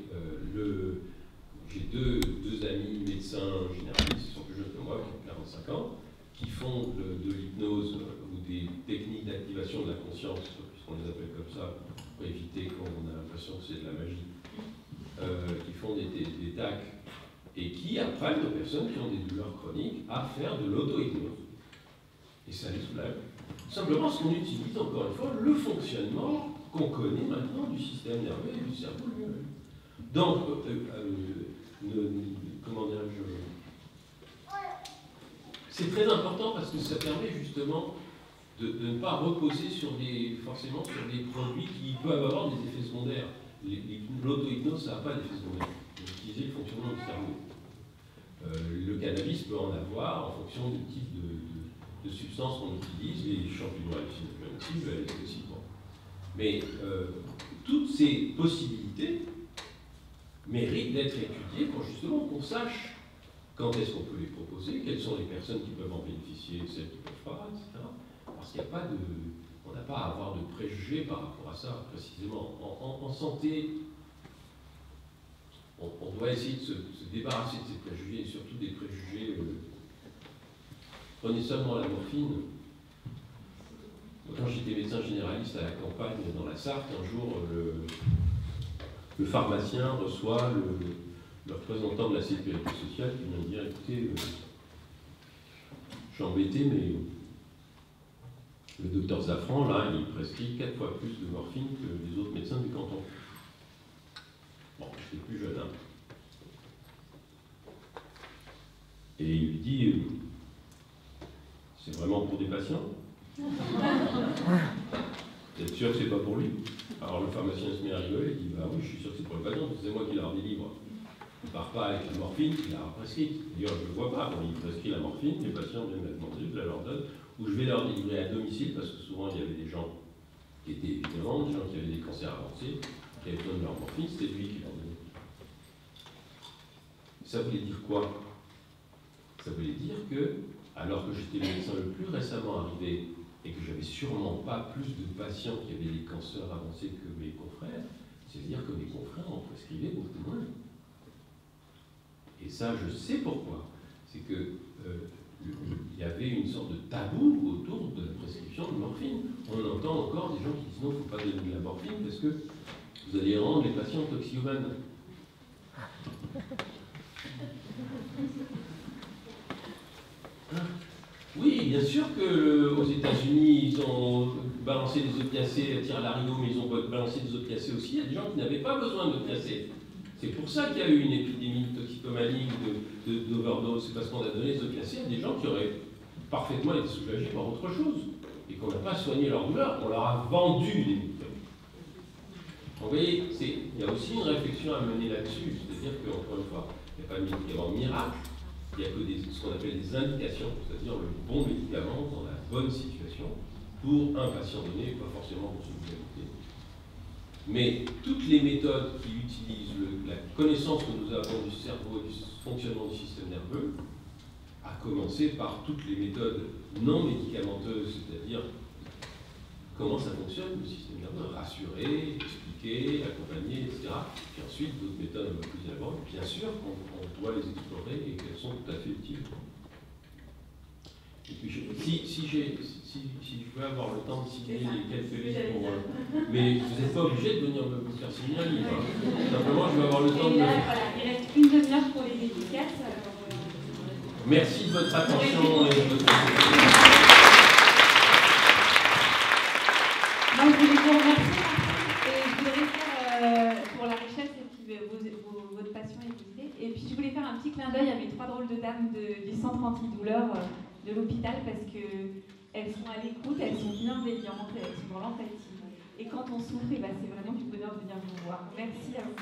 B: j'ai deux amis médecins généralistes, qui sont plus jeunes que moi, qui ont 45 ans, qui font de l'hypnose ou des techniques d'activation de la conscience, puisqu'on les appelle comme ça, pour éviter qu'on a l'impression que c'est de la magie, qui font des TAC et qui apprennent aux personnes qui ont des douleurs chroniques à faire de l'auto-hypnose. Et ça les soulage. Simplement parce qu'on utilise, encore une fois, le fonctionnement qu'on connaît maintenant du système nerveux et du cerveau lui-même. Donc, comment dirais-je, c'est très important parce que ça permet justement de ne pas reposer forcément sur des produits qui peuvent avoir des effets secondaires. L'auto-hypnose, ça n'a pas d'effet secondaire. Vous utilisez le fonctionnement du cerveau. Le cannabis peut en avoir en fonction du type de substance qu'on utilise, les champignons hallucinogènes aussi, le LSD aussi. Bon. Mais toutes ces possibilités méritent d'être étudiées pour justement qu'on sache quand est-ce qu'on peut les proposer, quelles sont les personnes qui peuvent en bénéficier, celles qui ne peuvent pas, etc. Parce qu'il n'y a pas on n'a pas à avoir de préjugés par rapport à ça, précisément. En santé, on doit essayer de se débarrasser de ces préjugés, et surtout des préjugés. Prenez seulement la morphine. Quand j'étais médecin généraliste à la campagne, dans la Sarthe, un jour, le pharmacien reçoit le représentant de la sécurité sociale qui vient dire, écoutez, je suis embêté, mais le docteur Zafran, là, il prescrit 4 fois plus de morphine que les autres médecins du canton. Bon, j'étais plus jeune, hein. Et il lui dit, c'est vraiment pour des patients? Vous êtes sûr que c'est pas pour lui? Alors le pharmacien se met à rigoler, il dit, bah oui, je suis sûr que c'est pour les patients, c'est moi qui leur délivre. Il ne part pas avec la morphine qu'il a prescrite. D'ailleurs, je ne le vois pas. Quand il prescrit la morphine, les patients viennent la demander, je la leur donne, ou je vais leur délivrer à domicile, parce que souvent il y avait des gens qui étaient évidemment, des gens qui avaient des cancers avancés, qui avaient besoin de leur morphine, c'était lui qui leur donnait. Ça voulait dire quoi? Ça voulait dire que, alors que j'étais le médecin le plus récemment arrivé, et que j'avais sûrement pas plus de patients qui avaient des cancers avancés que mes confrères, c'est-à-dire que mes confrères en prescrivaient beaucoup moins. Et ça, je sais pourquoi. C'est que il y avait une sorte de tabou autour de la prescription de morphine. On entend encore des gens qui disent non, il ne faut pas donner de la morphine parce que vous allez rendre les patients toxiomanes. Oui, bien sûr qu'aux États-Unis, ils ont balancé des opiacés à Tire-Larigot, mais ils ont balancé des opiacés aussi. Il y a des gens qui n'avaient pas besoin d'opiacés. C'est pour ça qu'il y a eu une épidémie de toxicomanie, d'overdose. C'est parce qu'on a donné des opiacés à des gens qui auraient parfaitement été soulagés par autre chose et qu'on n'a pas soigné leur douleur, on leur a vendu des médicaments. Vous voyez, il y a aussi une réflexion à mener là-dessus. C'est-à-dire qu'encore une fois, il n'y a pas de médicament miracle. Il n'y a que ce qu'on appelle des indications, c'est-à-dire le bon médicament dans la bonne situation pour un patient donné et pas forcément pour son globalité. Mais toutes les méthodes qui utilisent la connaissance que nous avons du cerveau et du fonctionnement du système nerveux, à commencer par toutes les méthodes non médicamenteuses, c'est-à-dire comment ça fonctionne le système nerveux, rassurer, expliquer, accompagner, etc. Puis ensuite, d'autres méthodes un peu plus élaborées. Bien sûr qu'on doit les explorer et qu'elles sont tout à fait utiles. Si je veux avoir le temps de signer les quelques livres pour... mais vous n'êtes pas obligé de venir me faire signer un livre. Hein. Simplement, je veux avoir le temps de...
C: Voilà, il reste une demi-heure pour les dédicaces.
B: Merci de votre attention et de votre...
C: Donc, je voulais vous remercier et je voudrais faire pour la richesse et puis votre passion et vos idées. Et puis je voulais faire un petit clin d'œil à mes 3 drôles de dames du centre antidouleur de l'hôpital parce qu'elles sont à l'écoute, elles sont bienveillantes, elles sont dans l'empathie. Et quand on souffre, c'est vraiment du bonheur de venir vous voir. Merci à vous.